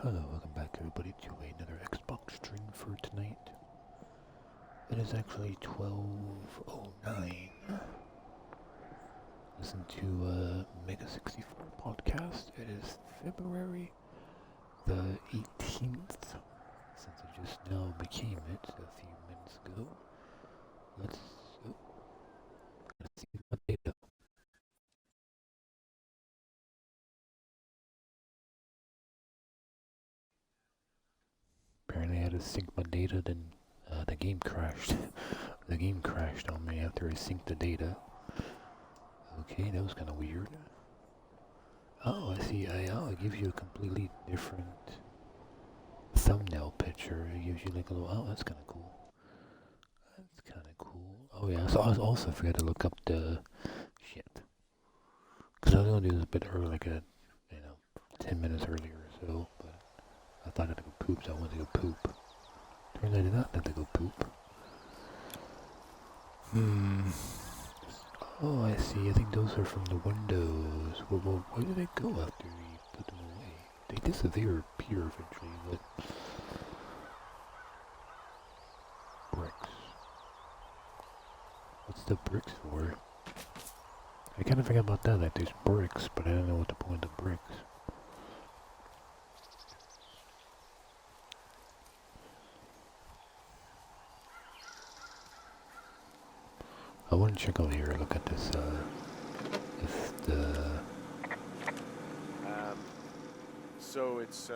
Hello, welcome back everybody to another Xbox stream for tonight. It is actually 12:09. Listen to Mega 64 podcast. It is February the 18th, since I just now became it a few minutes ago. Let's see my data. Apparently I had to sync my data, then the game crashed. The game crashed on me after I synced the data. Okay, that was kind of weird. Oh, I see. It gives you a completely different thumbnail picture. It gives you like a little. Oh, that's kind of cool. That's kind of cool. Oh yeah. So I also forgot to look up the shit. Cause I was gonna do this a bit early, like 10 minutes earlier or so. But I thought I had to go poop, so I went to go poop. Turns out I did not have to go poop. Oh, I see. I think those are from the windows. Well, where did they go after we put them away? They disappear eventually, but bricks. What's the bricks for? I kind of forgot about that. Like there's bricks, but I don't know what the point of the bricks. I want to check over here. Look at this. If the So it's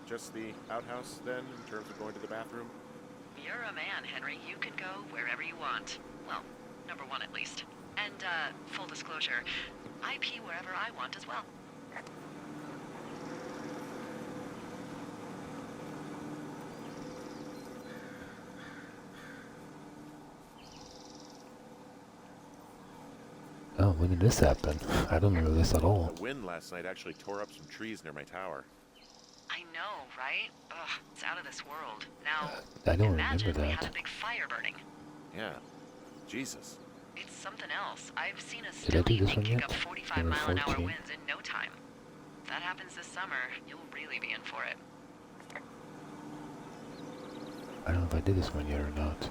just the outhouse then, in terms of going to the bathroom? You're a man, Henry. You can go wherever you want. Well, number one at least. And, full disclosure, I pee wherever I want as well. oh, when did this happen? I don't remember this at all. The wind last night actually tore up some trees near my tower. I know, right? Ugh, it's out of this world. Now, I don't imagine remember we that. had a big fire burning. Yeah. Jesus. It's something else. I've seen a Did I do still this evening one kick yet? up 45 Number mile an hour 14. winds in no time. If that happens this summer, you'll really be in for it. I don't know if I did this one yet or not.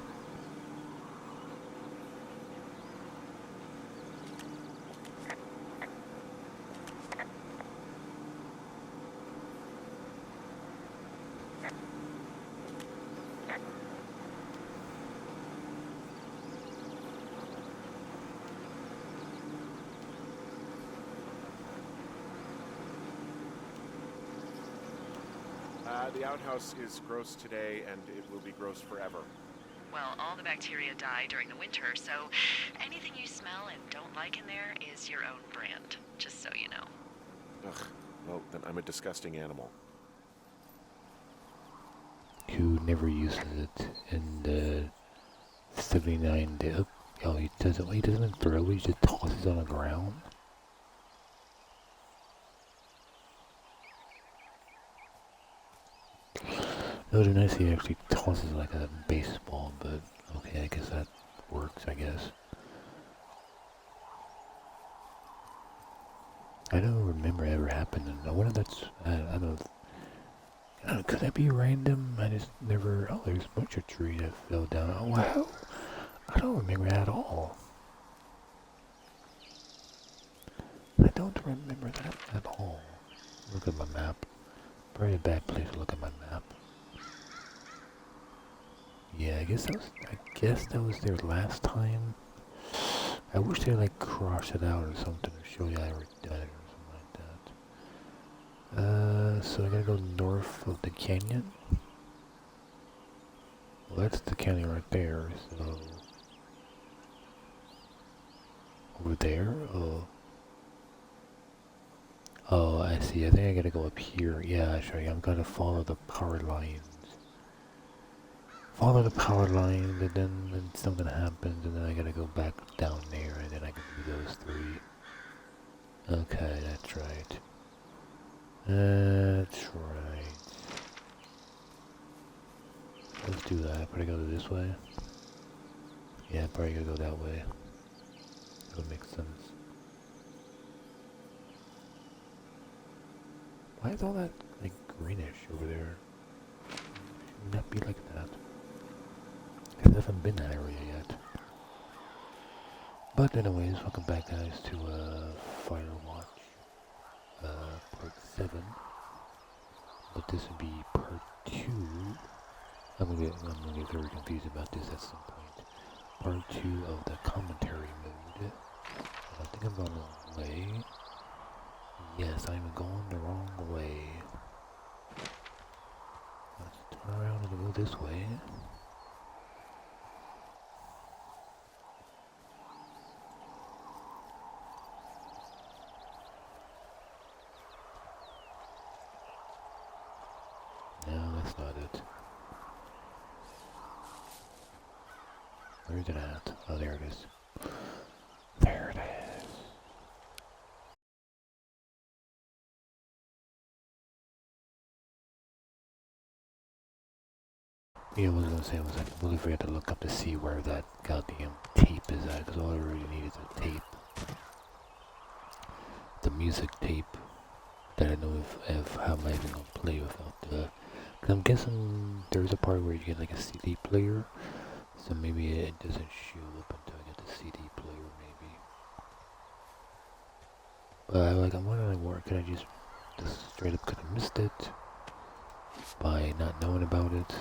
The outhouse is gross today, and it will be gross forever. Well, all the bacteria die during the winter, so anything you smell and don't like in there is your own brand, just so you know. Ugh. Well, then I'm a disgusting animal. Who never uses it in the 79 dip? Oh, he doesn't throw it, he just tosses it on the ground. It would be nice if he actually tosses it like a baseball, but okay, I guess that works, I guess. I don't remember it ever happening. I wonder if that's, I don't know, could that be random? I just never, oh, there's a bunch of trees that fell down. Oh, wow. I don't remember that at all. I don't remember that at all. Look at my map. Probably a bad place to look at my map. Yeah, I guess that was their last time. I wish they like crossed it out or something to show you I ever done it or something like that. So I gotta go north of the canyon. Well, that's the canyon right there, so over there? Oh, I see. I think I gotta go up here. Yeah, sure. I'm gonna follow the power lines. Follow the power lines, and then something happens, and then I gotta go back down there, and then I can do those three. Okay, that's right. That's right. Let's do that. Probably go this way. Yeah, probably gotta go that way. That would make sense. Why is all that like greenish over there? Should not be like that. I haven't been that area yet. But anyways, welcome back guys to Firewatch part 7. But this would be part 2. I'm gonna get very confused about this at some point. Part 2 of the commentary mode. I think I'm going the wrong way. Yes, I'm going the wrong way. Let's turn around and go this way. No, that's not it. Where is it at? Oh, there it is. There it is. Yeah, what I was gonna say was I completely forgot to look up to see where that goddamn tape is at, because all I really need is a tape. The music tape that I know if how am I even gonna play without the... Cause I'm guessing there's a part where you get like a CD player, so maybe it doesn't show up until I get the CD player, maybe. But I'm wondering where could I just straight up could have missed it by not knowing about it,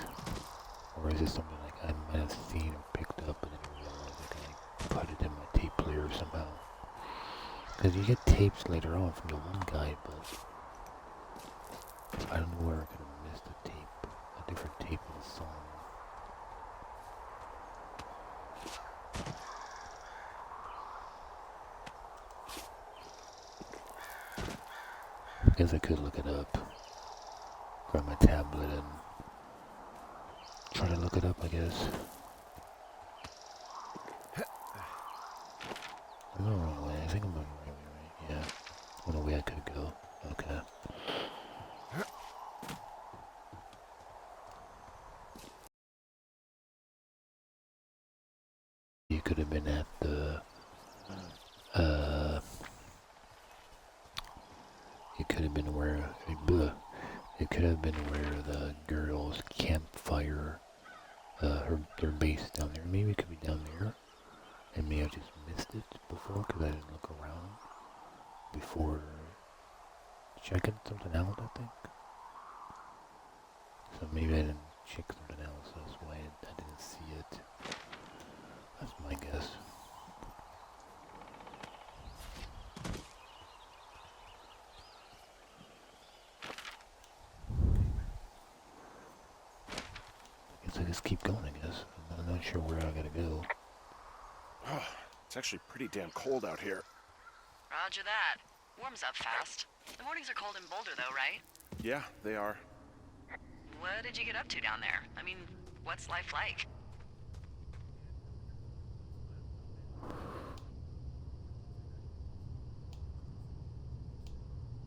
or is it something like I might have seen or picked up and then I realized I put it in my tape player somehow. Because you get tapes later on from the one guy, but I don't know where I could have missed a tape, a different tape of the song. I guess I could look it up, grab my tablet and try to look it up, I guess. I'm going the wrong way. I think I'm going the right way, right? Yeah. What a way I could go. Okay. You could have been at the, it could have been where, it could have been where the girls' campfire, their base down there. Maybe it could be down there. And maybe I just missed it before because I didn't look around before checking something out, I think. So maybe I didn't check something else, so that's why I didn't see it. That's my guess. Guess I just keep going, I guess. I'm not sure where I gotta go. It's actually pretty damn cold out here. Roger that. Warms up fast. The mornings are cold in Boulder, though, right? Yeah, they are. What did you get up to down there? I mean, what's life like?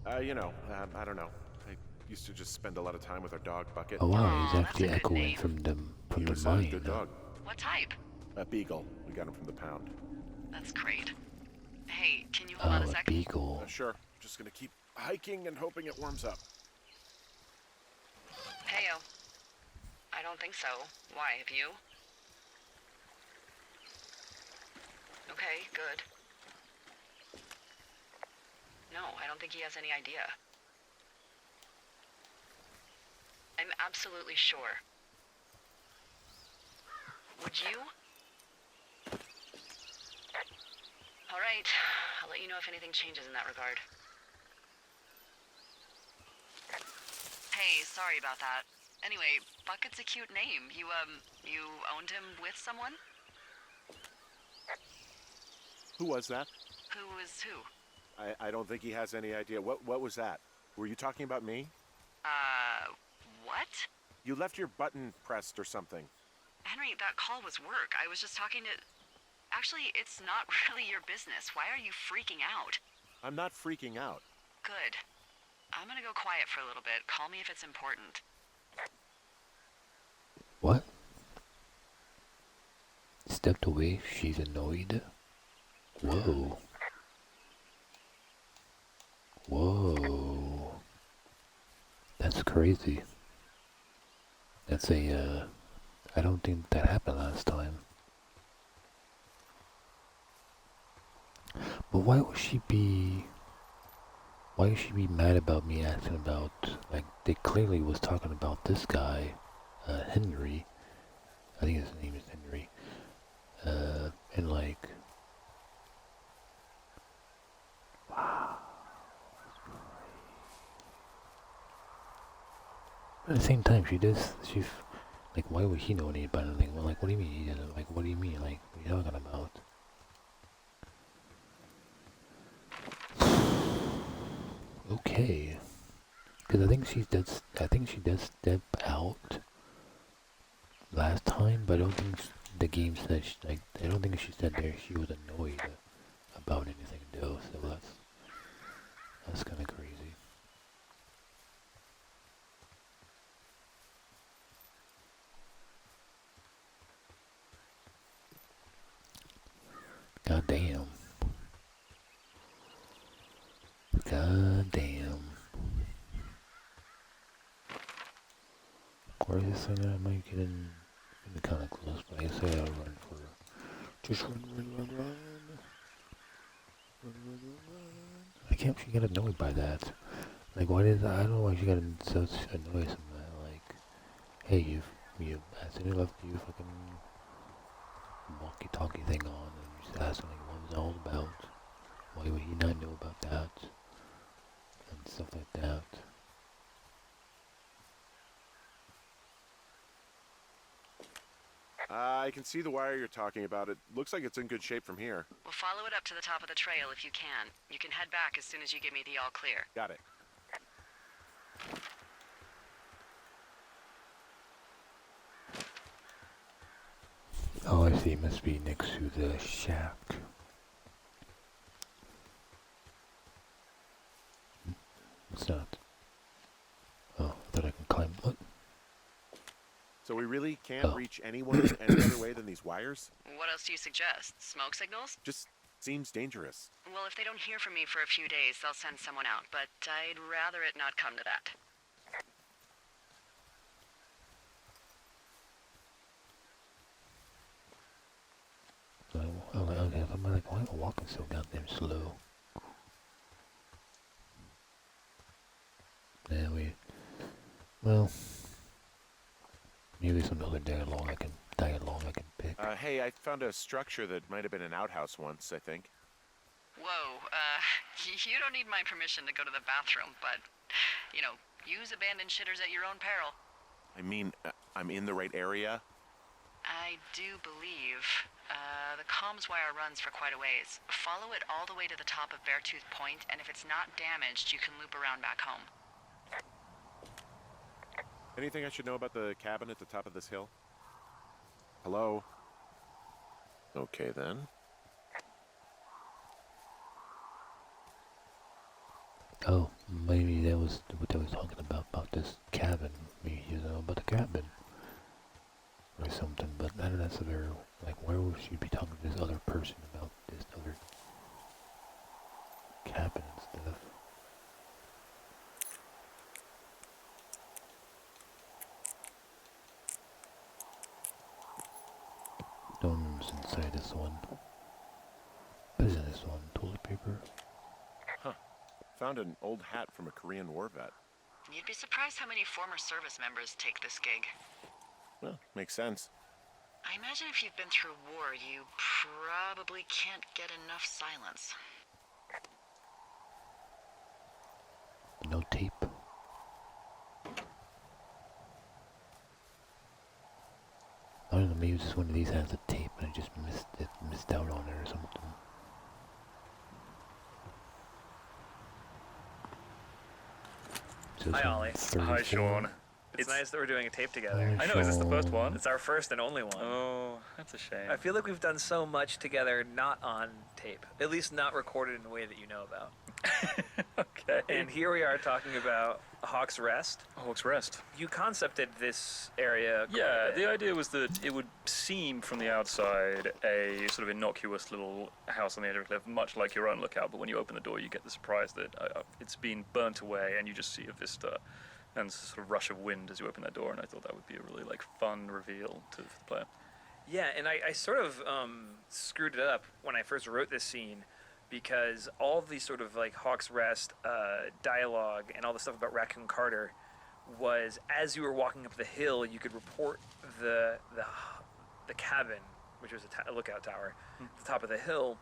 I don't know. I used to just spend a lot of time with our dog, Bucket. Oh wow, Aw, he's that's actually a good echoing name. from He the was a mine. good dog. What type? A beagle. We got him from the pound. That's great. Hey, can you hold on Oh, a a sec? beagle. Sure. Just gonna keep hiking and hoping it warms up. Heyo. I don't think so. Why, have you? Okay, good. No, I don't think he has any idea. I'm absolutely sure. Would you? All right, I'll let you know if anything changes in that regard. Hey, sorry about that. Anyway, Bucket's a cute name. You owned him with someone? Who was that? Who is who? I don't think he has any idea. What was that? Were you talking about me? What? You left your button pressed or something. Henry, that call was work. I was just talking to... Actually, it's not really your business. Why are you freaking out? I'm not freaking out. Good. I'm gonna go quiet for a little bit. Call me if it's important. What? Stepped away, she's annoyed. Whoa. Whoa. crazy. That's a, I don't think that happened last time. But why would she be mad about me asking about, like, they clearly was talking about this guy, Henry. I think his name is Henry. And like, wow. But at the same time, she's, like, why would he know anything about anything? Well, like, what do you mean he doesn't? Like, what do you mean? Like, what are you talking about? Okay. Because I think she does step out last time, but I don't think the game said, like, I don't think she said there she was annoyed about anything though, so that's kind of crazy. God damn. God damn. Where is this thing that I might get in kind of close, but I guess I gotta run for, just run. I can't, she got annoyed by that. Like, why did, I don't know why she got so annoyed from that, like, hey, you accidentally left you fucking walkie-talkie thing on, and you just asking, like, what was it all about? Why would he not know about that? And stuff like that. I can see the wire you're talking about. It looks like it's in good shape from here. We'll follow it up to the top of the trail if you can. You can head back as soon as you give me the all clear. Got it. Oh, I see, it must be next to the shack. It's not. Oh, I thought I could climb. What? So we really can't reach anyone any other way than these wires? What else do you suggest? Smoke signals? Just seems dangerous. Well, if they don't hear from me for a few days, they'll send someone out, but I'd rather it not come to that. Okay, I'm like, why am I walking so goddamn slow? Yeah, well, maybe some other dialogue I can pick. Hey, I found a structure that might have been an outhouse once, I think. Whoa, you don't need my permission to go to the bathroom, but, you know, use abandoned shitters at your own peril. I mean, I'm in the right area. I do believe. The comms wire runs for quite a ways. Follow it all the way to the top of Beartooth Point, and if it's not damaged, you can loop around back home. Anything I should know about the cabin at the top of this hill? Hello? Okay, then. Oh, maybe that was what they was talking about this cabin. Maybe you know about the cabin or something. But I don't know, that's a very, like, where would she be talking to this other person about this other cabin and stuff? Stones inside this one. What is in this one? Toilet paper? Huh. Found an old hat from a Korean War vet. You'd be surprised how many former service members take this gig. Well, makes sense. I imagine if you've been through war, you probably can't get enough silence. No tape. I don't know, maybe just one of these has a tape and I just missed out on it or something. So Hi, Ollie. Hi, Sean. It's nice that we're doing a tape together. Hi, I know, is this the first Sean. one? It's our first and only one. Oh, that's a shame. I feel like we've done so much together not on tape. At least not recorded in the way that you know about. Okay. And here we are talking about Hawk's Rest. Hawk's Rest. You concepted this area quite Yeah, a bit. the idea was that it would seem from the outside a sort of innocuous little house on the edge of a cliff, much like your own lookout, but when you open the door you get the surprise that it's been burnt away and you just see a vista and sort of rush of wind as you open that door, and I thought that would be a really like fun reveal for the player. Yeah, and I sort of screwed it up when I first wrote this scene because all of these sort of like Hawk's Rest dialogue and all the stuff about Raccoon Carter was as you were walking up the hill, you could report the cabin, which was a lookout tower, at the top of the hill,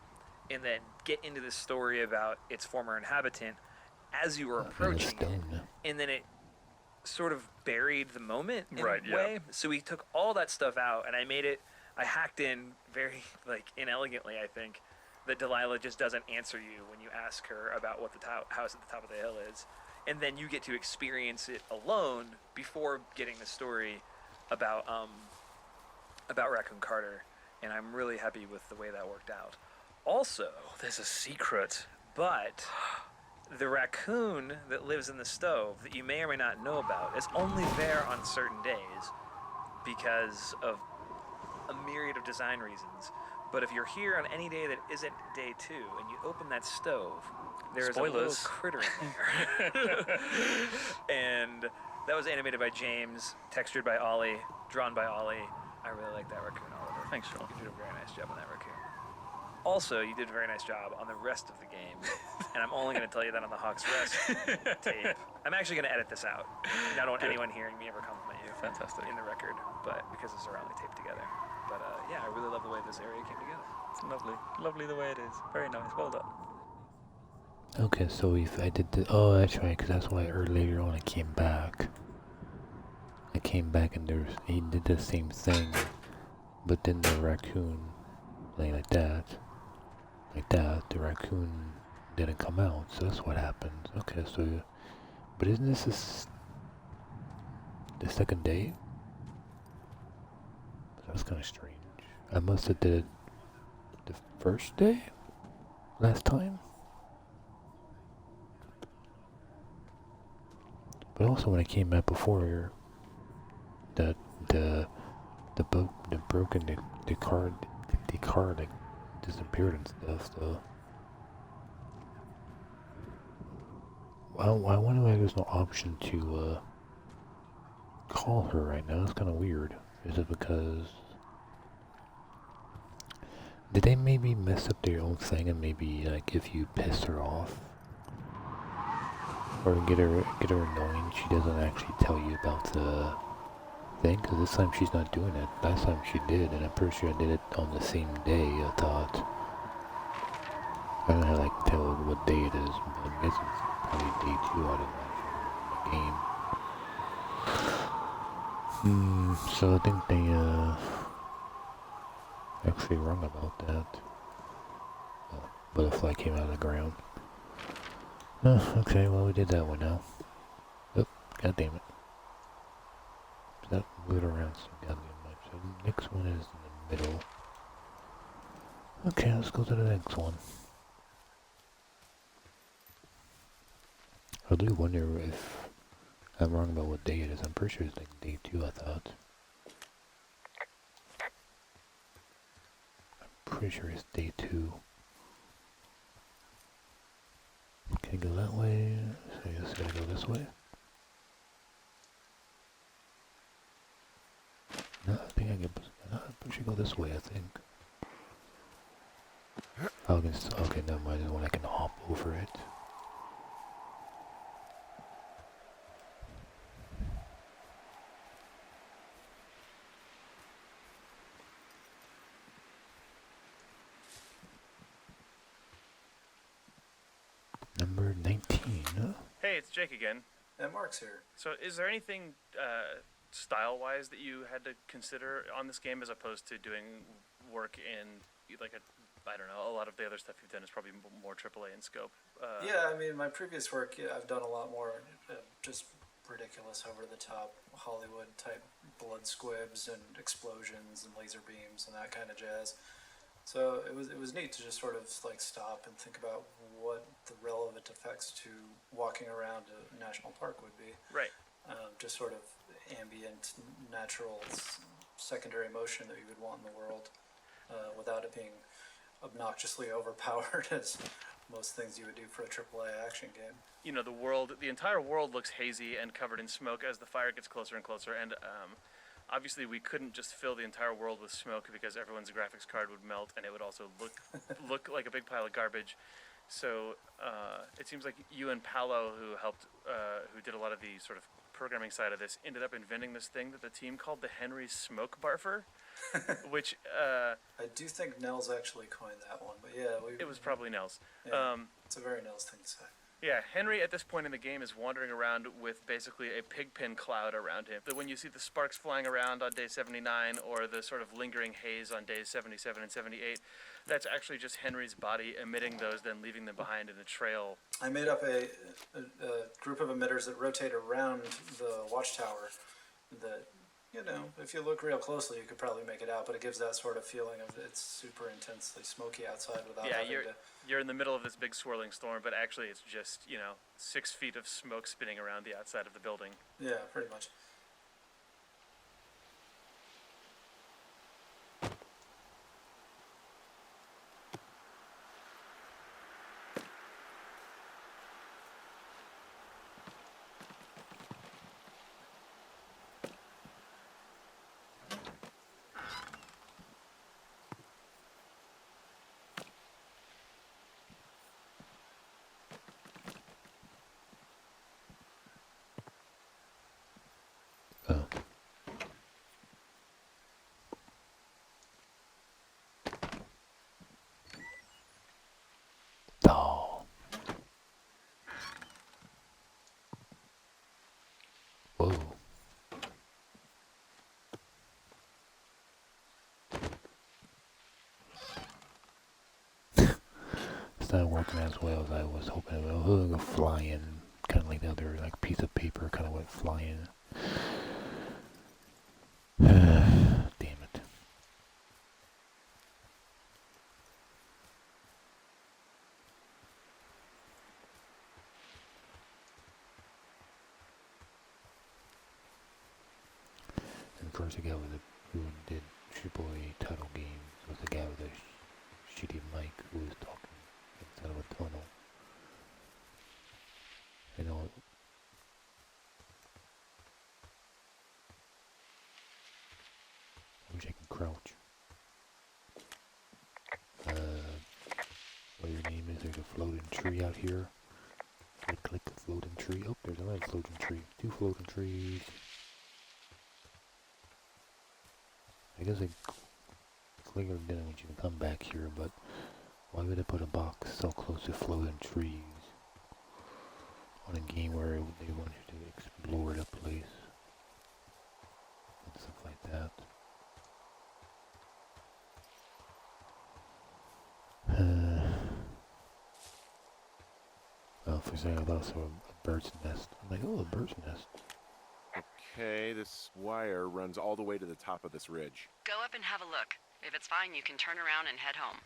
and then get into this story about its former inhabitant as you were approaching it, and then it sort of buried the moment in a way. So we took all that stuff out, and I hacked in very like inelegantly, I think, that Delilah just doesn't answer you when you ask her about what the house at the top of the hill is, and then you get to experience it alone before getting the story about Raccoon Carter, and I'm really happy with the way that worked out. Also, There's a secret. but the raccoon that lives in the stove that you may or may not know about is only there on certain days because of a myriad of design reasons. But if you're here on any day that isn't day 2 and you open that stove, there's a little Spoilers. critter in there. And that was animated by James, textured by Ollie, drawn by Ollie. I really like that raccoon, Oliver. Thanks, Sean. You did a very nice job on that raccoon. Also, you did a very nice job on the rest of the game, and I'm only going to tell you that on the Hawk's Rest tape. I'm actually going to edit this out. I don't want anyone hearing me ever compliment you Fantastic. in the record, but because this is our only tape together. But yeah, I really love the way this area came together. It's lovely the way it is. Very nice. Well done. Okay, so if I did the... Oh, that's right, because that's why later on I came back. And he did the same thing, but then the raccoon, like that, the raccoon didn't come out, so that's what happened. Okay, so... But isn't this the second day? That's kind of strange. I must have did it the first day? Last time? But also when I came back before, the car like disappeared and stuff. So I wonder why there's no option to call her right now. It's kind of weird. Is it because did they maybe mess up their own thing and maybe like if you piss her off or get her annoying, she doesn't actually tell you about the thing? Because this time she's not doing it. Last time she did, and I'm pretty sure I did it on the same day. I thought I don't know how to like tell what day it is, but I guess it's probably day 2 out of the game. So I think they actually wrong about that. Butterfly came out of the ground. Okay, well we did that one now. Oh, god damn it. That moved around so goddamn much. So the next one is in the middle. Okay, let's go to the next one. I do wonder if I'm wrong about what day it is. I'm pretty sure it's like day 2, I thought. I'm pretty sure it's day 2. Can I go that way? So I guess I gotta go this way? No, I think I should go this way, I think. Okay, never mind, there's one I can hop over it. Number 19, huh? Hey, it's Jake again. And Mark's here. So, is there anything style-wise that you had to consider on this game as opposed to doing work in like I don't know, a lot of the other stuff you've done is probably more AAA in scope. Yeah, I mean, my previous work, I've done a lot more just ridiculous, over-the-top Hollywood-type blood squibs and explosions and laser beams and that kind of jazz. So it was neat to just sort of like stop and think about what the relevant effects to walking around a national park would be. Right. Just sort of ambient, natural, secondary motion that you would want in the world, without it being obnoxiously overpowered as most things you would do for a AAA action game. You know, the entire world looks hazy and covered in smoke as the fire gets closer and closer. And obviously, we couldn't just fill the entire world with smoke because everyone's graphics card would melt, and it would also look like a big pile of garbage. So it seems like you and Paolo, who did a lot of the sort of programming side of this, ended up inventing this thing that the team called the Henry Smoke Barfer, which I do think Nels actually coined that one, but yeah, it was probably Nels. Yeah, it's a very Nels thing to say. Yeah, Henry at this point in the game is wandering around with basically a pigpen cloud around him. When you see the sparks flying around on day 79 or the sort of lingering haze on days 77 and 78, that's actually just Henry's body emitting those, then leaving them behind in a trail. I made up a group of emitters that rotate around the watchtower that, you know, if you look real closely, you could probably make it out, but it gives that sort of feeling of it's super intensely smoky outside without having to... You're in the middle of this big swirling storm, but actually it's just, 6 feet of smoke spinning around the outside of the building. Yeah, pretty much. Oh. Oh. Whoa. It's not working as well as I was hoping it would. It was going to fly in, kind of like the other piece of paper kind of went flying. Damn it. And first the guy who did AAA title games was the guy with the shitty mic who was talking inside of a tunnel. You know, I wish I can crouch. What your name is, there's a floating tree out here. Click the floating tree. Oh, there's another floating tree. 2 floating trees. I guess I click or didn't want you to come back here, but why would I put a box so close to floating trees on a game where they want you to explore the place and stuff like that? Oh, for a second I thought I saw a bird's nest. I'm like, oh, a bird's nest. Okay, this wire runs all the way to the top of this ridge. Go up and have a look. If it's fine, you can turn around and head home.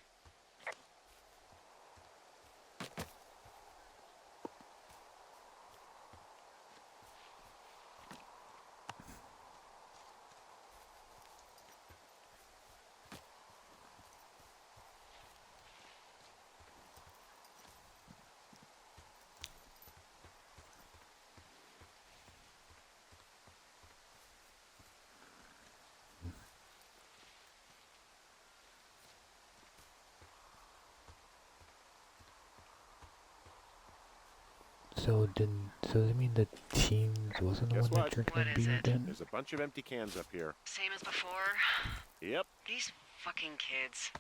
So does it mean the team wasn't the Guess one that what? drinking What that is beer it? then? There's a bunch of empty cans up here. Same as before? Yep. These fucking kids.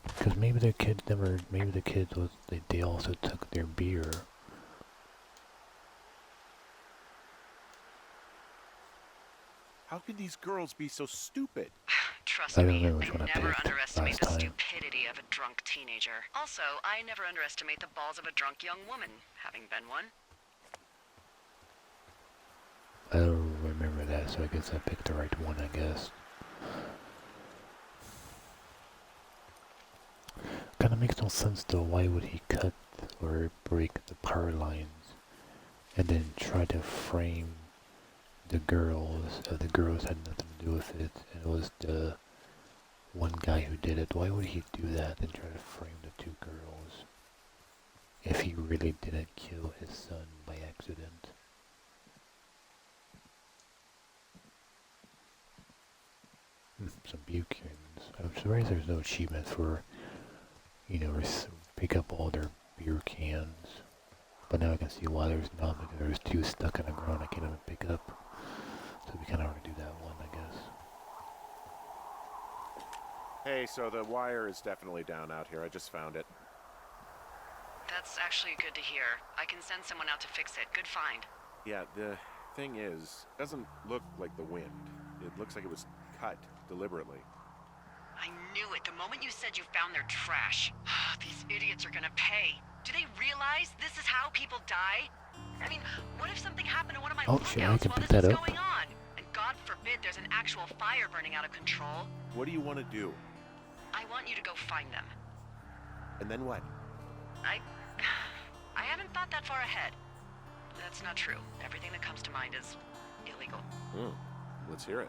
Because maybe the kids never, maybe the kids was, they also took their beer. How could these girls be so stupid? Trust I me, remember which one I never picked underestimate last the time. stupidity of a drunk teenager. Also, I never underestimate the balls of a drunk young woman, having been one. I don't remember that, so I guess I picked the right one, I guess. Kinda makes no sense though, why would he cut or break the power lines and then try to frame the girls had nothing to do with it, and it was the one guy who did it. Why would he do that and try to frame the two girls if he really didn't kill his son by accident? Some Buchanans. I'm surprised there's no achievement for, pick up all their beer cans. But now I can see why there's not, because there's two stuck on the ground I can't even pick up. So we kind of ought to do that one, I guess. Hey, so the wire is definitely down out here. I just found it. That's actually good to hear. I can send someone out to fix it. Good find. Yeah, the thing is, it doesn't look like the wind. It looks like it was cut deliberately. I knew it the moment you said you found their trash. These idiots are gonna pay. Do they realize this is how people die? I mean, what if something happened to one of my Shit, I lookouts can while pick this that is up. going on? And God forbid there's an actual fire burning out of control. What do you want to do? I want you to go find them. And then what? I haven't thought that far ahead. That's not true. Everything that comes to mind is illegal. Let's hear it.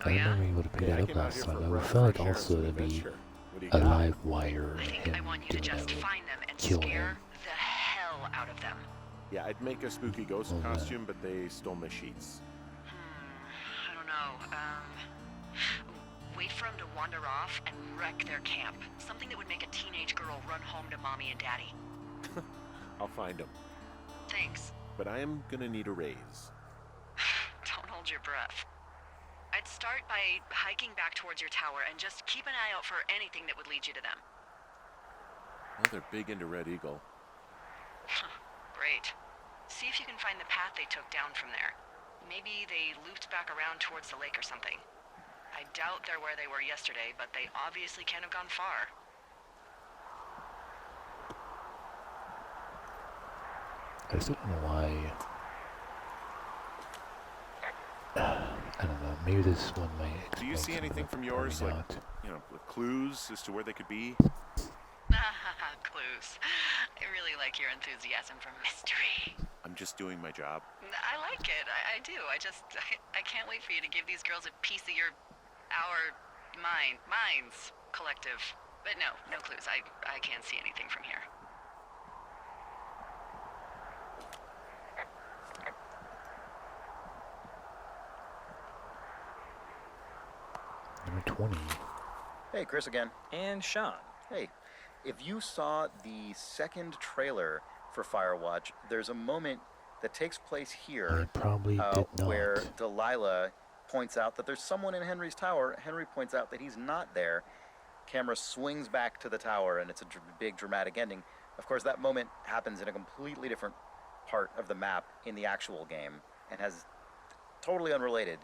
I remember you would have picked Yeah, that I up came out last here time. for a I breath felt like of fresh air also and there'd some be adventure. What do you a got? live wire. I think I want you to just find them and kill scare him. the hell out of them. Yeah, I'd make a spooky ghost Oh, yeah. costume, but they stole my sheets. I don't know. Wait for them to wander off and wreck their camp. Something that would make a teenage girl run home to mommy and daddy. I'll find them. Thanks. But I am gonna need a raise. Don't hold your breath. I'd start by hiking back towards your tower and just keep an eye out for anything that would lead you to them. Well, they're big into Red Eagle. Great. See if you can find the path they took down from there. Maybe they looped back around towards the lake or something. I doubt they're where they were yesterday, but they obviously can't have gone far. I still don't know why. I don't know. Maybe this one might explain. Do you see some of anything it, from but yours, probably like, not. with clues as to where they could be? Clues. I really like your enthusiasm for mystery. I'm just doing my job. I like it. I do. I can't wait for you to give these girls a piece of our minds collective. But no clues. I can't see anything from here. Number 20. Hey, Chris again. And Sean. Hey, if you saw the second trailer for Firewatch, there's a moment that takes place I here probably did not. where Delilah points out that there's someone in Henry's tower. Henry points out that he's not there. Camera swings back to the tower, and it's a big dramatic ending. Of course, that moment happens in a completely different part of the map in the actual game and has totally unrelated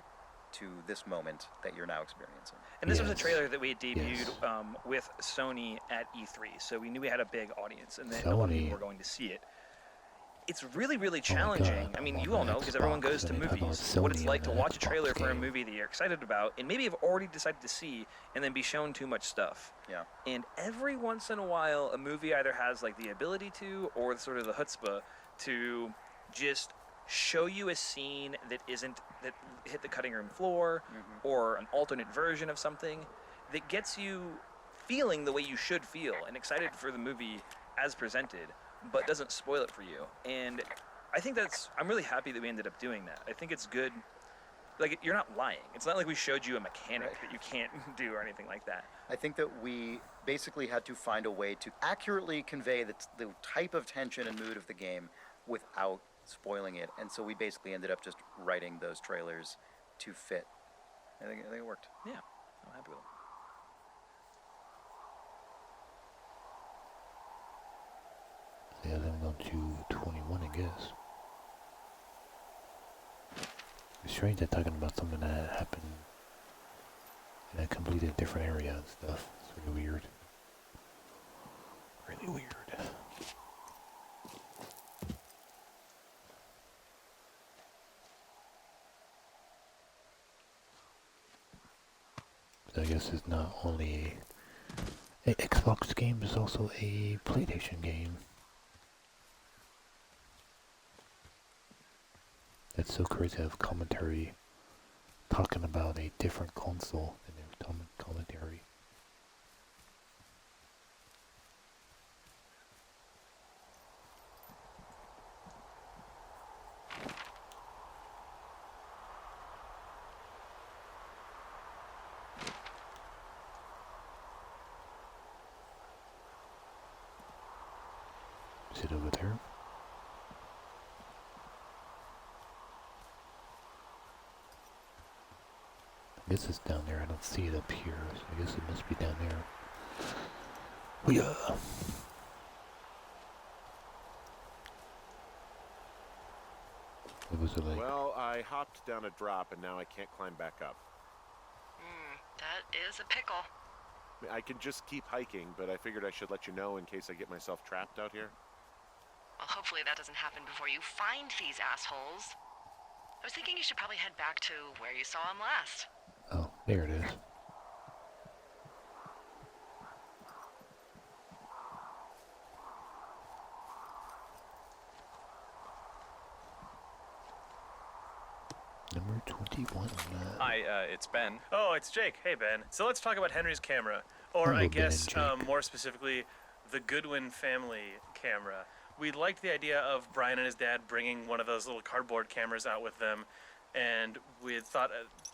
to this moment that you're now experiencing. And this was a Yes. trailer that we had debuted Yes. with Sony at E3, so we knew we had a big audience, and that a lot of people Sony. were going to see it. It's really, really Oh my challenging. God, I mean, I'm you on all my know because everyone Xbox, goes to and I thought movies. What it's Sony like to on the watch a trailer Xbox for a game. movie that you're excited about, and maybe have already decided to see, and then be shown too much stuff. Yeah. And every once in a while, a movie either has like the ability to, or sort of the chutzpah to just show you a scene that hit the cutting room floor, or an alternate version of something that gets you feeling the way you should feel and excited for the movie as presented, but doesn't spoil it for you. And I think I'm really happy that we ended up doing that. I think it's good. Like, you're not lying. It's not like we showed you a mechanic Right. that you can't do or anything like that. I think that we basically had to find a way to accurately convey the type of tension and mood of the game without spoiling it. And so we basically ended up just writing those trailers to fit. I think it worked. Yeah, I'm happy with it. Yeah, then we'll go to 21, I guess. It's strange they're talking about something that happened in a completely different area and stuff. It's really weird. Really weird. So I guess it's not only a Xbox game, it's also a PlayStation game. That's so crazy to have commentary talking about a different console in their commentary. it over there. I guess it's down there. I don't see it up here, so I guess it must be down there. Oh yeah. What was it like? Well, I hopped down a drop and now I can't climb back up. That is a pickle. I can just keep hiking, but I figured I should let you know in case I get myself trapped out here. Well, hopefully that doesn't happen before you find these assholes. I was thinking you should probably head back to where you saw them last. Oh, there it is. Number 21. Hi, it's Ben. Oh, it's Jake. Hey, Ben. So let's talk about Henry's camera. Or Hello, I Ben guess and Jake. more specifically, the Goodwin family camera. We liked the idea of Brian and his dad bringing one of those little cardboard cameras out with them. And we had thought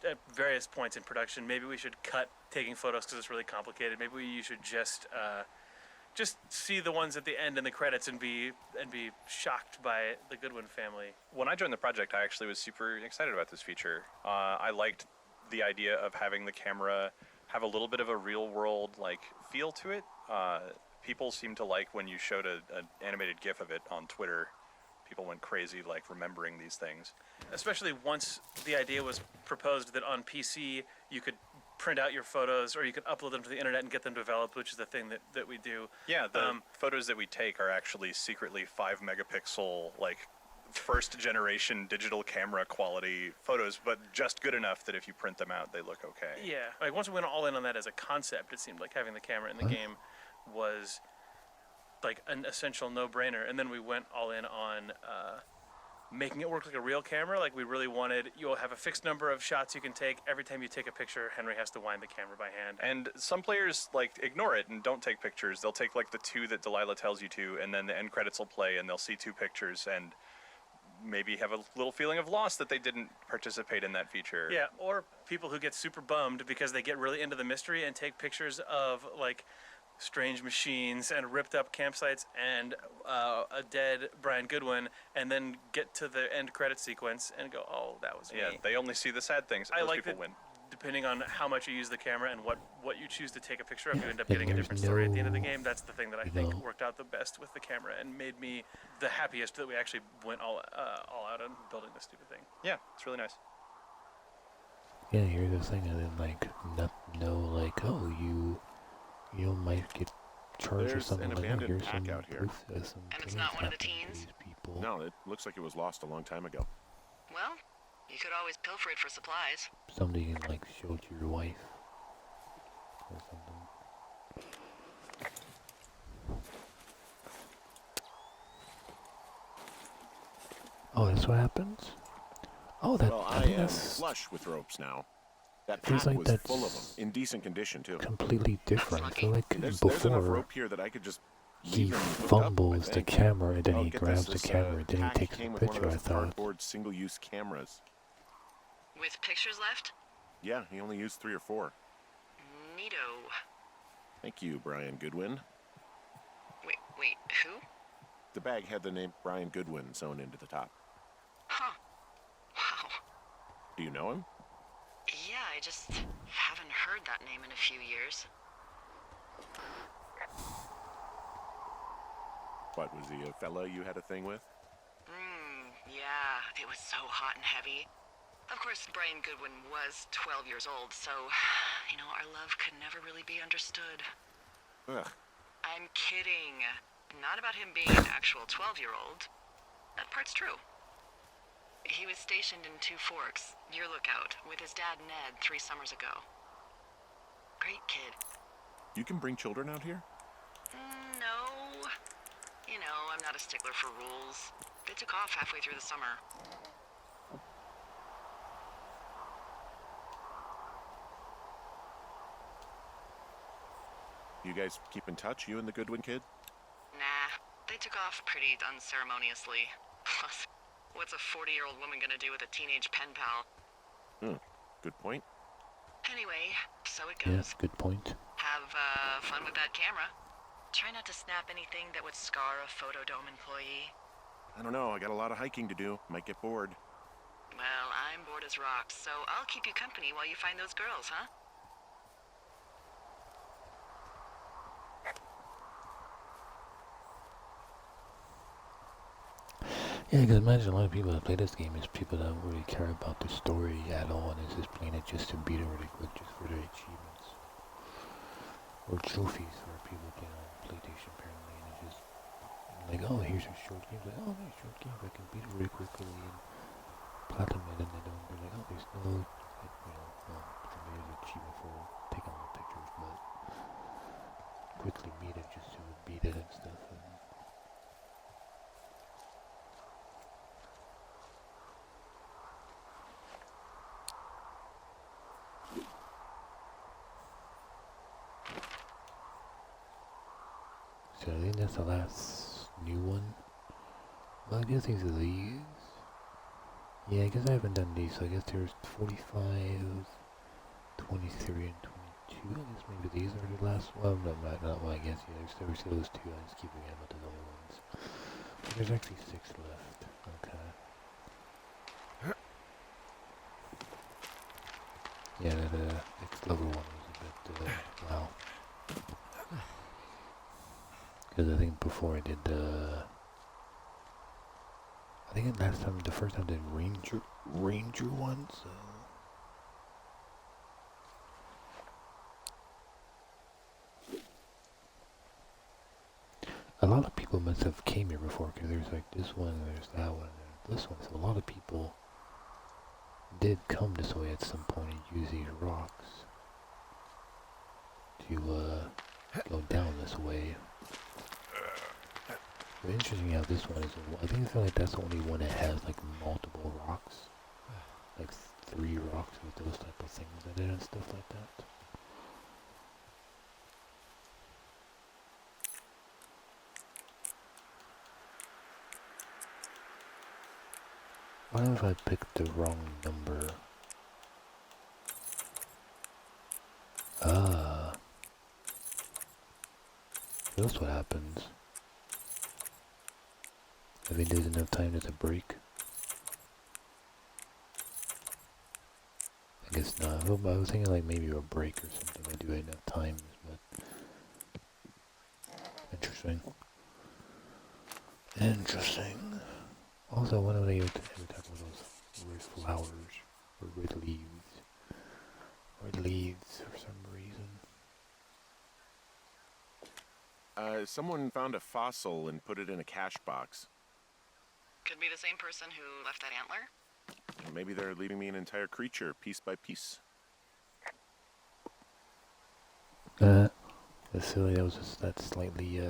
at various points in production, maybe we should cut taking photos because it's really complicated. Maybe you should just see the ones at the end in the credits and be shocked by the Goodwin family. When I joined the project, I actually was super excited about this feature. I liked the idea of having the camera have a little bit of a real-world like feel to it. People seem to like when you showed an animated GIF of it on Twitter. People went crazy like remembering these things. Especially once the idea was proposed that on PC you could print out your photos or you could upload them to the internet and get them developed, which is the thing that we do. Yeah, the photos that we take are actually secretly 5 megapixel, like first generation digital camera quality photos, but just good enough that if you print them out, they look okay. Yeah, like once we went all in on that as a concept, it seemed like having the camera in the game was like an essential no-brainer. And then we went all in on making it work like a real camera. Like we really wanted, you'll have a fixed number of shots you can take. Every time you take a picture, Henry has to wind the camera by hand. And some players like ignore it and don't take pictures. They'll take like the 2 that Delilah tells you to, and then the end credits will play and they'll see 2 pictures and maybe have a little feeling of loss that they didn't participate in that feature. Yeah, or people who get super bummed because they get really into the mystery and take pictures of like strange machines and ripped up campsites and a dead Brian Goodwin, and then get to the end credit sequence and go, oh, that was me. Yeah, they only see the sad things. I Those like people that win. depending on how much you use the camera and what you choose to take a picture of, Yeah, you end up and getting a there's different story at the end of the no, game. That's the thing that I you think know- worked out the best with the camera and made me the happiest that we actually went all out on building this stupid thing. Yeah, it's really nice. Yeah, here's the thing, and then like like, oh, you might get charged or There's something an like that. abandoned Here's pack some out here. proof that some And it's things not one of the happened to teens? these people. No, it looks like it was lost a long time ago. Well, you could always pilfer it for supplies. Somebody can like show it to your wife or something. Oh, that's what happens? Oh, that Well, I I think am that's flush with ropes now. That Feels pack like was full of them, that's in decent condition too. completely different. I feel like There's enough before rope here that I could just he leave them hooked up, I fumbles the think. camera and then Oh, he get grabs this, the camera and then he pack takes a came with one of picture. I those thought, cardboard single-use cameras. With pictures left? Yeah, he only used 3 or 4. Neato. Thank you, Brian Goodwin. Wait, who? The bag had the name Brian Goodwin sewn into the top. Huh. Wow. Do you know him? Yeah, I just haven't heard that name in a few years. What, was he a fella you had a thing with? Yeah, it was so hot and heavy. Of course, Brian Goodwin was 12 years old, so, our love could never really be understood. Ugh. I'm kidding. Not about him being an actual 12-year-old. That part's true. He was stationed in Two Forks, your lookout, with his dad Ned 3 summers ago. Great kid. You can bring children out here? No. I'm not a stickler for rules. They took off halfway through the summer. You guys keep in touch, you and the Goodwin kid? Nah, they took off pretty unceremoniously. Plus, what's a 40-year-old woman gonna do with a teenage pen pal? Good point. Anyway, so it yeah, goes. good point. Have fun with that camera. Try not to snap anything that would scar a Photodome employee. I don't know. I got a lot of hiking to do. Might get bored. Well, I'm bored as rocks, so I'll keep you company while you find those girls, huh? Yeah, because imagine a lot of people that play this game is people that don't really care about the story at all and is just playing it just to beat it really quick, just for their achievements. Or trophies for people playing on PlayStation apparently, and it's just like, oh, here's a short game. Like, oh, nice short game. I can beat it really quickly and platinum it, and they're like, oh, there's no, for me, there's an achievement for taking all the pictures, but quickly beat it just to beat it and stuff. And so I think that's the last new one. Well, I guess these are these. Yeah, I guess I haven't done these, so I guess there's 45, 23, and 22. I guess maybe these are the last. Well, not well, I guess, yeah, there's those two. I just keep forgetting about those other ones. But there's actually 6 left. Okay. Yeah, the next level one was a bit, wow. Because I think before I did, I think the first time I did Ranger one, so. A lot of people must have came here before, because there's like this one, there's that one, and this one, so a lot of people did come this way at some point and use these rocks to, go down this way. But interesting how this one is, I think I feel like that's the only one that has like multiple rocks. Like 3 rocks with those type of things in it and stuff like that. What if I picked the wrong number? Ah. That's what happens. I think there's enough time to break. I guess not. I was thinking like maybe a break or something. I do it enough times, but interesting. Interesting. Also, when are they ever talk about those red flowers or red leaves? Red leaves for some reason. Someone found a fossil and put it in a cash box. Could be the same person who left that antler. Or maybe they're leaving me an entire creature, piece by piece. That's silly. That's slightly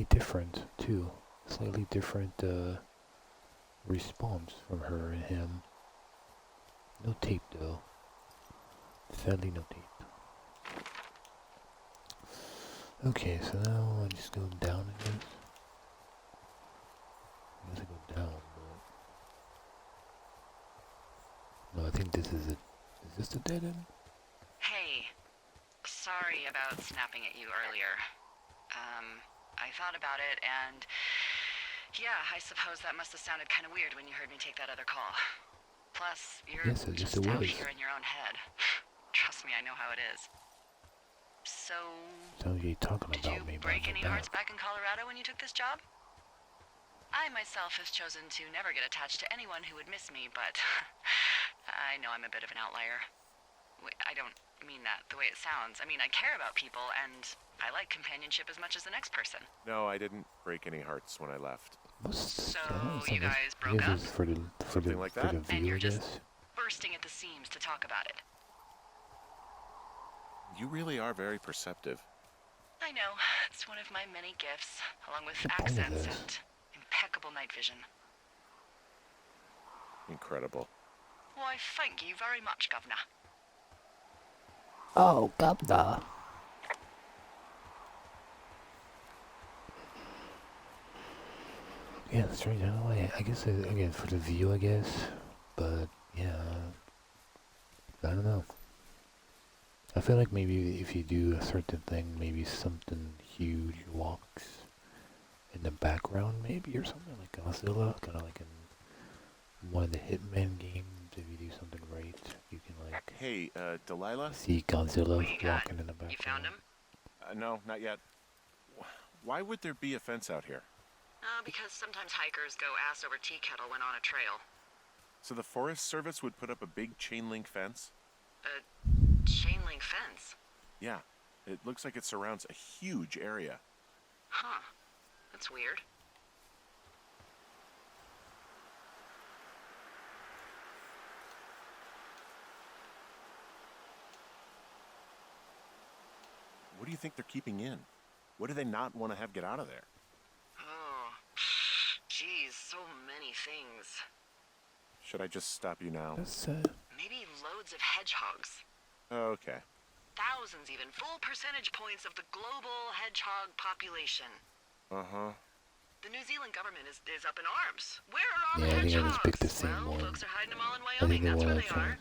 different too. Slightly different response from her and him. No tape though. Sadly, no tape. Okay, so now I just go down I guess. I guess I go down, but no, I think this is it. Is this the dead end? Hey, sorry about snapping at you earlier. I thought about it, and yeah, I suppose that must have sounded kind of weird when you heard me take that other call. Plus, you're Yes, just it out was. here in your own head. Trust me, I know how it is. So, Sounds like you're talking did about you me break behind any my hearts back. back in Colorado when you took this job? I myself have chosen to never get attached to anyone who would miss me, but I know I'm a bit of an outlier. I don't mean that the way it sounds. I mean, I care about people, and I like companionship as much as the next person. No, I didn't break any hearts when I left. So, you guys broke up? This is for the Something like that? view, And you're I just guess. bursting at the seams to talk about it. You really are very perceptive. I know. It's one of my many gifts, along with What's the point of accents this? and impeccable night vision. Incredible. Why, thank you very much, Governor. Oh, Governor. Yeah, that's strange. I don't know why. I guess, again, for the view, I guess. But, yeah. I don't know. I feel like maybe if you do a certain thing, maybe something huge walks in the background, maybe, or something like Godzilla, kind of like in one of the Hitman games. If you do something right, you can like Hey, Delilah? see Godzilla What you got? walking in the You found background. him? No, not yet. Why would there be a fence out here? Because sometimes hikers go ass over tea kettle when on a trail. So the Forest Service would put up a big chain link fence? A chain link fence? Yeah. It looks like it surrounds a huge area. Huh. That's weird. What do you think they're keeping in? What do they not want to have get out of there? Oh. Geez, so many things. Should I just stop you now? That's Maybe loads of hedgehogs. Okay. Thousands even. Full percentage points of the global hedgehog population. Uh-huh. The New Zealand government is up in arms. Where are all yeah. the I think I hedgehogs? just picked the same well, one. folks are hiding them all in I think Wyoming. they That's where want they to try. are.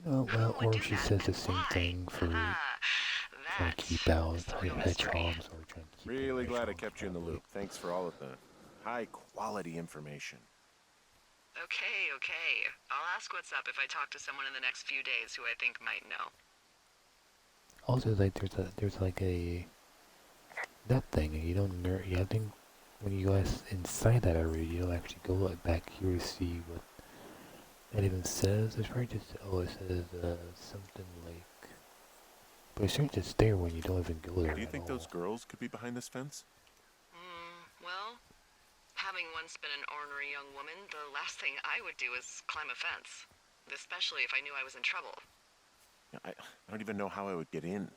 Oh, well, Who would or do she that says and the same why? thing for trying to That's keep out the real mystery. hedgehogs or trying to keep Really glad I hedgehogs kept you in the friendly. loop. Thanks for all of the high-quality information. Okay, okay. I'll ask what's up if I talk to someone in the next few days who I think might know. Also, like there's like a that thing you don't nerd. Yeah, I think when you guys inside that area, you'll actually go like back here to see what that even says. It's probably just it says something like. But it's just there when you don't even go there Do you at think all. those girls could be behind this fence? Well, having once been an ornery young woman, the last thing I would do is climb a fence. Especially if I knew I was in trouble. Yeah, I don't even know how I would get in.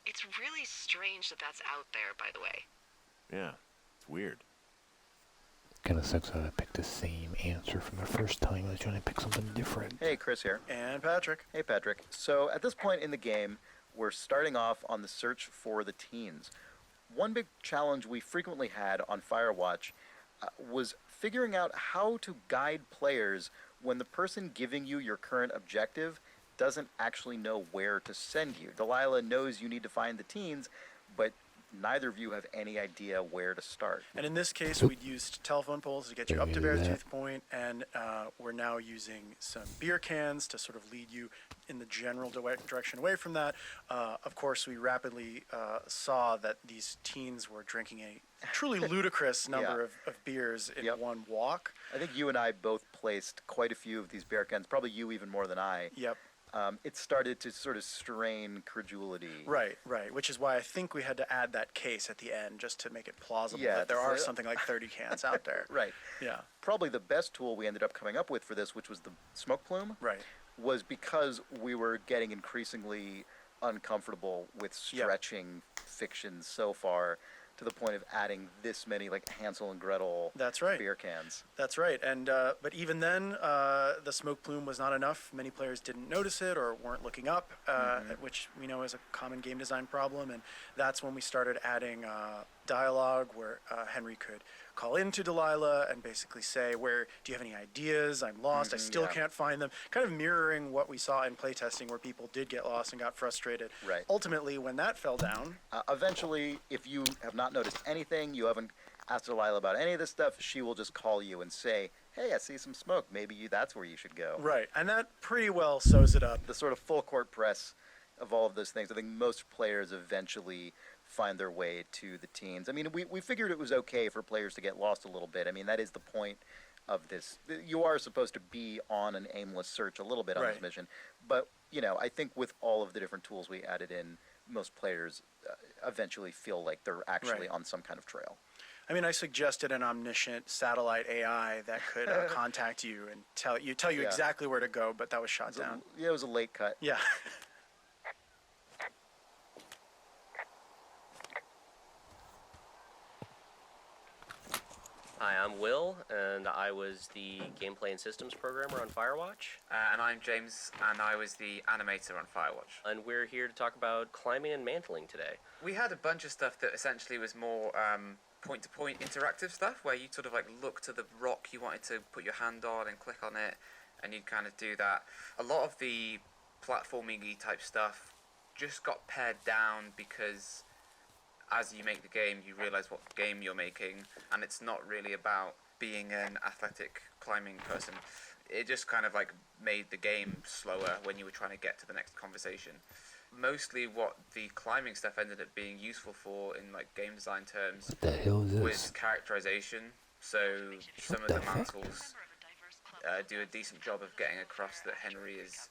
It's really strange that that's out there, by the way. Yeah, it's weird. Kind of sucks that I picked the same answer from the first time. I was trying to pick something different. Hey, Chris here. And Patrick. Hey, Patrick. So at this point in the game, we're starting off on the search for the teens. One big challenge we frequently had on Firewatch was figuring out how to guide players when the person giving you your current objective doesn't actually know where to send you. Delilah knows you need to find the teens, but neither of you have any idea where to start. And in this case, we'd used telephone poles to get you up to Figured that. Beartooth Point, and we're now using some beer cans to sort of lead you in the general direction away from that. Of course, we rapidly saw that these teens were drinking a truly ludicrous number of beers in one walk. I think you and I both placed quite a few of these beer cans, probably you even more than I. Yep. It started to sort of strain credulity. Right, which is why I think we had to add that case at the end just to make it plausible Yeah, that there are so- something like 30 cans out there. Right. Yeah, Probably the best tool we ended up coming up with for this, which was the smoke plume, right. was because we were getting increasingly uncomfortable with stretching fiction so far to the point of adding this many like Hansel and Gretel That's right. beer cans. That's right, and but even then, the smoke plume was not enough. Many players didn't notice it or weren't looking up, which we know is a common game design problem. And that's when we started adding dialogue, where Henry could call into Delilah and basically say, "Where do you have any ideas? I'm lost. I still can't find them." Kind of mirroring what we saw in playtesting, where people did get lost and got frustrated. Right. Ultimately, when that fell down, Eventually, if you have not noticed anything, you haven't asked Delilah about any of this stuff, she will just call you and say, "Hey, I see some smoke. Maybe that's where you should go." right, and that pretty well sews it up. The sort of full court press of all of those things. I think most players eventually find their way to the teens. I mean, we figured it was okay for players to get lost a little bit. I mean, that is the point of this. You are supposed to be on an aimless search a little bit on this Right. mission. But, you know, I think with all of the different tools we added in, most players eventually feel like they're actually Right. on some kind of trail. I mean, I suggested an omniscient satellite AI that could contact you and tell you Yeah. exactly where to go, but that was shot down. Yeah, it was a late cut. Yeah. Hi, I'm Will, and I was the gameplay and systems programmer on Firewatch. And I'm James, and I was the animator on Firewatch. And we're here to talk about climbing and mantling today. We had a bunch of stuff that essentially was more point-to-point interactive stuff, where you sort of like look to the rock you wanted to put your hand on and click on it, and you'd kind of do that. A lot of the platforming-y type stuff just got pared down because as you make the game, you realize what game you're making, and it's not really about being an athletic climbing person. It just kind of like made the game slower when you were trying to get to the next conversation. Mostly what the climbing stuff ended up being useful for in like game design terms What the hell is was this? characterization. So some of the the fuck? mantles do a decent job of getting across that Henry is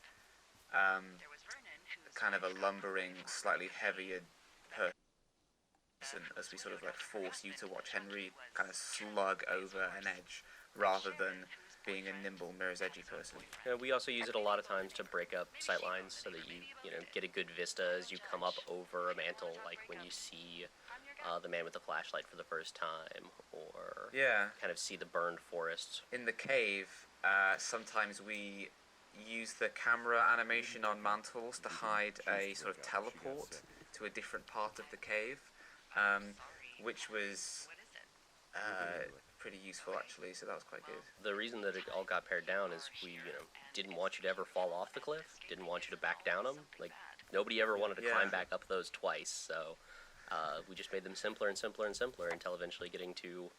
kind of a lumbering, slightly heavier person, as we sort of like force you to watch Henry kind of slug over an edge rather than being a nimble, mirror's edgy person. We also use it a lot of times to break up sightlines so that you get a good vista as you come up over a mantle, like when you see the man with the flashlight for the first time, or Yeah. kind of see the burned forest. In the cave, sometimes we use the camera animation on mantles to hide a sort of teleport to a different part of the cave, which was pretty useful actually, so that was quite good. The reason that it all got pared down is we didn't want you to ever fall off the cliff, didn't want you to back down them. Like, nobody ever wanted to climb back up those twice, so we just made them simpler and simpler and simpler until eventually getting to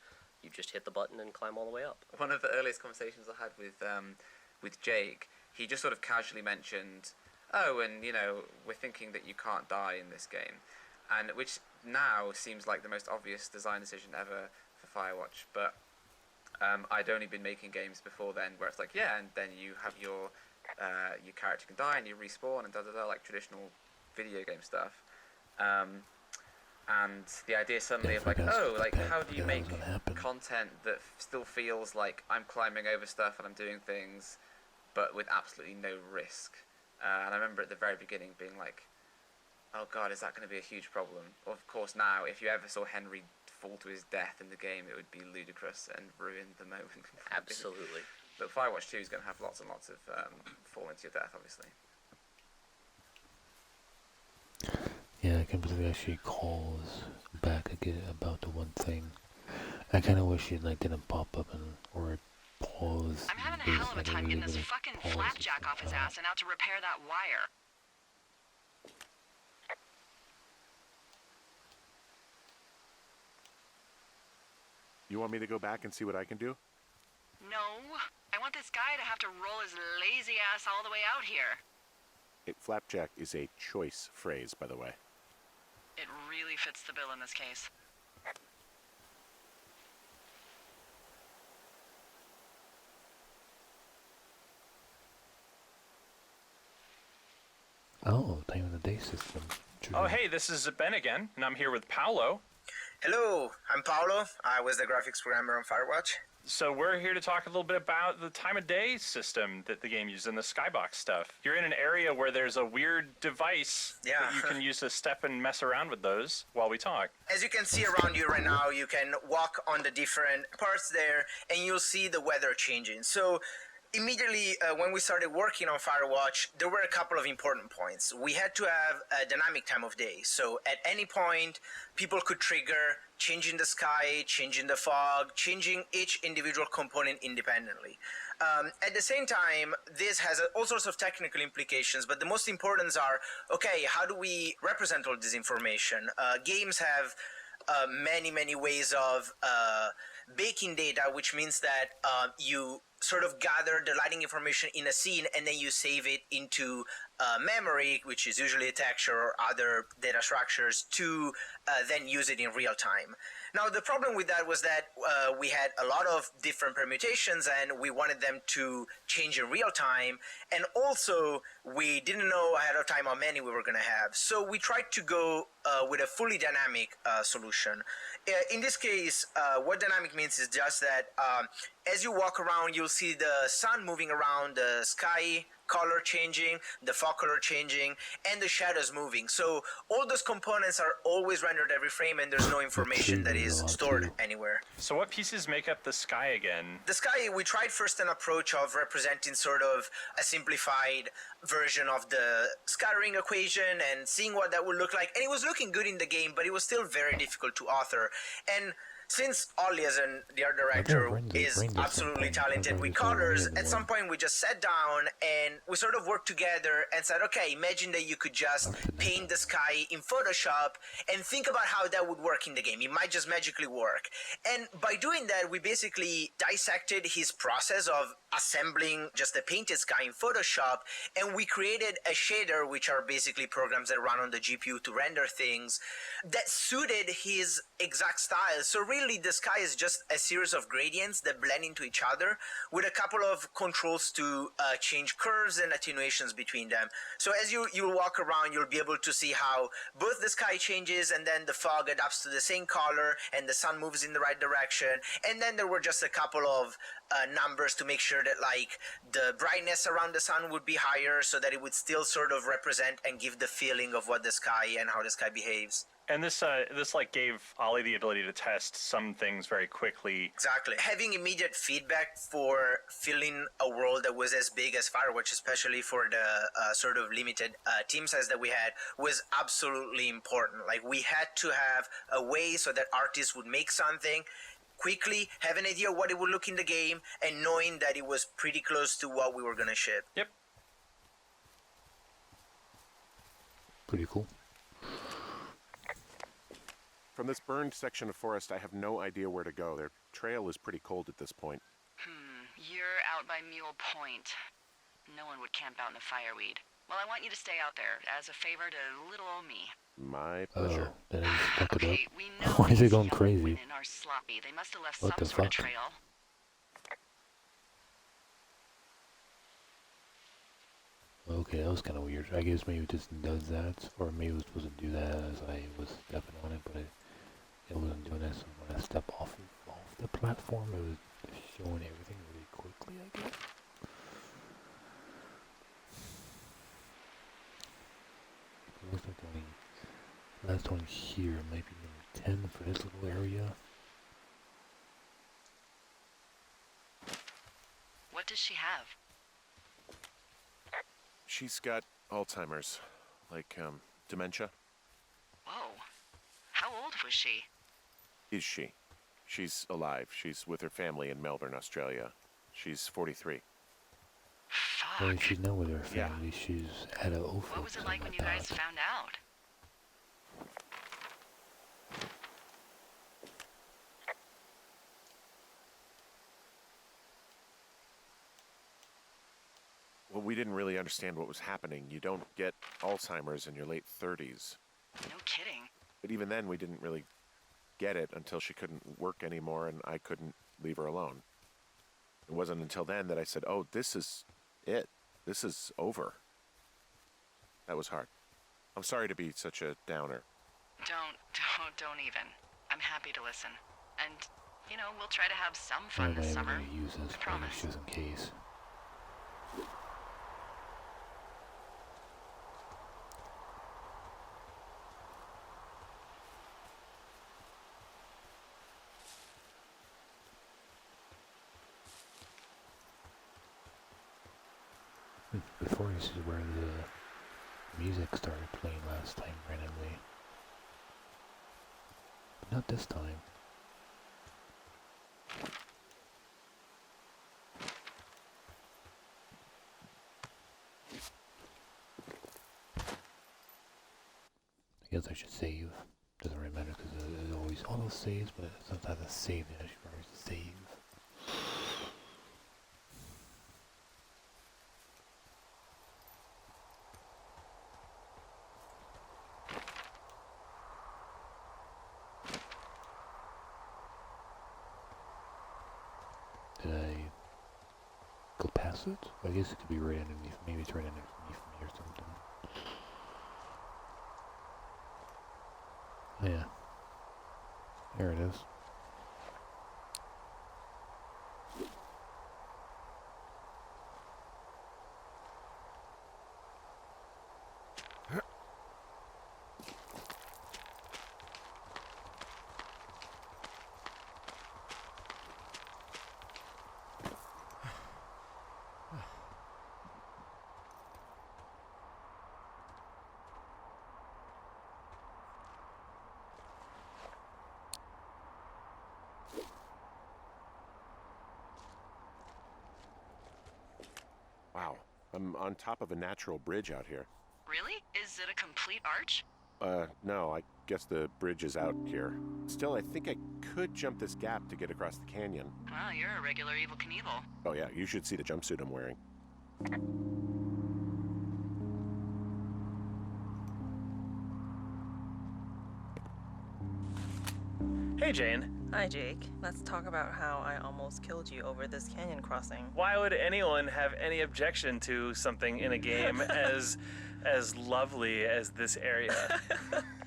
you just hit the button and climb all the way up. One of the earliest conversations I had with Jake, he just sort of casually mentioned, oh, and we're thinking that you can't die in this game, and which now seems like the most obvious design decision ever for Firewatch, but I'd only been making games before then where it's like, yeah, and then you have your character can die and you respawn and da-da-da, like traditional video game stuff. And the idea suddenly of like, oh, like how do you make content that still feels like I'm climbing over stuff and I'm doing things, but with absolutely no risk? And I remember at the very beginning being like, oh god, is that going to be a huge problem? Of course now, if you ever saw Henry fall to his death in the game, it would be ludicrous and ruin the moment. Absolutely. But Firewatch 2 is going to have lots and lots of falling to your death, obviously. Yeah, I can't believe it actually calls back again about the one thing. I kind of wish it didn't pop up or pause. I'm having a hell of a time getting this fucking flapjack off his ass and out to repair that wire. You want me to go back and see what I can do? No, I want this guy to have to roll his lazy ass all the way out here. Flapjack is a choice phrase, by the way. It really fits the bill in this case. Oh, time of the day system. True. Oh, hey, this is Ben again, and I'm here with Paolo. Hello, I'm Paolo. I was the graphics programmer on Firewatch. So we're here to talk a little bit about the time of day system that the game uses and the skybox stuff. You're in an area where there's a weird device that you can use to step and mess around with those while we talk. As you can see around you right now, you can walk on the different parts there and you'll see the weather changing. So immediately when we started working on Firewatch, there were a couple of important points. We had to have a dynamic time of day. So at any point, people could trigger changing the sky, changing the fog, changing each individual component independently. At the same time, this has all sorts of technical implications, but the most important are, okay, how do we represent all this information? Games have many ways of baking data, which means that you sort of gather the lighting information in a scene and then you save it into memory, which is usually a texture or other data structures, to then use it in real time. Now, the problem with that was that we had a lot of different permutations and we wanted them to change in real time. And also, we didn't know ahead of time how many we were going to have. So we tried to go with a fully dynamic solution. In this case, what dynamic means is just that as you walk around, you'll see the sun moving around, the sky color changing, the fog color changing, and the shadows moving. So all those components are always rendered every frame, and there's no information that is stored anywhere. So what pieces make up the sky again? The sky, we tried first an approach of representing sort of a simplified version of the scattering equation and seeing what that would look like. And it was looking good in the game, but it was still very difficult to author. And since Ollie as the art I've director never rendered is at some absolutely point. I've talented with already saw any colors, of the at some work. point we just sat down and we sort of worked together and said, okay, imagine that you could just I've written that paint down. the sky in Photoshop and think about how that would work in the game. It might just magically work. And by doing that, we basically dissected his process of assembling just a painted sky in Photoshop, and we created a shader, which are basically programs that run on the GPU to render things, that suited his exact style. So really, the sky is just a series of gradients that blend into each other with a couple of controls to change curves and attenuations between them. So as you walk around, you'll be able to see how both the sky changes and then the fog adapts to the same color and the sun moves in the right direction. And then there were just a couple of numbers to make sure that like the brightness around the sun would be higher so that it would still sort of represent and give the feeling of what the sky and how the sky behaves. And this like gave Ollie the ability to test some things very quickly. Exactly. Having immediate feedback for filling a world that was as big as Firewatch, especially for the sort of limited team size that we had, was absolutely important. Like, we had to have a way so that artists would make something quickly, have an idea of what it would look in the game, and knowing that it was pretty close to what we were going to ship. Yep. Pretty cool. From this burned section of forest, I have no idea where to go. Their trail is pretty cold at this point. You're out by Mule Point. No one would camp out in the fireweed. Well, I want you to stay out there as a favor to little old me. My pleasure. Oh, then I just fuck it Okay, up. we know Why is it these going young crazy? women are sloppy. They must have left What some the sort of fuck? trail. Okay, that was kind of weird. I guess maybe it just does that, or maybe it was supposed to do that as I was stepping on it, but it wasn't doing that. So when I step off the platform, it was showing everything really quickly, I guess. It looks like the only last one here might be number 10 for this little area. What does she have? She's got Alzheimer's, like dementia. Whoa. How old was she? Is she? She's alive. She's with her family in Melbourne, Australia. She's 43. Fuck. Well, she's not with her Yeah. family. She's at a OFO. What was it like when you guys found out? Well, we didn't really understand what was happening. You don't get Alzheimer's in your late 30s. No kidding. But even then, we didn't really get it until she couldn't work anymore and I couldn't leave her alone. It wasn't until then that I said, oh, this is it. This is over. That was hard. I'm sorry to be such a downer. Don't even. I'm happy to listen. And, you know, we'll try to have some I fun this am summer. going to use this I promise. just in case. Before, this is where the music started playing last time randomly. But not this time. I guess I should save. Doesn't really matter because there's always auto saves, but sometimes I save it. I should probably save. Did I go past it? I guess it could be right underneath. Maybe it's right underneath me or something. Oh, yeah. There it is. Wow, I'm on top of a natural bridge out here. Really? Is it a complete arch? No, I guess the bridge is out here. Still, I think I could jump this gap to get across the canyon. Well, you're a regular Evil Knievel. Oh yeah, you should see the jumpsuit I'm wearing. Hey, Jane. Hi, Jake. Let's talk about how I almost killed you over this canyon crossing. Why would anyone have any objection to something in a game as lovely as this area?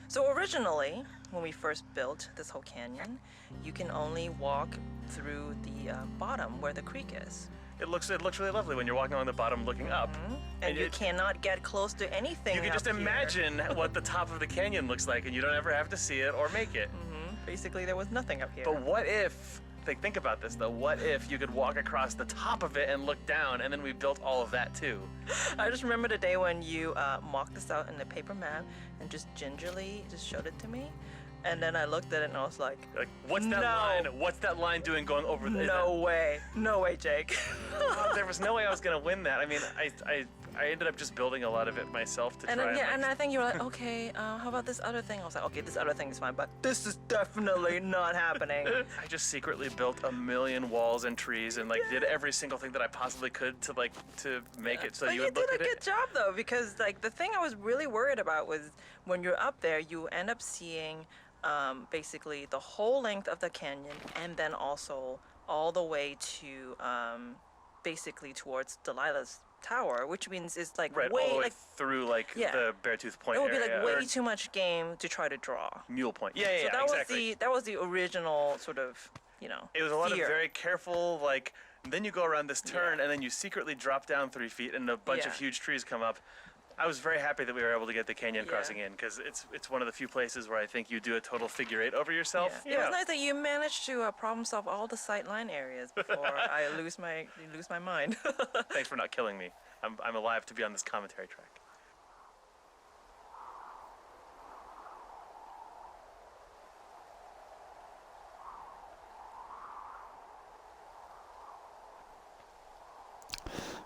So originally, when we first built this whole canyon, you can only walk through the bottom where the creek is. It looks really lovely when you're walking along the bottom looking up. And you cannot get close to anything. You can just up here. imagine what the top of the canyon looks like, and you don't ever have to see it or make it. Basically, there was nothing up here. But what if, think about this though, what if you could walk across the top of it and look down, and then we built all of that too? I just remember the day when you mocked this out in the paper map and just gingerly just showed it to me. And then I looked at it and I was like, what's that line? What's that line doing going over the... No way, Jake. There was no way I was gonna win that. I mean, I ended up just building a lot of it myself to And try. then, yeah, and I think you were like, okay, how about this other thing? I was like, okay, this other thing is fine, but this is definitely not happening. I just secretly built a million walls and trees and did every single thing that I possibly could to make it so But you you would did look a at good it. job though, because the thing I was really worried about was when you're up there, you end up seeing basically the whole length of the canyon, and then also all the way to basically towards Delilah's tower, which means it's Right, way all the way through Yeah. the Beartooth Point it would be area, way or too much game to try to draw. Mule Point. Yeah, So that exactly. was the original sort of It was a lot fear. of very careful, then you go around this turn, and then you secretly drop down 3 feet, and a bunch of Yeah. huge trees come up. I was very happy that we were able to get the canyon Yeah. crossing in, because it's one of the few places where I think you do a total figure 8 over yourself. Yeah. It was nice that you managed to problem solve all the sight line areas before I lose my mind. Thanks for not killing me. I'm alive to be on this commentary track.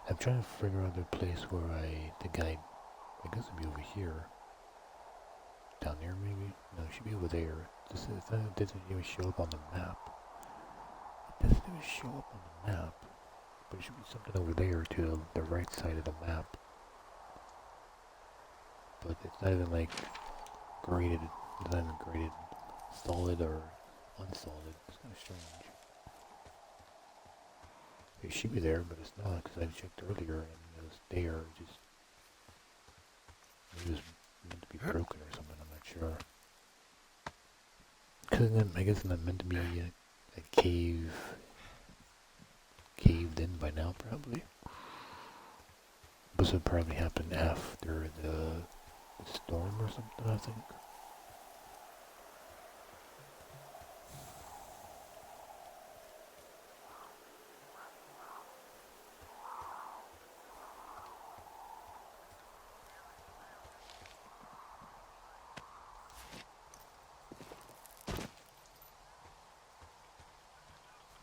I'm trying to figure out the place where I guess it'd be over here. Down there maybe? No, it should be over there. It doesn't even show up on the map. It doesn't even show up on the map. But it should be something over there to the right side of the map. But it's not even graded. It's not even graded solid or unsolid. It's kind of strange. It should be there, but it's not, because I checked earlier and it was there. Maybe it was meant to be broken or something. I'm not sure. Because I guess it's not meant to be a caved in by now, probably. This would probably happen after the storm or something, I think.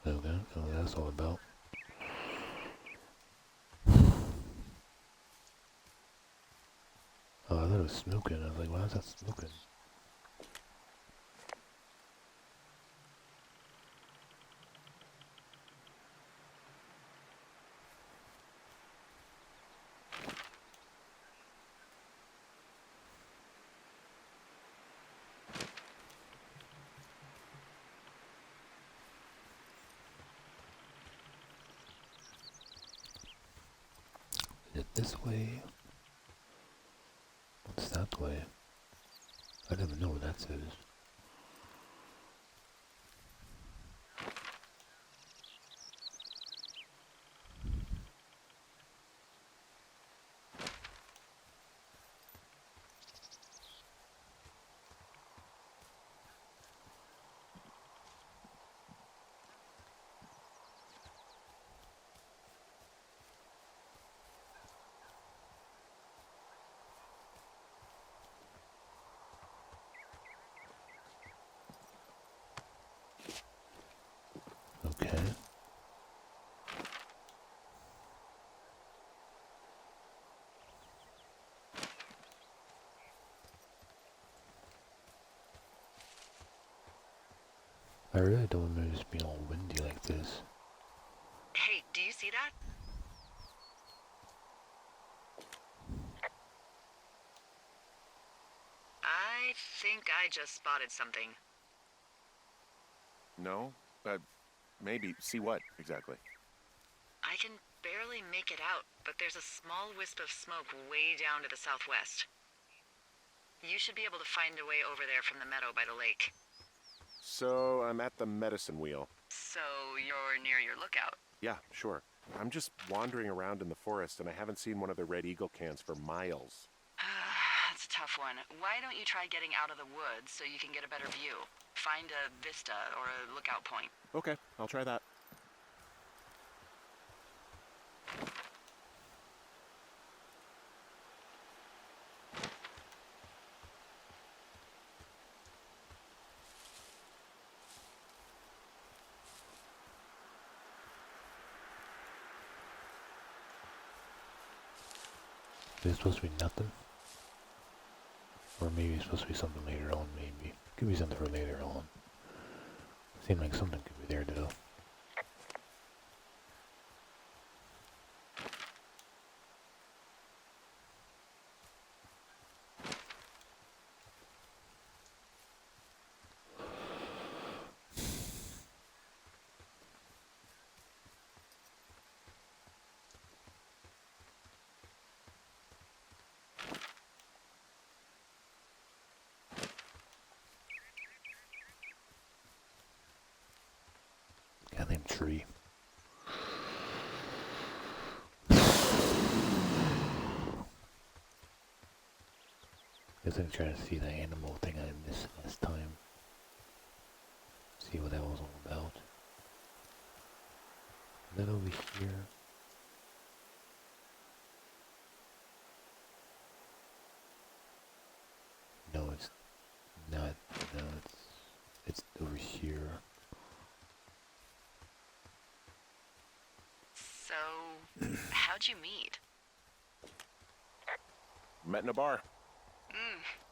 Okay, so that's all about. Oh, I thought it was smoking. I was like, why is that smoking? Is it this way? What's that way? I don't even know what that says. I really don't remember this being all windy like this. Hey, do you see that? I think I just spotted something. No? Maybe. See what, exactly? I can barely make it out, but there's a small wisp of smoke way down to the southwest. You should be able to find a way over there from the meadow by the lake. So, I'm at the medicine wheel. So, you're near your lookout. Yeah, sure. I'm just wandering around in the forest, and I haven't seen one of the Red Eagle cans for miles. That's a tough one. Why don't you try getting out of the woods so you can get a better view? Find a vista or a lookout point. Okay, I'll try that. Is it supposed to be nothing? Or maybe it's supposed to be something later on, maybe. Could be something for later on. Seemed like something could be there though. Goddamn tree. Guess I'm trying to see the animal thing I missed last time. See what that was all about. Then over here. No, it's not. No, it's over here. So, how'd you meet? Met in a bar.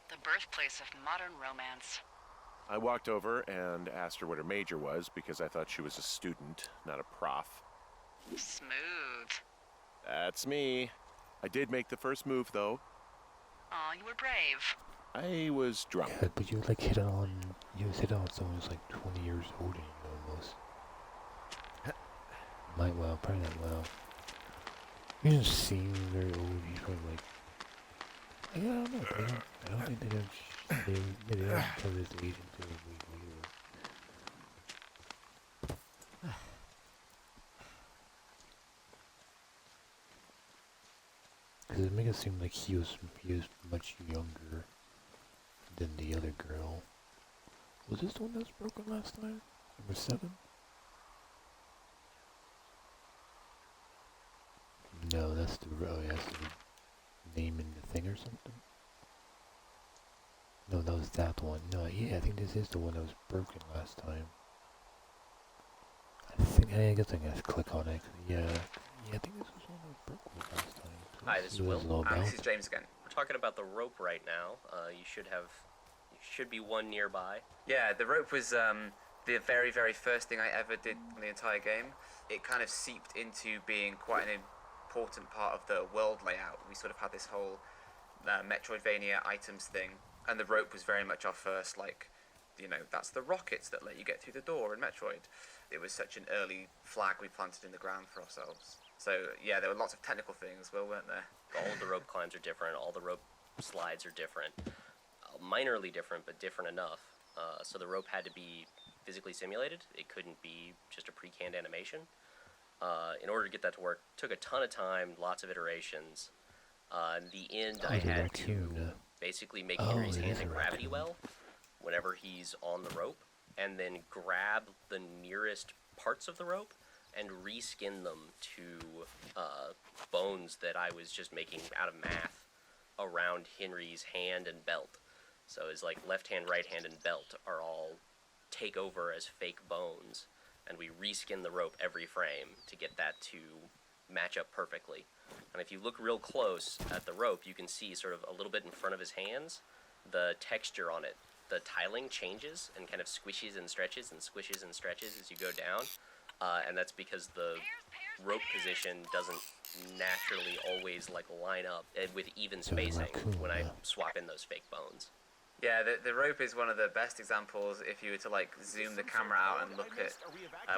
The birthplace of modern romance. I walked over and asked her what her major was because I thought she was a student, not a prof. Smooth. That's me. I did make the first move, though. Aw, you were brave. I was drunk. Yeah, but you like hit on someone who's like 20 years older than you almost. Might well, probably not well. He doesn't seem very old. He's probably like, I don't know. I don't think they don't tell his age until we later. Because it makes it seem like he was much younger than the other girl. Was this the one that was broken last time? Number 7? No, that's the name in the thing or something. No, that was that one. No, yeah, I think this is the one that was broken last time. I guess I can just click on it. Yeah, I think this was one that was broken last time. So Hi, this is Will. And this is James again. We're talking about the rope right now. You should be one nearby. Yeah, the rope was the very, very first thing I ever did in the entire game. It kind of seeped into being quite an important part of the world layout. We sort of had this whole Metroidvania items thing, and the rope was very much our first, like, that's the rockets that let you get through the door in Metroid. It was such an early flag we planted in the ground for ourselves. So, yeah, there were lots of technical things, weren't there? All of the rope climbs are different. All the rope slides are different. Minorly different, but different enough. So the rope had to be physically simulated. It couldn't be just a pre-canned animation. In order to get that to work, took a ton of time, lots of iterations. In the end, I had to basically make Henry's hand a gravity well whenever he's on the rope, and then grab the nearest parts of the rope and reskin them to bones that I was just making out of math around Henry's hand and belt. So his left hand, right hand, and belt are all take over as fake bones, and we reskin the rope every frame to get that to match up perfectly. And if you look real close at the rope, you can see sort of a little bit in front of his hands, the texture on it, the tiling changes and kind of squishes and stretches and squishes and stretches as you go down, and that's because the rope position doesn't naturally always like line up with even spacing when I swap in those fake bones. Yeah, the rope is one of the best examples if you were to like zoom the camera out and look at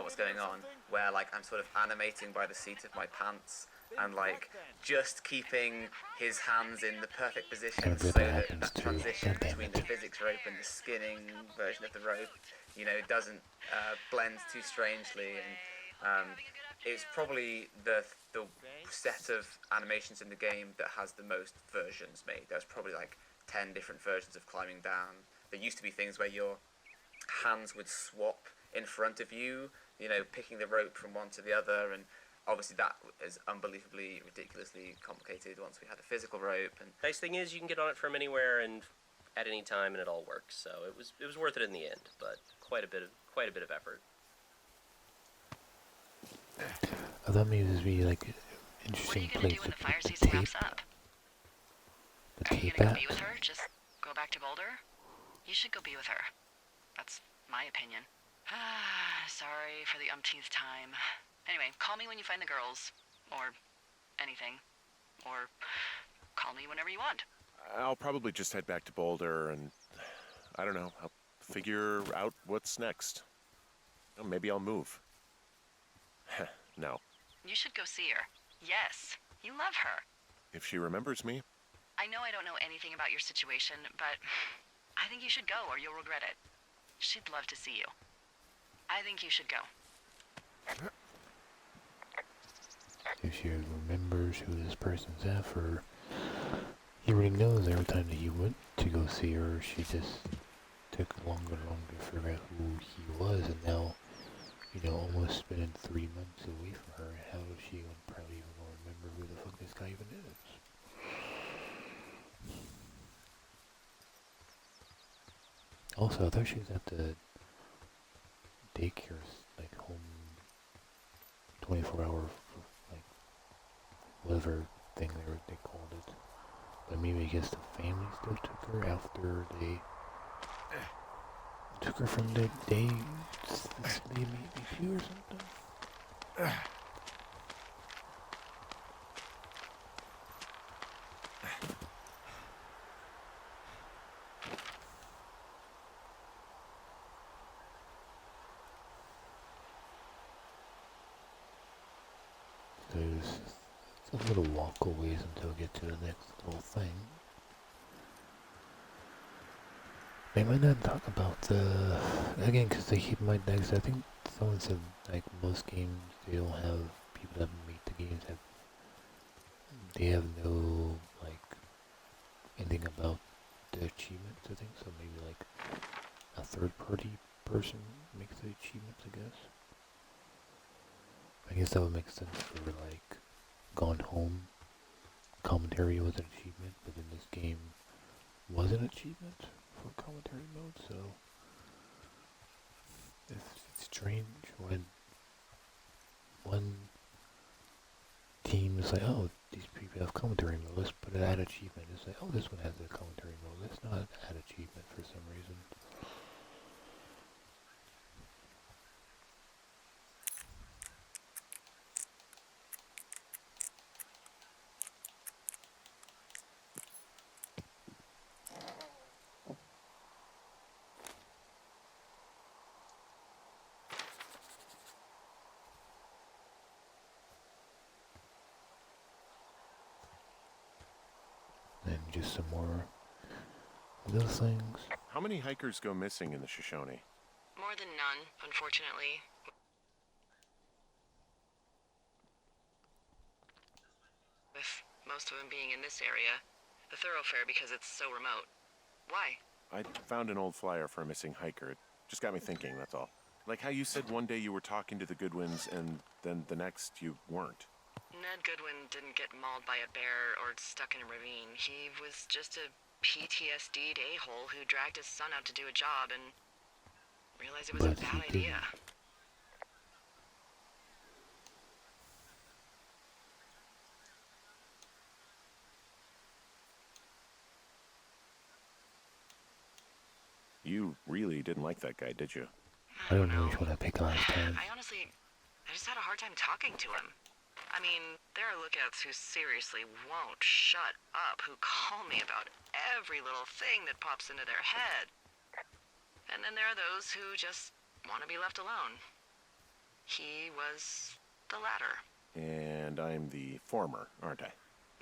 what's going on, where like I'm sort of animating by the seat of my pants and like just keeping his hands in the perfect position so that transition between the physics rope and the skinning version of the rope, you know, doesn't blend too strangely. And it's probably the set of animations in the game that has the most versions made. There's probably like 10 different versions of climbing down. There used to be things where your hands would swap in front of you, you know, picking the rope from one to the other, and obviously that is unbelievably, ridiculously complicated once we had a physical rope. And nice thing is you can get on it from anywhere and at any time, and it all works. So it was worth it in the end, but quite a bit of effort. I thought maybe this would be like an interesting place to put the tape. Are you gonna go be with her? Just go back to Boulder? You should go be with her. That's my opinion. Sorry for the umpteenth time. Anyway, call me when you find the girls. Or anything. Or call me whenever you want. I'll probably just head back to Boulder and, I don't know, I'll figure out what's next. Maybe I'll move. No. You should go see her. Yes, you love her. If she remembers me. I know I don't know anything about your situation, but I think you should go or you'll regret it. She'd love to see you. I think you should go. If she remembers who this person's at, or he already knows every time that he went to go see her, she just took longer and longer to figure out who he was, and now, you know, almost spending 3 months away from her, how is she probably even going to remember who the fuck this guy even is? Also, I thought she was at the daycare, like home 24-hour, like whatever thing they called it. But maybe I guess the family still took her after they took her from the day they made me or something. There's a little walkaways until we get to the next little thing. They might not talk about the, again, because they keep my decks. I think someone said, like, most games, they don't have people that make the games they have no, like, anything about the achievements, I think. So maybe, like, a third-party person makes the achievements, I guess. I guess that would make sense for, like, Gone Home. Commentary was an achievement, but in this game was an achievement for commentary mode, so it's strange when one team is like, oh, these people have commentary mode, let's put it at achievement. It's like, oh, this one has a commentary mode, let's not add achievement for some reason. And just some more of those things. How many hikers go missing in the Shoshone? More than none, unfortunately. With most of them being in this area, the thoroughfare because it's so remote. Why? I found an old flyer for a missing hiker. It just got me thinking, that's all. Like how you said one day you were talking to the Goodwins and then the next you weren't. Ned Goodwin didn't get mauled by a bear or stuck in a ravine. He was just a PTSD'd a-hole who dragged his son out to do a job and realized it was a bad idea. You really didn't like that guy, did you? I don't know which one I picked last time. I just had a hard time talking to him. I mean, there are lookouts who seriously won't shut up, who call me about every little thing that pops into their head. And then there are those who just want to be left alone. He was the latter. And I'm the former, aren't I?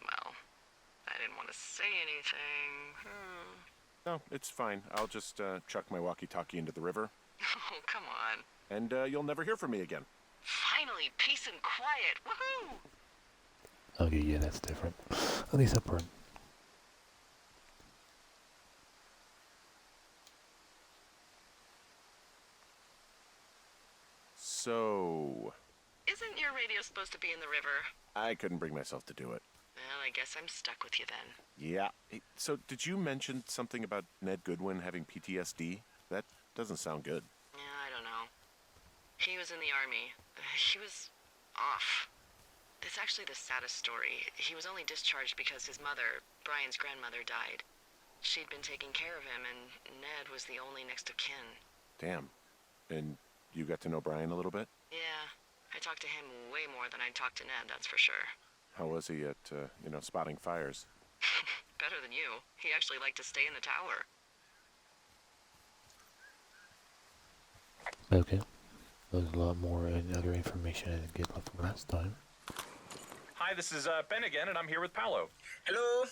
Well, I didn't want to say anything. No, it's fine. I'll just chuck my walkie-talkie into the river. Oh, come on. And you'll never hear from me again. Finally, peace and quiet. Woohoo! Okay, yeah, that's different. At least upward. So... Isn't your radio supposed to be in the river? I couldn't bring myself to do it. Well, I guess I'm stuck with you then. Yeah. Hey, so did you mention something about Ned Goodwin having PTSD? That doesn't sound good. Yeah, I don't know. He was in the army. He was off. It's actually the saddest story. He was only discharged because his mother, Brian's grandmother, died. She'd been taking care of him, and Ned was the only next of kin. Damn. And you got to know Brian a little bit? Yeah. I talked to him way more than I'd talked to Ned, that's for sure. How was he at, spotting fires? Better than you. He actually liked to stay in the tower. Okay. There's a lot more and other information I didn't get from last time. Hi, this is Ben again, and I'm here with Paolo. Hello.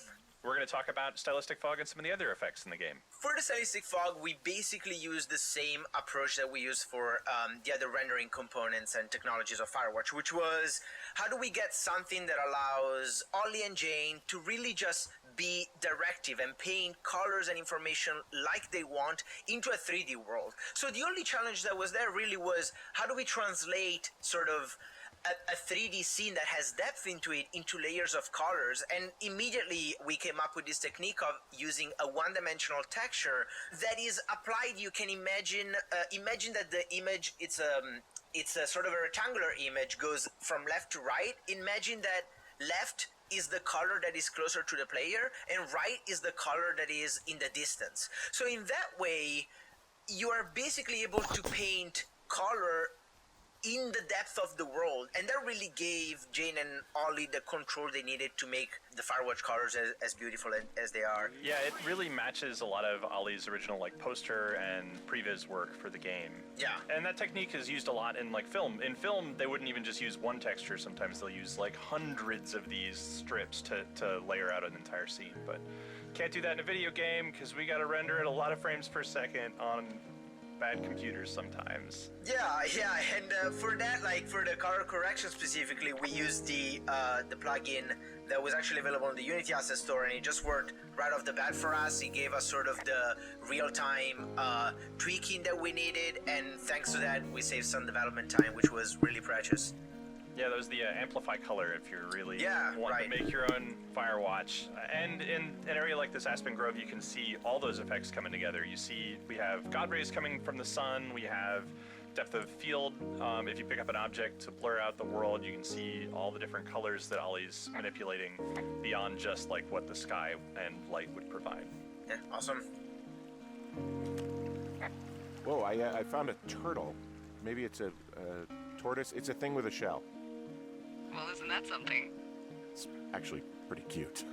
We're going to talk about stylistic fog and some of the other effects in the game. For the stylistic fog, we basically use the same approach that we use for the other rendering components and technologies of Firewatch, which was how do we get something that allows Ollie and Jane to really just be directive and paint colors and information like they want into a 3D world. So the only challenge that was there really was how do we translate sort of a 3D scene that has depth into it, into layers of colors, and immediately we came up with this technique of using a one-dimensional texture that is applied. You can imagine that the image, it's a sort of a rectangular image, goes from left to right. Imagine that left is the color that is closer to the player, and right is the color that is in the distance. So in that way, you are basically able to paint color in the depth of the world, and that really gave Jane and Ollie the control they needed to make the Firewatch colors as beautiful as they are. Yeah, it really matches a lot of Ollie's original poster and previs work for the game. Yeah. And that technique is used a lot in film. In film, they wouldn't even just use one texture. Sometimes they'll use hundreds of these strips to layer out an entire scene. But can't do that in a video game because we got to render at a lot of frames per second on bad computers sometimes. Yeah, and for that, for the color correction specifically, we used the plugin that was actually available in the Unity Asset Store, and it just worked right off the bat for us. It gave us sort of the real-time tweaking that we needed, and thanks to that, we saved some development time, which was really precious. Yeah, that was the amplify color if you're really wanting to make your own Firewatch. And in an area like this Aspen Grove, you can see all those effects coming together. You see we have God rays coming from the sun, we have depth of field. If you pick up an object to blur out the world, you can see all the different colors that Ollie's manipulating beyond just what the sky and light would provide. Yeah, awesome. Whoa, I found a turtle. Maybe it's a tortoise. It's a thing with a shell. Well, isn't that something? It's actually pretty cute.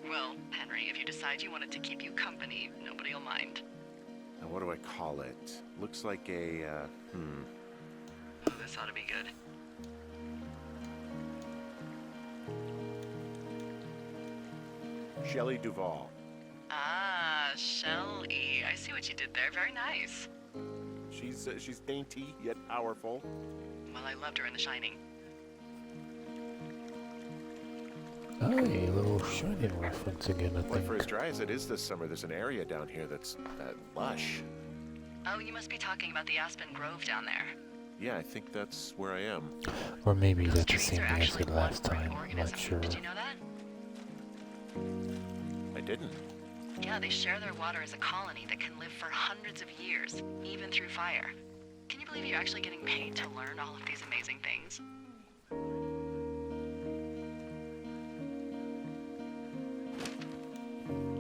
Well, Henry, if you decide you want it to keep you company, nobody will mind. Now, what do I call it? Looks like a, Oh, this ought to be good. Shelley Duvall. Ah, Shelley. I see what you did there. Very nice. She's dainty yet powerful. Well, I loved her in The Shining. Oh, a little Shining reference again, I Boy, think. for as dry as it is this summer, there's an area down here that's lush. Oh, you must be talking about the Aspen Grove down there. Yeah, I think that's where I am. Or maybe Those that's the trees same are thing I actually said last one time. bright I'm organism. not sure. Did you know that? I didn't. Yeah, they share their water as a colony that can live for hundreds of years, even through fire. Can you believe you're actually getting paid to learn all of these amazing things?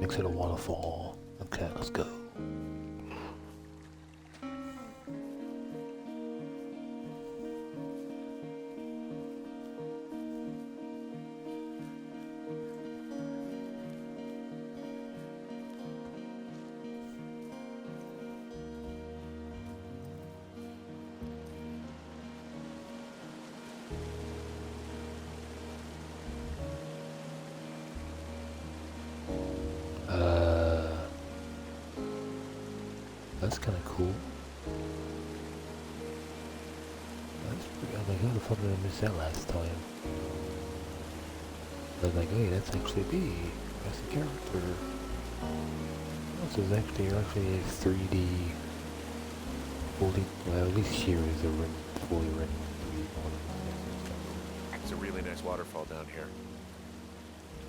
Next to the waterfall. Okay, let's go. That's kind of cool. That's pretty, I'm like, how the fuck did I miss that last time? I was like, hey, that's actually me. That's the character. This is actually a 3D, fully, well, at least here is a fully rendered 3D model. It's a really nice waterfall down here.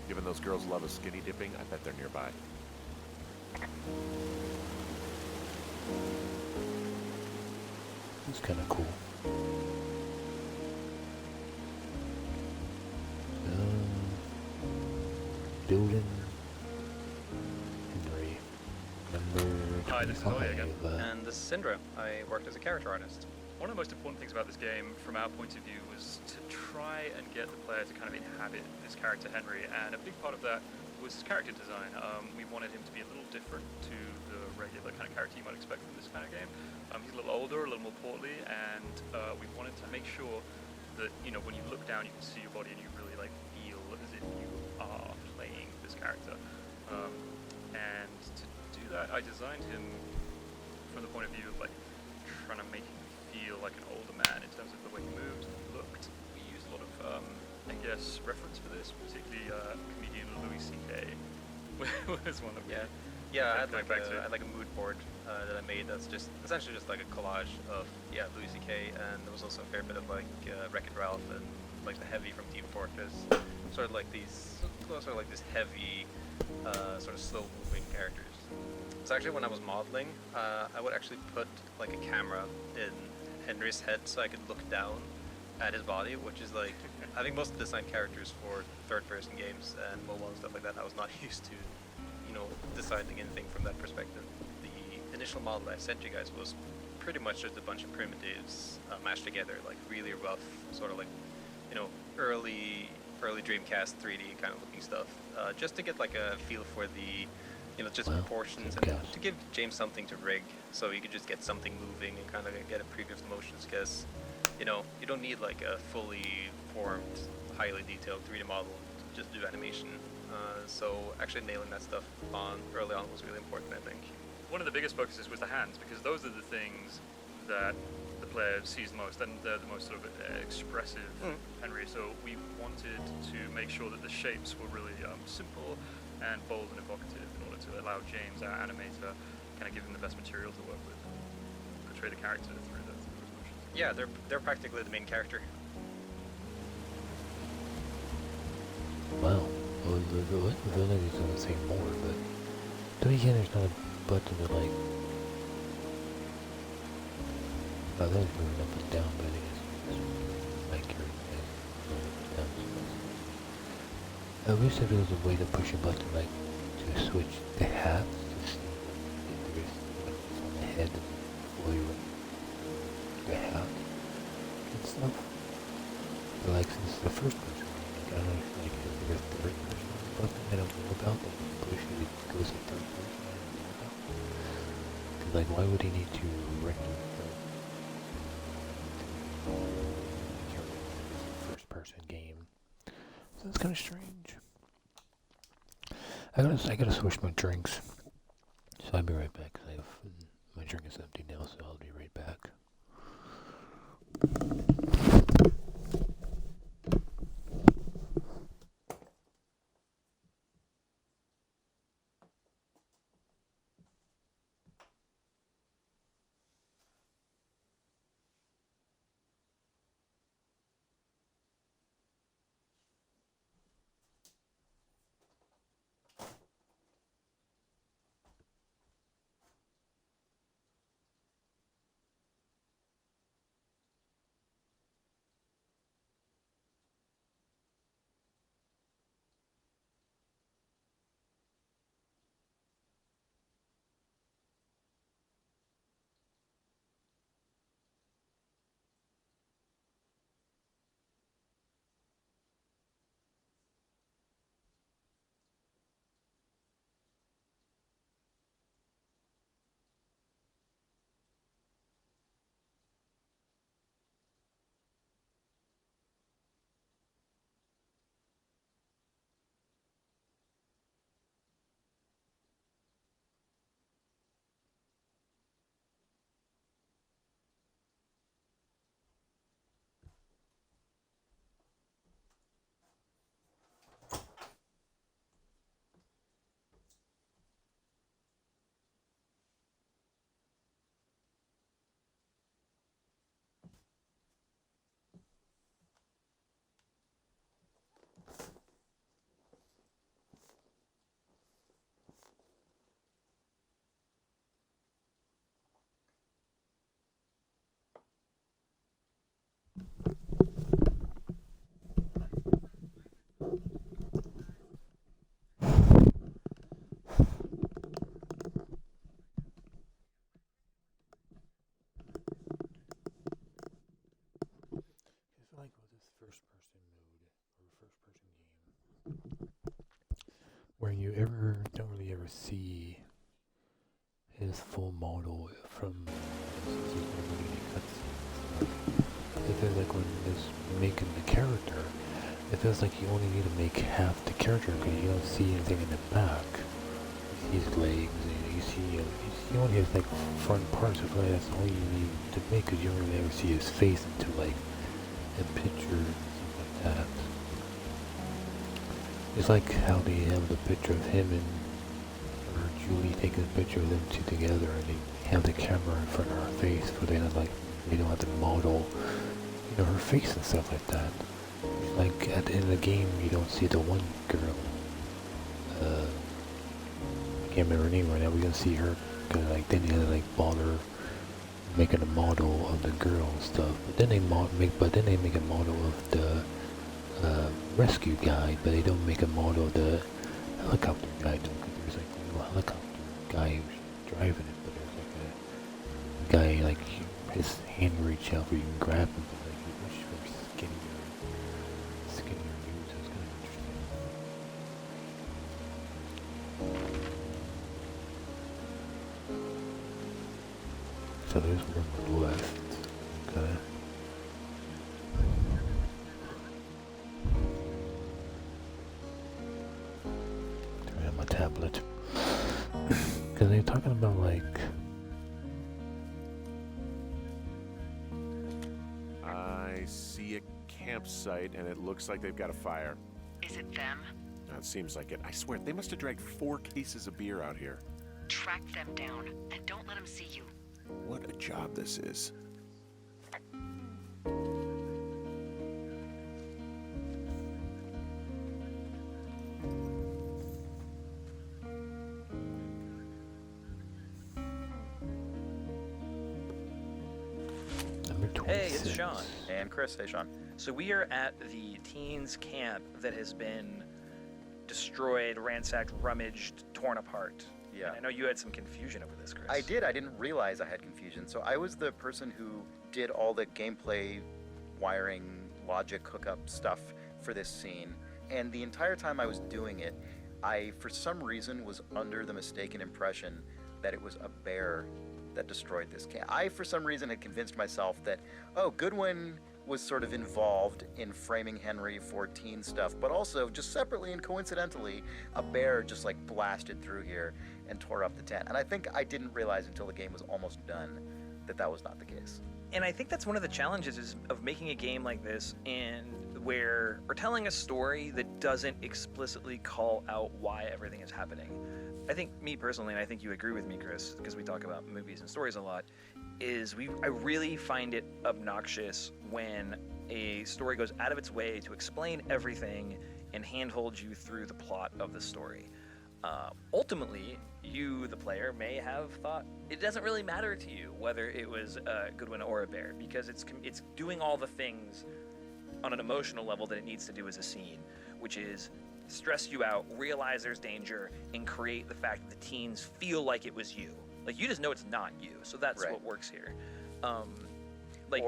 Given those girls love a skinny dipping, I bet they're nearby. It's kind of cool. Building Henry. Number 25. Hi, this is Ollie again. And this is Syndra. I worked as a character artist. One of the most important things about this game, from our point of view, was to try and get the player to kind of inhabit this character Henry, and a big part of that was his character design. We wanted him to be a little different to the regular kind of character you might expect from this kind of game. He's a little older, a little more portly, and we wanted to make sure that, you know, when you look down, you can see your body and you really like feel as if you are playing this character. And to do that, I designed him from the point of view of like trying to make him feel like an older man in terms of the way he moved and looked. We used a lot of, I guess, reference for this, particularly comedian Louis C.K. was one that we Yeah, I had like a mood board that I made that's just essentially just like a collage of Louis C.K. and there was also a fair bit of like Wreck-It Ralph and like the Heavy from Team Fortress, sort of like these heavy sort of slow moving characters. So actually when I was modeling, I would actually put like a camera in Henry's head so I could look down at his body, which is like I think most of the design characters for third person games and mobile and stuff like that I was not used to, you know, deciding anything from that perspective. The initial model I sent you guys was pretty much just a bunch of primitives mashed together, like really rough, sort of like, you know, early Dreamcast 3D kind of looking stuff, just to get like a feel for the, you know, just proportions and to give James something to rig so you could just get something moving and kind of get a preview of the motions, because, you know, you don't need like a fully formed, highly detailed 3D model to just do animation. So actually nailing that stuff on early on was really important, I think. One of the biggest focuses was the hands, because those are the things that the player sees most, and they're the most sort of expressive Henry. So we wanted to make sure that the shapes were really simple and bold and evocative in order to allow James, our animator, kind of give him the best material to work with and portray the character through those motions. Yeah, they're practically the main character. Wow. Well, the village is gonna say more, but don't you get there's not a button to like. Oh, that was moving up and down, but I think it's like your down. I wish there was a way to push a button like to switch the hats to see if there is on the head before you the hat and stuff. But like since the first person, like I don't know, like if there's a third person button I don't know about that you push it goes to third person I don't know about. Cause like why would he need to render first person game? So that's kinda strange. I gotta switch my drinks. So I'll be right back, cause my drink is empty now, so I'll be right back. where you don't really ever see his full model from cutscenes. It feels like when he's making the character, it feels like you only need to make half the character because you don't see anything in the back. You see his legs, and you see only his like front parts. I feel like that's all you need to make because you don't really ever see his face until like in pictures and stuff like that. It's like how they have the picture of him and or Julie taking a picture of them two together, and they have the camera in front of her face, but they don't have to model, her face and stuff like that. Like at the end of the game, you don't see the one girl. I can't remember her name right now. We don't see her because then they had to bother making a model of the girl and stuff. But then they make a model of the rescue guy, but they don't make a model of the helicopter guy too, because there's a little helicopter guy who's driving it, but there's a guy his hand reach out where you can grab him, but he much for skinnier users. It's kind of interesting. So there's one left. Okay. Tablet because they're talking about I see a campsite and it looks like they've got a fire. Is it them? No, it seems like it. I swear, they must have dragged 4 cases of beer out here. Track them down and don't let them see you. What a job this is. Hey, it's Sean. And Chris. Hey, Sean. So we are at the teens' camp that has been destroyed, ransacked, rummaged, torn apart. Yeah. And I know you had some confusion over this, Chris. I did. I didn't realize I had confusion. So I was the person who did all the gameplay, wiring, logic, hookup stuff for this scene. And the entire time I was doing it, I, for some reason, was under the mistaken impression that it was a bear that destroyed this camp. I, for some reason, had convinced myself that, Goodwin was sort of involved in framing Henry for teen stuff, but also, just separately and coincidentally, a bear just blasted through here and tore up the tent. And I think I didn't realize until the game was almost done that that was not the case. And I think that's one of the challenges of making a game like this or telling a story that doesn't explicitly call out why everything is happening. I think me personally, and I think you agree with me, Chris, because we talk about movies and stories a lot, I really find it obnoxious when a story goes out of its way to explain everything and handhold you through the plot of the story. Ultimately, you, the player, may have thought it doesn't really matter to you whether it was a Goodwin or a bear, because it's doing all the things on an emotional level that it needs to do as a scene, which is stress you out, realize there's danger, and create the fact that the teens feel like it was you. You just know it's not you, so that's what works here. Or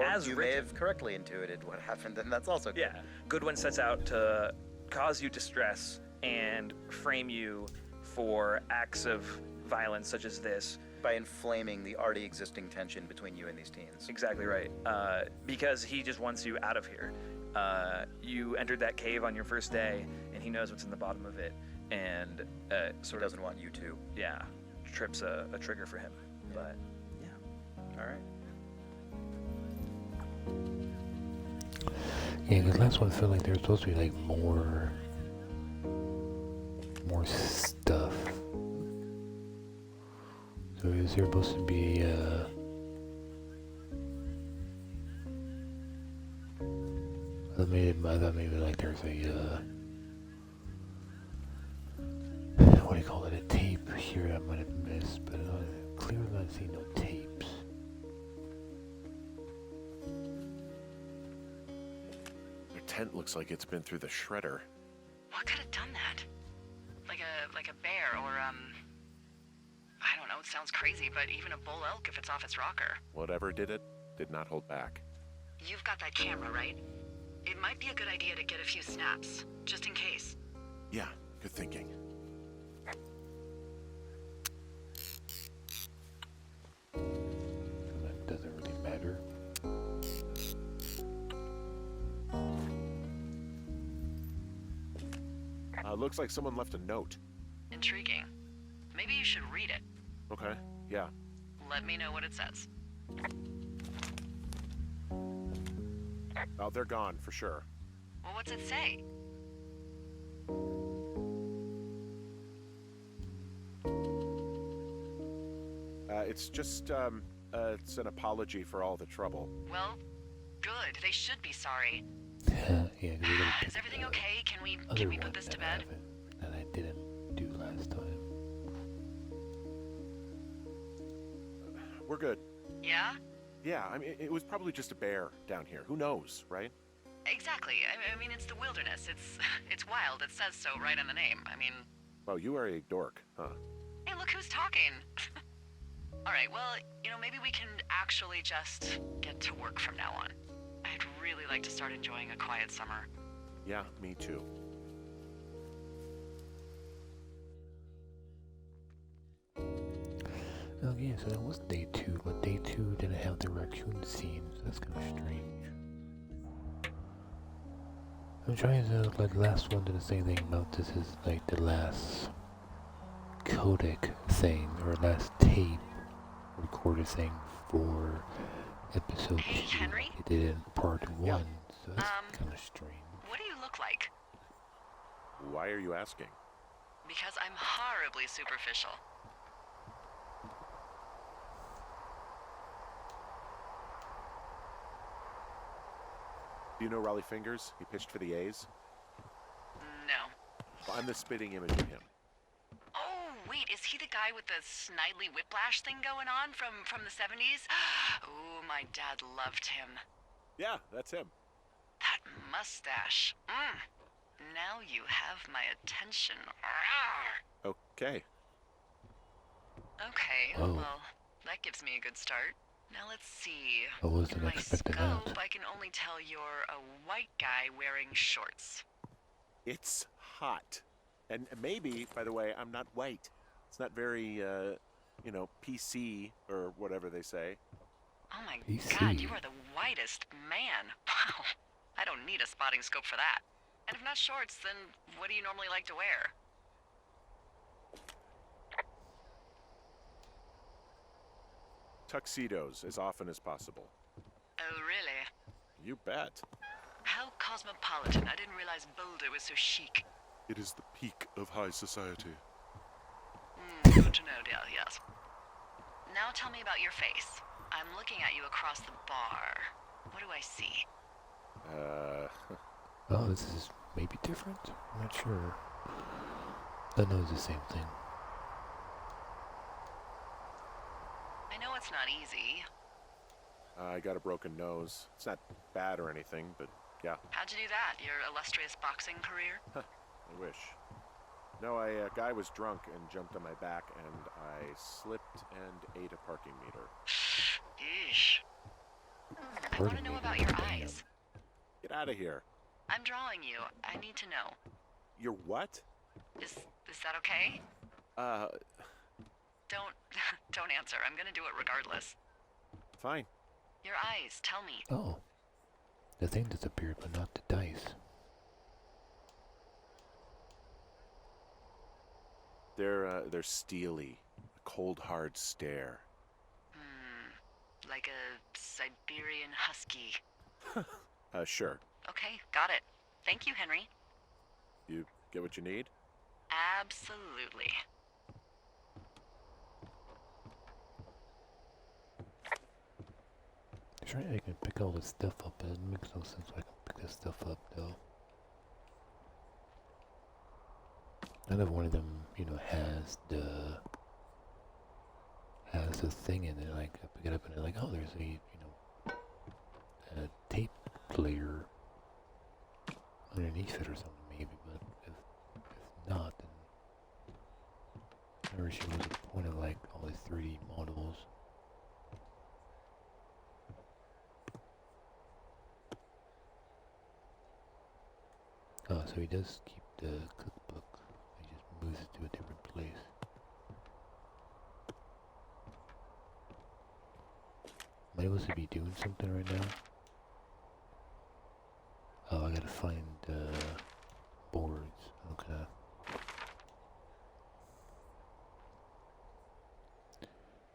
as you may have correctly intuited what happened, and that's also good. Yeah, Goodwin sets out to cause you distress and frame you for acts of violence such as this. By inflaming the already existing tension between you and these teens. Exactly right. Because he just wants you out of here. You entered that cave on your first day, and he knows what's in the bottom of it, and sort of doesn't want you to. Yeah, trips a trigger for him. Yeah. But yeah, all right. Yeah, because last one felt like there was supposed to be more stuff. So is there supposed to be I thought maybe there's a what do you call it, a tape here I might have missed, but clearly not seeing no tapes. Their tent looks like it's been through the shredder. What could have done that? Like a bear or I don't know, it sounds crazy, but even a bull elk if it's off its rocker. Whatever did it, did not hold back. You've got that camera, right? It might be a good idea to get a few snaps, just in case. Yeah, good thinking. So that doesn't really matter. Looks like someone left a note. Intriguing. Maybe you should read it. Okay, yeah. Let me know what it says. Oh, they're gone for sure. Well, what's it say? It's just, it's an apology for all the trouble. Well, good. They should be sorry. Yeah, 'cause we gotta pick Is everything the okay? Can we other put one this to that I bed? haven't- that I didn't do last time. We're good. Yeah? Yeah, I mean, it was probably just a bear down here. Who knows, right? Exactly. I mean, it's the wilderness. It's wild. It says so right in the name. I mean, Well, you are a dork, huh? hey, look who's talking. All right, well, maybe we can actually just get to work from now on. I'd really like to start enjoying a quiet summer. Yeah, me too. Okay, so that was day 2, but day 2 didn't have the raccoon scene, so that's kind of strange. I'm trying to, like, the last one didn't say anything about this is, like, the last codec thing, or last tape recorded thing for episode 2. Hey, Henry? It did it in part 1, Yeah. so that's kind of strange. What do you look like? Why are you asking? Because I'm horribly superficial. Do you know Raleigh Fingers? He pitched for the A's. No. Well, I'm the spitting image of him. Oh, wait, is he the guy with the snidely whiplash thing going on from the 70s? Oh, my dad loved him. Yeah, that's him. That mustache. Now you have my attention. Okay. Okay, Oh. well, that gives me a good start. Now let's see. I wasn't In my expecting scope, that. I can only tell you're a white guy wearing shorts. It's hot. And maybe, by the way, I'm not white. It's not very, PC or whatever they say. Oh my PC. god, you are the whitest man. Wow. I don't need a spotting scope for that. And if not shorts, then what do you normally like to wear? Tuxedos as often as possible. Oh, really? You bet. How cosmopolitan. I didn't realize Boulder was so chic. It is the peak of high society. Good to know, dear, yes. Now tell me about your face. I'm looking at you across the bar. What do I see? Oh, this is maybe different? I'm not sure. I know it's the same thing. I know it's not easy. I got a broken nose. It's not bad or anything, but yeah, How'd you do that? Your illustrious boxing career? I wish. No, a guy was drunk and jumped on my back, and I slipped and ate a parking meter. Eesh. I want to know about your eyes. Get out of here. I'm drawing you. I need to know. You're what? Is that okay? Don't answer. I'm gonna do it regardless. Fine. Your eyes, tell me. Oh. The thing disappeared, but not the dice. They're steely. A cold, hard stare. Like a Siberian husky. Sure. Okay, got it. Thank you, Henry. You get what you need? Absolutely. Trying I can pick all this stuff up, but it makes no sense I can pick this stuff up though. None of one of them, has the thing in it. Like I pick it up and it's like, oh, there's a tape player underneath it or something maybe. But if not, then I never sure what's the point of like all these 3D models. Oh, so he does keep the cookbook. He just moves it to a different place. Am I supposed to be doing something right now? Oh, I gotta find boards. Okay.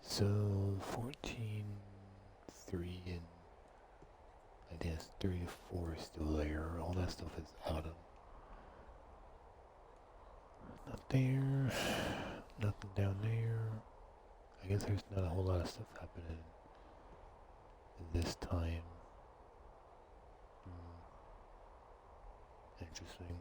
So 14, 3, and I guess 3 to 4 is still there. All that stuff is out of. Not there. Nothing down there. I guess there's not a whole lot of stuff happening this time. Interesting.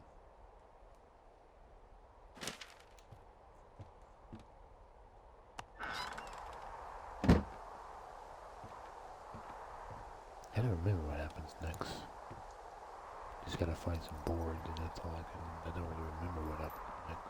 I don't remember what happens next. Just gotta find some boards, and that's all I don't really remember what happens next.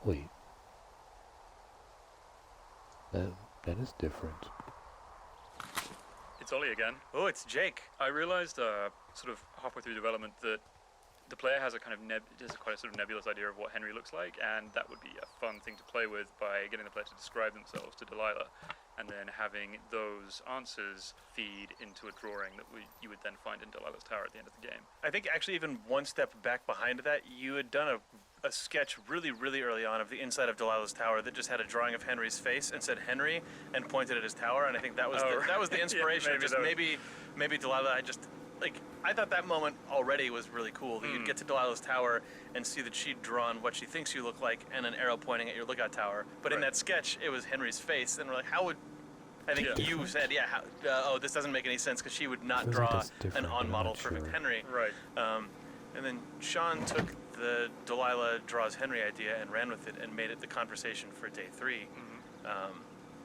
Wait. That is different. It's Ollie again. Oh, it's Jake. I realized sort of halfway through development that the player has a kind of quite a sort of nebulous idea of what Henry looks like, and that would be a fun thing to play with by getting the player to describe themselves to Delilah, and then having those answers feed into a drawing that you would then find in Delilah's tower at the end of the game. I think actually even one step back behind that, you had done a sketch really, really early on of the inside of Delilah's tower that just had a drawing of Henry's face and said Henry and pointed at his tower, and I think that was that was the inspiration. Yeah, maybe Delilah, I thought that moment already was really cool, that you'd get to Delilah's tower and see that she'd drawn what she thinks you look like and an arrow pointing at your lookout tower. But in that sketch, it was Henry's face, and we're like, how would... I think you said, this doesn't make any sense because she would not draw an on-model perfect Henry. Right. And then Sean took the Delilah draws Henry idea and ran with it and made it the conversation for day 3.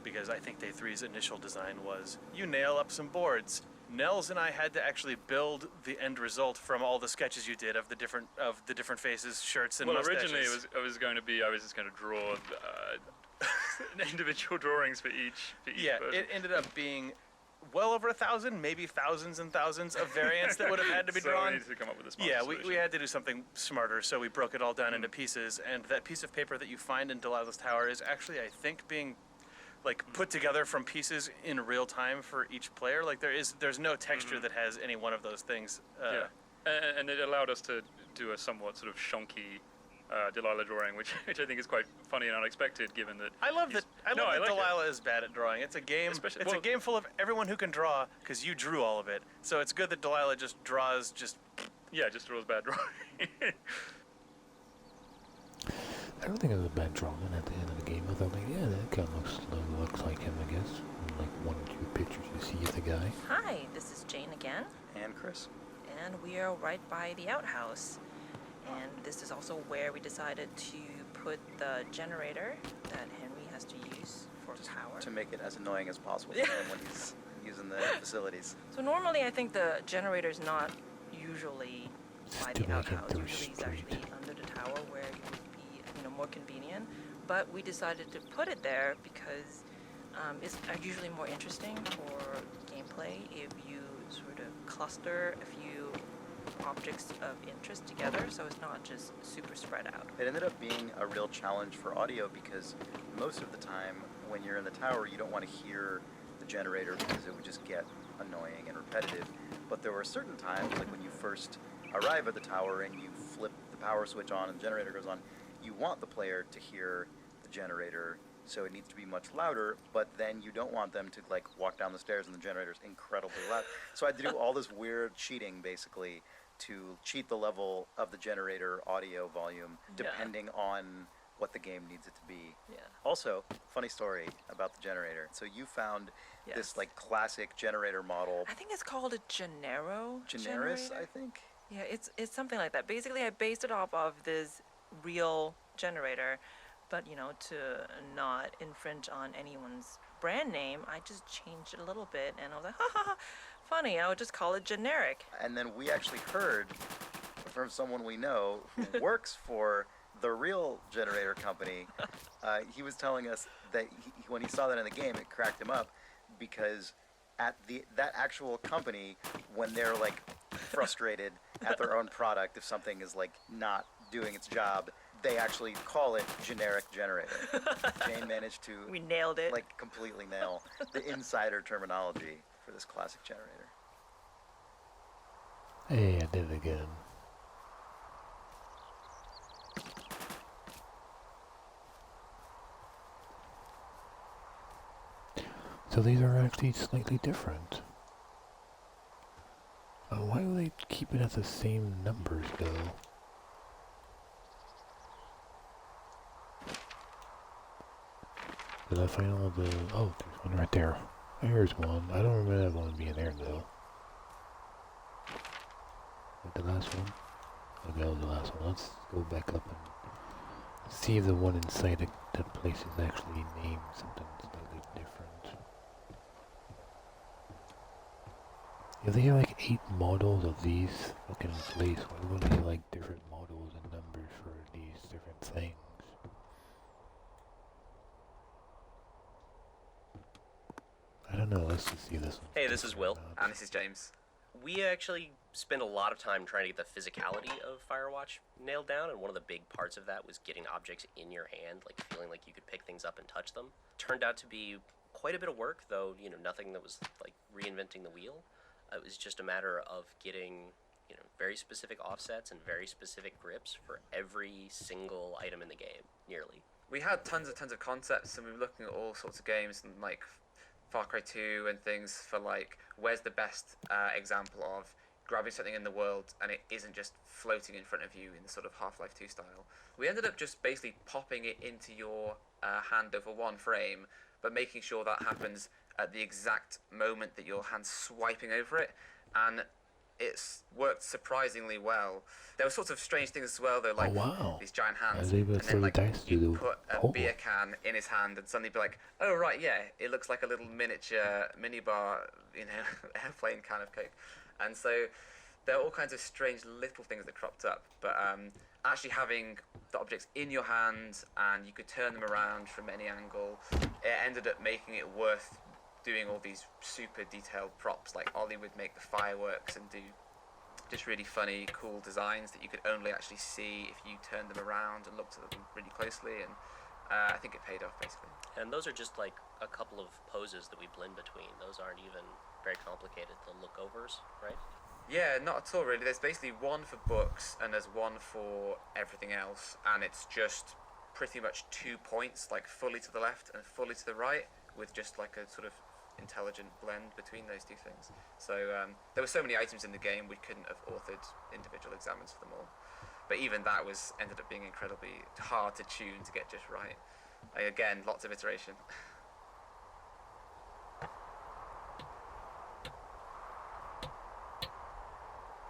Because I think day 3's initial design was, you nail up some boards. Nels and I had to actually build the end result from all the sketches you did of the different faces, shirts, and mustaches. Originally I was just going to draw individual drawings for each. Yeah, person. it ended up being well over 1,000, maybe thousands and thousands of variants that would have had to be drawn. So we needed to come up with a smart solution. We had to do something smarter, so we broke it all down into pieces. And that piece of paper that you find in Delilah's tower is actually, I think, being put together from pieces in real time for each player. There's no texture that has any one of those things. And it allowed us to do a somewhat sort of shonky Delilah drawing, which I think is quite funny and unexpected, given that. I love that Delilah is bad at drawing. It's a game. A game full of everyone who can draw because you drew all of it. So it's good that Delilah just draws bad drawing. I don't think it was a bad drawing at the end of the game. I thought, that kind of looks like him, I guess. Like 1 or 2 pictures you see of the guy. Hi, this is Jane again. And Chris. And we are right by the outhouse. And this is also where we decided to put the generator that Henry has to use for power. To make it as annoying as possible for him when he's using the facilities. So normally I think the generator is not usually by the outhouse. Usually it's actually under the tower where it would be more convenient. But we decided to put it there because it's usually more interesting for gameplay if you sort of cluster a few objects of interest together, so it's not just super spread out. It ended up being a real challenge for audio because most of the time when you're in the tower you don't want to hear the generator because it would just get annoying and repetitive. But there were certain times, like when you first arrive at the tower and you flip the power switch on and the generator goes on, you want the player to hear the generator, so it needs to be much louder, but then you don't want them to walk down the stairs and the generator's incredibly loud. So I had to do all this weird cheating basically to cheat the level of the generator audio volume depending on what the game needs it to be. Yeah. Also, funny story about the generator. So you found this classic generator model. I think it's called a Generis, generator? I think. Yeah, it's something like that. Basically, I based it off of this real generator, but to not infringe on anyone's brand name, I just changed it a little bit, and I was like, funny. I would just call it generic. And then we actually heard from someone we know who works for the real generator company. He was telling us that when he saw that in the game, it cracked him up because at that actual company, when they're like frustrated at their own product, if something is like not doing its job, they actually call it generic generator. Jane managed to We nailed it. like completely nail the insider terminology for this classic generator. Hey, I did it again. So these are actually slightly different. Why do they keep it at the same numbers though? Did I find all the... Oh, there's one right there. There's one. I don't remember that one being there though. Like the last one? Okay, that was the last one. Let's go back up and see if the one inside that place is actually named something slightly different. If they have like 8 models of these fucking place, why would they have like different models and numbers for these different things? I don't know, let's just see this one. Hey, this is Will. And this is James. We actually spent a lot of time trying to get the physicality of Firewatch nailed down, and one of the big parts of that was getting objects in your hand, like feeling like you could pick things up and touch them. Turned out to be quite a bit of work, though, nothing that was like reinventing the wheel. It was just a matter of getting, very specific offsets and very specific grips for every single item in the game, nearly. We had tons of concepts, and we were looking at all sorts of games and like Far Cry 2 and things for like where's the best example of grabbing something in the world and it isn't just floating in front of you in the sort of Half-Life 2 style. We ended up just basically popping it into your hand over one frame, but making sure that happens at the exact moment that your hand's swiping over it, and it's worked surprisingly well. There were sorts of strange things as well, though, like these giant hands, I was able and to then like dice to you the put a hole. beer can in his hand and suddenly be like, oh right, yeah, it looks like a little miniature minibar, airplane can of Coke. And so there are all kinds of strange little things that cropped up, but actually having the objects in your hand and you could turn them around from any angle, it ended up making it worth doing all these super detailed props. Like Ollie would make the fireworks and do just really funny, cool designs that you could only actually see if you turned them around and looked at them really closely, and I think it paid off basically. And those are just like a couple of poses that we blend between. Those aren't even very complicated, the lookovers, right? Yeah, not at all really. There's basically one for books and there's one for everything else, and it's just pretty much 2 points, like fully to the left and fully to the right, with just like a sort of intelligent blend between those two things. So there were so many items in the game we couldn't have authored individual examines for them all. But even that ended up being incredibly hard to tune to get just right. Again, lots of iteration.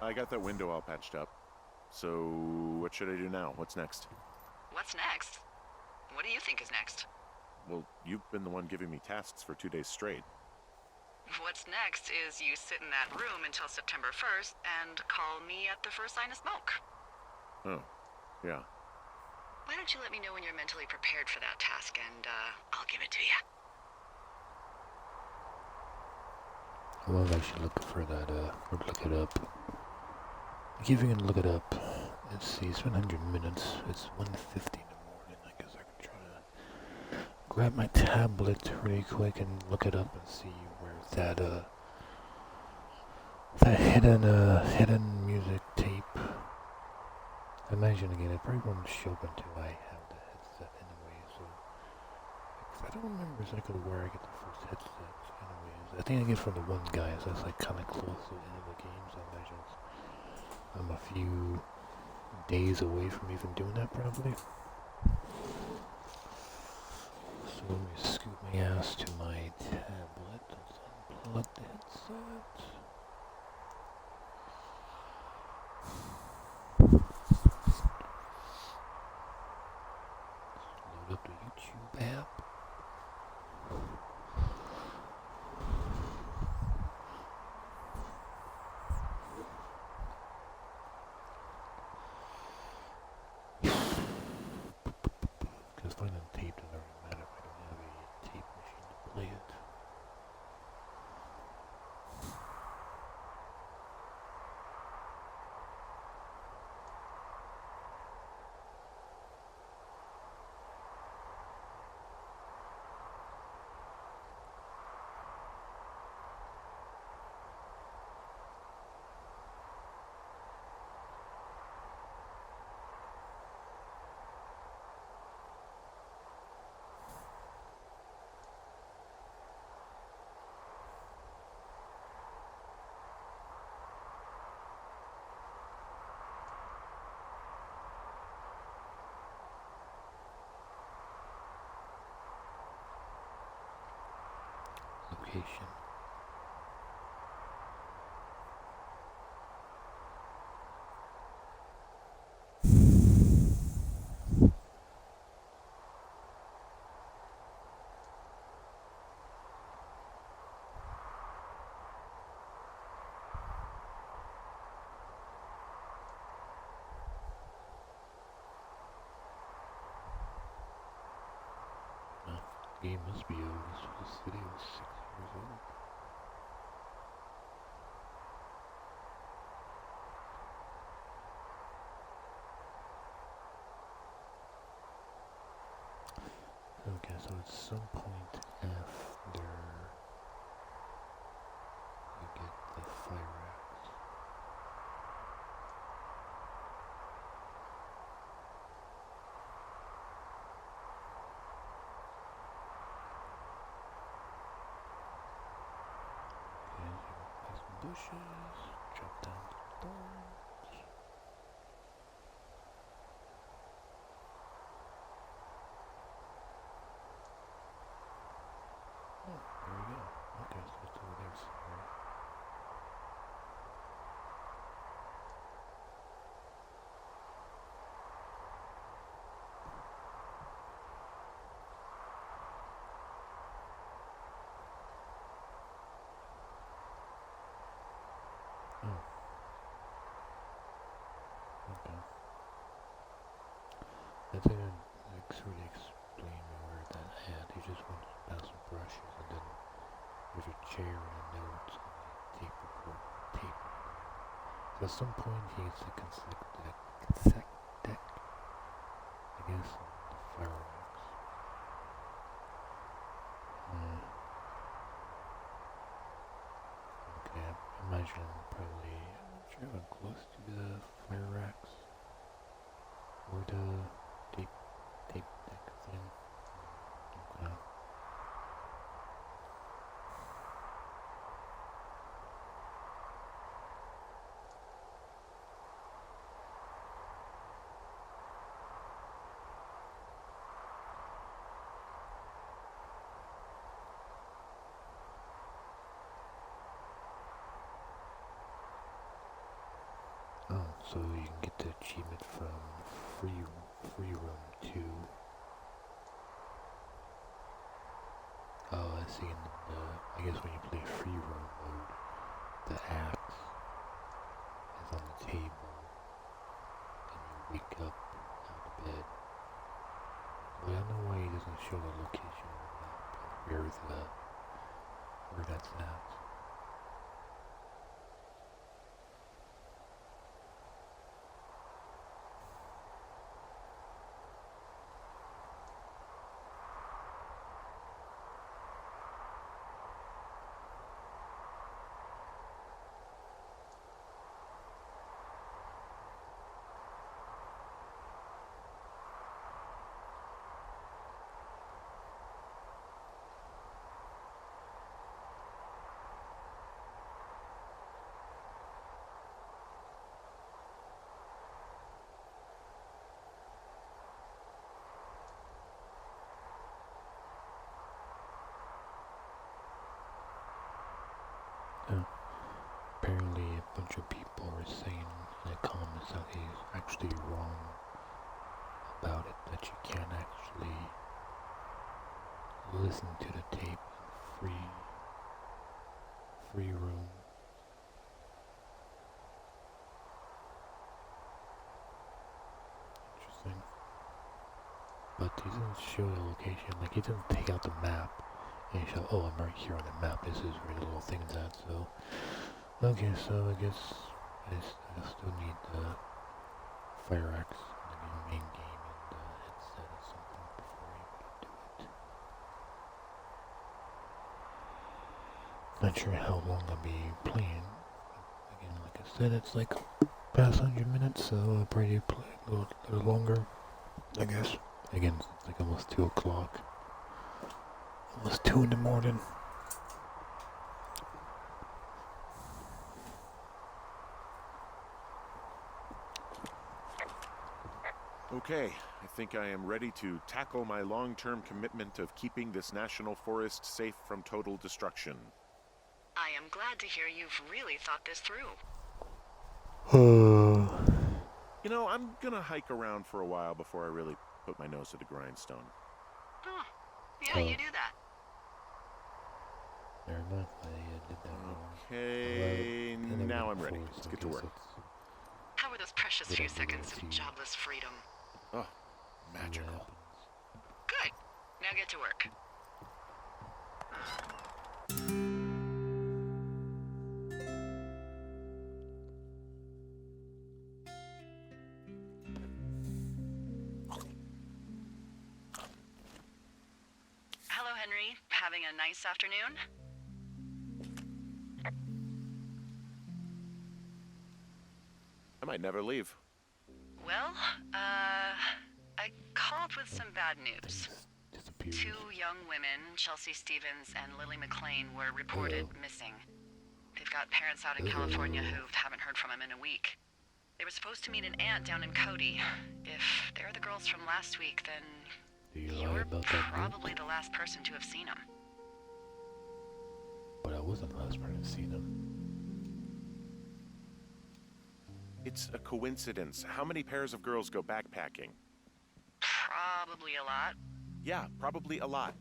I got that window all patched up. So what should I do now? What's next? What's next? What do you think is next? Well, you've been the one giving me tasks for 2 days straight. What's next is you sit in that room until September 1st and call me at the first sign of smoke. Oh, yeah. Why don't you let me know when you're mentally prepared for that task, and I'll give it to you. I wonder if I should look for that, or look it up. I keep going to look it up. Let's see, it's 100 minutes. It's 1:50 in the morning. I guess I can try to grab my tablet really quick and look it up and see where's that, that hidden music tape. I imagine again, it probably won't show up until I have the headset anyway, so... I don't remember exactly where I get the first headset anyways. I think I get it from the one guy, so that's like kind of close to the end of the game, so I imagine I'm a few days away from even doing that probably. So let me scoot my ass to my tablet. Let's unplug the headset. Load up the YouTube app. location. The game must be over. This video was 6 years old. Okay, so at some point after you get the fire axe. Okay, you go past some bushes, drop down some thorns. Oh, there we go. Okay, so it's over there somewhere. Oh. Okay. I think I sort of explain where that at. You just want to pass some brushes and then there's a chair and a note and a tape recorder. So at some point he gets a cassette deck, I guess, and the fireworks. Okay, I imagine probably, I'm not sure how close to the fire racks or the tape deck thing. Okay. Oh, so you can get the achievement from free room 2. Oh, I see. I guess when you play free roam mode, the axe is on the table, and you wake up out of bed. But I don't know why he doesn't show the location on the map of where that's at. Apparently a bunch of people are saying in the comments that he's actually wrong about it, that you can't actually listen to the tape in free room. Interesting. But he doesn't show the location, like he doesn't take out the map and show, oh, I'm right here on the map, this is where the little thing's at, so. Okay, so I guess I still need the fire axe in the main game and the headset at some point before I'm able to do it. Not sure how long I'll be playing. Again, like I said, it's like past 100 minutes, so I'll probably play a little longer, I guess. Again, it's like almost 2 o'clock. Almost 2 in the morning. Okay, I think I am ready to tackle my long-term commitment of keeping this national forest safe from total destruction. I am glad to hear you've really thought this through. You know, I'm gonna hike around for a while before I really put my nose to the grindstone. Oh, yeah, you do that. Never mind. I did that wrong. Okay, now I'm ready. Let's get to work. How were those precious few seconds of jobless freedom? Oh, magical. Good. Now get to work. Hello, Henry. Having a nice afternoon? I might never leave. Well, I called with some bad news. Two young women, Chelsea Stevens and Lily McLean, were reported missing. They've got parents out in California who haven't heard from them in a week. They were supposed to meet an aunt down in Cody. If they're the girls from last week, then you're probably the last person to have seen them. But I wasn't the last person to see them. It's a coincidence. How many pairs of girls go backpacking? Probably a lot. Yeah, probably a lot.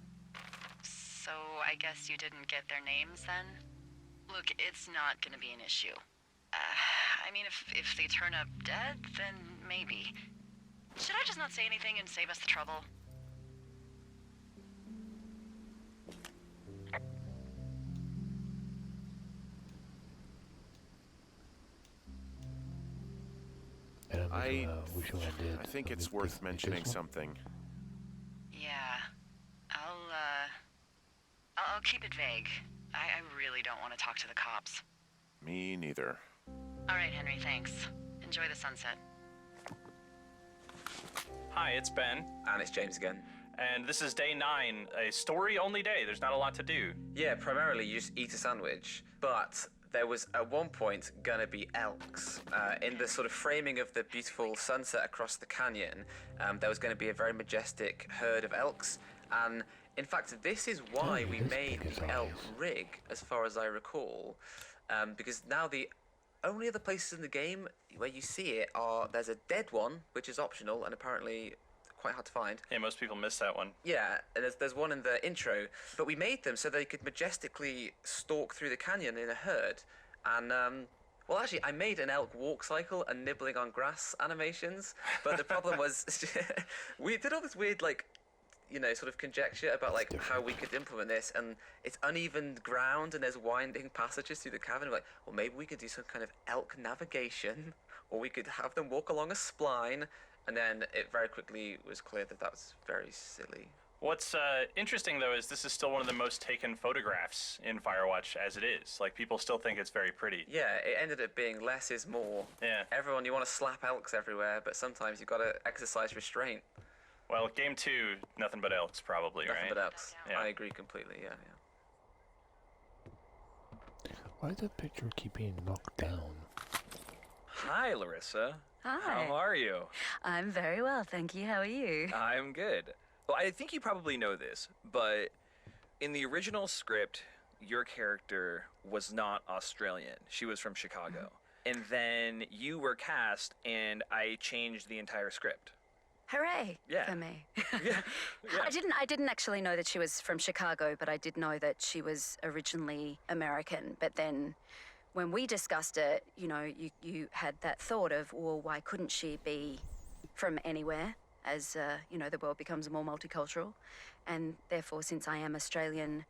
So I guess you didn't get their names then? Look, it's not gonna be an issue. I mean, if they turn up dead, then maybe. Should I just not say anything and save us the trouble? I which one I did. think it's worth mentioning something. Yeah. I'll keep it vague. I really don't want to talk to the cops. Me neither. All right, Henry, thanks. Enjoy the sunset. Hi, it's Ben. And it's James again. And this is day 9, a story-only day. There's not a lot to do. Yeah, primarily you just eat a sandwich, but there was at one point gonna be elks. In the sort of framing of the beautiful sunset across the canyon, there was gonna be a very majestic herd of elks, and in fact, this is why we made the elk rig, as far as I recall, because now the only other places in the game where you see it are, there's a dead one, which is optional and apparently quite hard to find. Yeah, most people miss that one. Yeah, and there's one in the intro, but we made them so they could majestically stalk through the canyon in a herd. And, well, actually, I made an elk walk cycle and nibbling on grass animations, but the problem was we did all this weird, like, you know, sort of conjecture about like how we could implement this, and it's uneven ground and there's winding passages through the cavern. We're like, well, maybe we could do some kind of elk navigation, or we could have them walk along a spline, and then it very quickly was clear that that was very silly. What's interesting, though, is this is still one of the most taken photographs in Firewatch as it is. Like, people still think it's very pretty. Yeah, it ended up being less is more. Yeah. Everyone, you want to slap elks everywhere, but sometimes you've got to exercise restraint. Well, game 2, nothing but elks, probably, Nothing right? but elks. Yeah. I agree completely, yeah. Why does that picture keep being knocked down? Hi, Larissa. Hi. How are you? I'm very well, thank you. How are you? I'm good. Well, I think you probably know this, but in the original script, your character was not Australian. She was from Chicago. And then you were cast, and I changed the entire script. Hooray for me. Yeah. I didn't actually know that she was from Chicago, but I did know that she was originally American. But then when we discussed it, you know, you had that thought of, well, why couldn't she be from anywhere as, you know, the world becomes more multicultural? And therefore, since I am Australian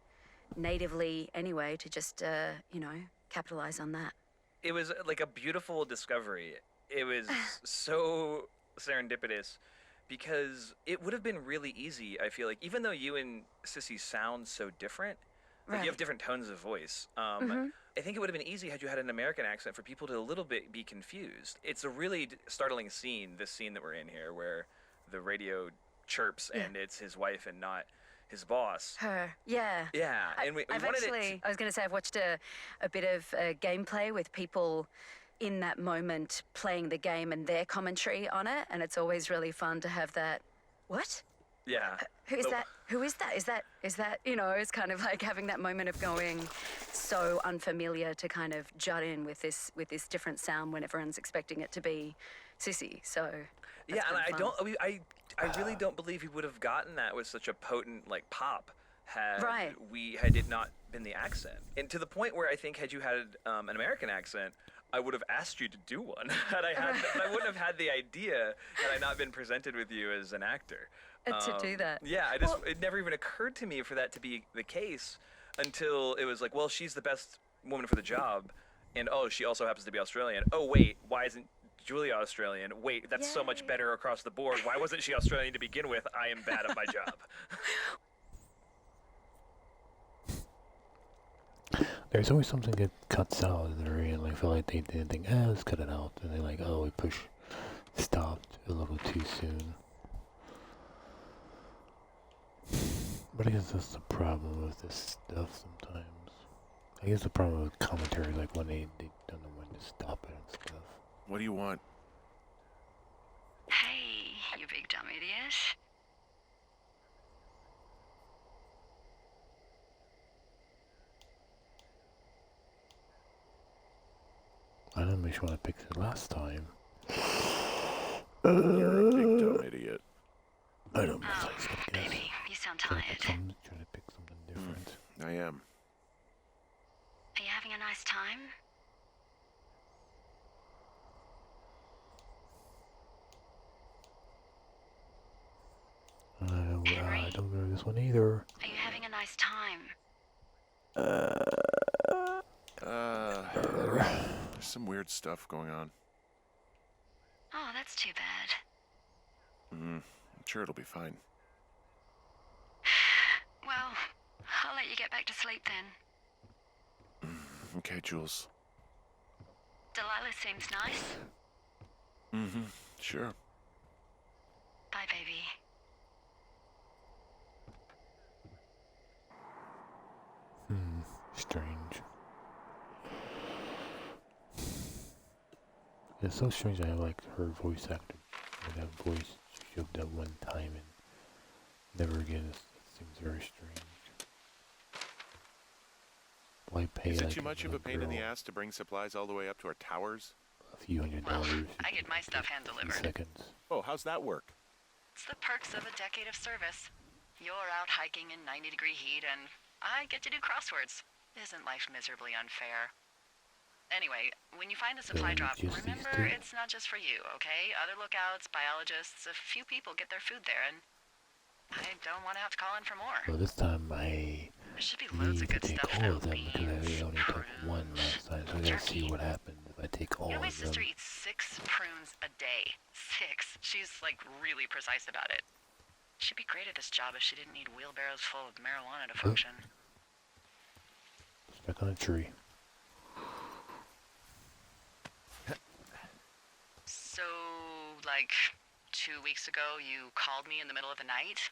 natively anyway, to just, you know, capitalize on that. It was like a beautiful discovery. It was so serendipitous. Because it would have been really easy, I feel like, even though you and Sissy sound so different, like you have different tones of voice. I think it would have been easy had you had an American accent for people to a little bit be confused. It's a really startling scene, this scene that we're in here, where the radio chirps and it's his wife and not his boss. Her, yeah. Yeah, and we wanted I was going to say, I've watched a bit of gameplay with people in that moment playing the game and their commentary on it, and it's always really fun to have that. What? Yeah. Who is that? Who is that? Is that, you know, it's kind of like having that moment of going so unfamiliar to kind of jut in with this different sound when everyone's expecting it to be Sissy. So Yeah, and kind of fun. I really don't believe he would have gotten that with such a potent like pop had Right. had it not been the accent. And to the point where I think had you had an American accent, I would have asked you to do one. But I wouldn't have had the idea had I not been presented with you as an actor. To do that. Yeah, it never even occurred to me for that to be the case until it was like, well, she's the best woman for the job, and oh, she also happens to be Australian. Oh wait, why isn't Julia Australian? Wait, that's so much better across the board. Why wasn't she Australian to begin with? I am bad at my job. There's always something that cuts out at the very end. Like, I feel like they didn't think, let's cut it out. And they're like, oh, we stopped a little too soon. But I guess that's the problem with this stuff sometimes. I guess the problem with commentary, like when they don't know when to stop it and stuff. What do you want? Hey, you big dumb idiot. I didn't make sure I picked it last time. You're a big dumb idiot. I don't know. I was gonna guess. Baby, you sound tired. Try to pick something different. I am. Are you having a nice time? I don't know this one either. Are you having a nice time? There's some weird stuff going on. Oh, that's too bad. I'm sure it'll be fine. Well, I'll let you get back to sleep then. Okay, Jules. Delilah seems nice. Sure. Bye, baby. Strange. It's so strange I have like her voice actor. Like that voice she showed that one time and never again. It seems very strange. Why pay Is it like too much of a pain in the ass to bring supplies all the way up to our towers? a few $100? I get my stuff hand delivered. Seconds. Oh, how's that work? It's the perks of a decade of service. You're out hiking in 90-degree heat, and I get to do crosswords. Isn't life miserably unfair? Anyway, when you find a supply drop, remember it's not just for you, okay? Other lookouts, biologists, a few people get their food there, and I don't want to have to call in for more. Well, this time I There should be loads of need to good take stuff, all though. of them because I only took one last time, so I gotta see what happens if I take all You know, my of them. sister eats 6 prunes a day. 6. She's, like, really precise about it. She'd be great at this job if she didn't need wheelbarrows full of marijuana to function. Stuck on a tree. So, like, 2 weeks ago, you called me in the middle of the night?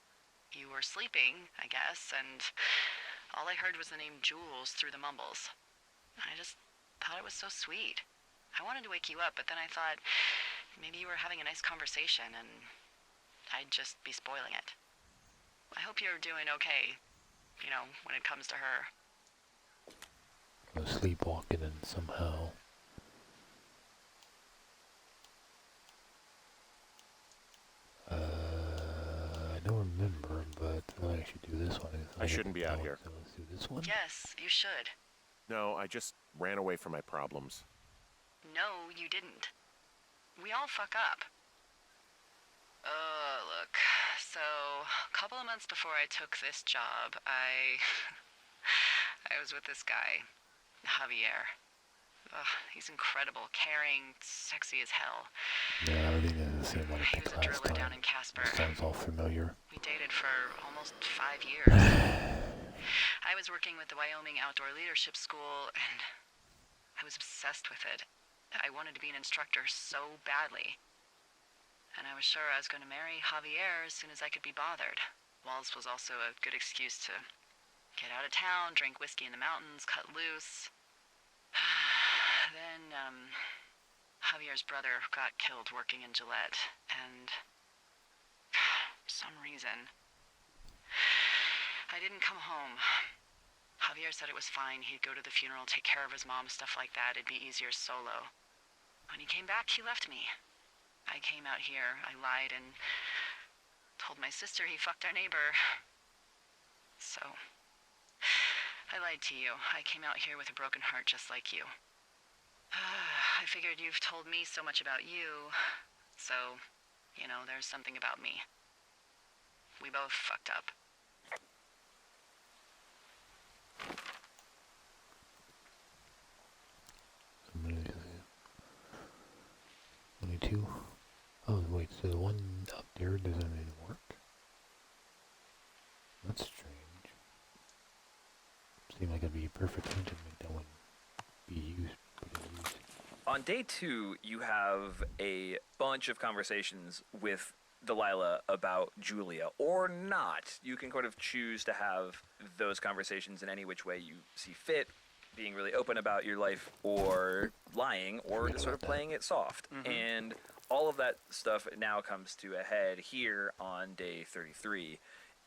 You were sleeping, I guess, and all I heard was the name Jules through the mumbles. I just thought it was so sweet. I wanted to wake you up, but then I thought maybe you were having a nice conversation and I'd just be spoiling it. I hope you're doing okay, you know, when it comes to her. I was sleepwalking and somehow I don't remember, but I should do this one. I shouldn't be out here. So let's do this one. Yes, you should. No, I just ran away from my problems. No, you didn't. We all fuck up. Look. So, a couple of months before I took this job, I was with this guy, Javier. He's incredible, caring, sexy as hell. Yeah, I think that's the same one I He picked was a last driller down time. in Casper. Sounds all familiar. We dated for almost 5 years. I was working with the Wyoming Outdoor Leadership School, and I was obsessed with it. I wanted to be an instructor so badly. And I was sure I was going to marry Javier as soon as I could be bothered. Walls was also a good excuse to get out of town, drink whiskey in the mountains, cut loose. Then, Javier's brother got killed working in Gillette, and for some reason, I didn't come home. Javier said it was fine. He'd go to the funeral, take care of his mom, stuff like that. It'd be easier solo. When he came back, he left me. I came out here, I lied, and told my sister he fucked our neighbor. So, I lied to you. I came out here with a broken heart just like you. I figured you've told me so much about you, so, you know, there's something about me. We both fucked up. Only two? Oh, wait, so the one up there doesn't even work? That's strange. Seemed like it'd be a perfect time to make that one be used. On day 2, you have a bunch of conversations with Delilah about Julia, or not. You can kind of choose to have those conversations in any which way you see fit, being really open about your life, or lying, or just sort of playing it soft. And all of that stuff now comes to a head here on day 33.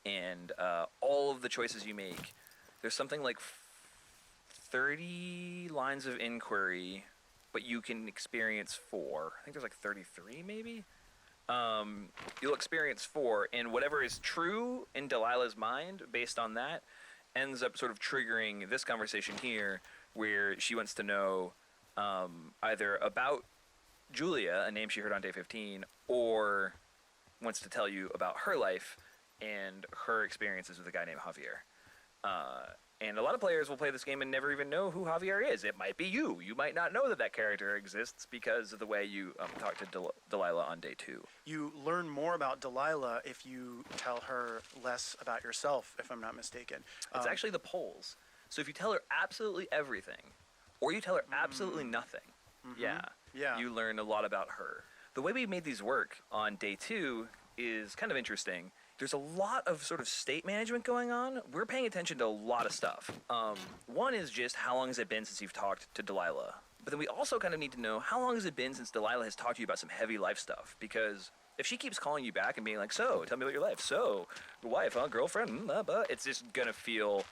And all of the choices you make, there's something like 30 lines of inquiry, but you can experience 4. I think there's like 33 maybe? You'll experience 4, and whatever is true in Delilah's mind based on that ends up sort of triggering this conversation here, where she wants to know either about Julia, a name she heard on day 15, or wants to tell you about her life and her experiences with a guy named Javier. And a lot of players will play this game and never even know who Javier is. It might be you. You might not know that that character exists because of the way you talk to Delilah on day 2. You learn more about Delilah if you tell her less about yourself, if I'm not mistaken. It's actually the polls. So if you tell her absolutely everything, or you tell her absolutely nothing, you learn a lot about her. The way we made these work on day 2 is kind of interesting. There's a lot of sort of state management going on. We're paying attention to a lot of stuff. One is just how long has it been since you've talked to Delilah? But then we also kind of need to know how long has it been since Delilah has talked to you about some heavy life stuff? Because if she keeps calling you back and being like, so, tell me about your life. So, your wife, huh? Girlfriend? It's just going to feel,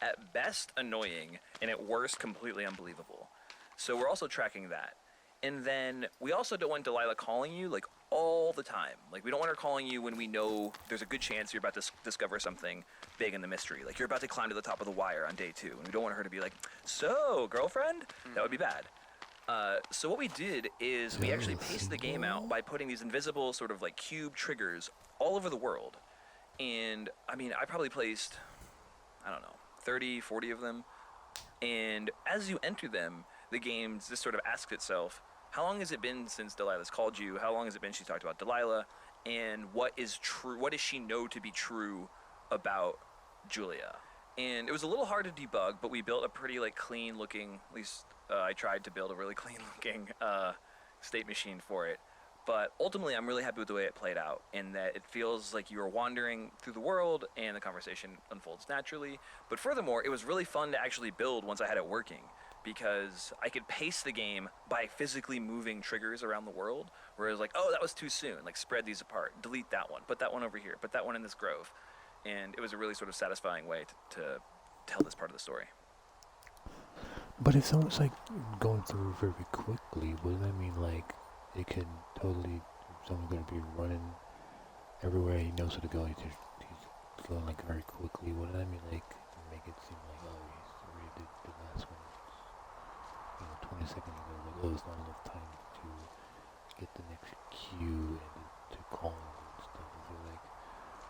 at best, annoying, and at worst, completely unbelievable. So we're also tracking that. And then we also don't want Delilah calling you, like, all the time. Like, we don't want her calling you when we know there's a good chance you're about to discover something big in the mystery. Like, you're about to climb to the top of the wire on day 2. And we don't want her to be like, so, girlfriend? That would be bad. So what we did is we actually paced the game out by putting these invisible sort of, like, cube triggers all over the world. And, I mean, I probably placed, I don't know, 30, 40 of them. And as you enter them, the game just sort of asks itself, how long has it been since Delilah's called you? How long has it been she's talked about Delilah? And what is true? What does she know to be true about Julia? And it was a little hard to debug, but we built a pretty like clean looking, at least I tried to build a really clean looking state machine for it. But ultimately, I'm really happy with the way it played out, in that it feels like you are wandering through the world and the conversation unfolds naturally. But furthermore, it was really fun to actually build once I had it working, because I could pace the game by physically moving triggers around the world, whereas like, oh, that was too soon, like spread these apart, delete that one, put that one over here, put that one in this grove. And it was a really sort of satisfying way to tell this part of the story. But it sounds like going through very quickly. Wouldn't that mean like it could totally, someone's going to be running everywhere he knows where to go, he's going like very quickly. Wouldn't that mean like make it seem like, oh, he's already did the last one, 20 seconds ago, like, oh, it's not enough time to get the next cue and to call and stuff. I feel like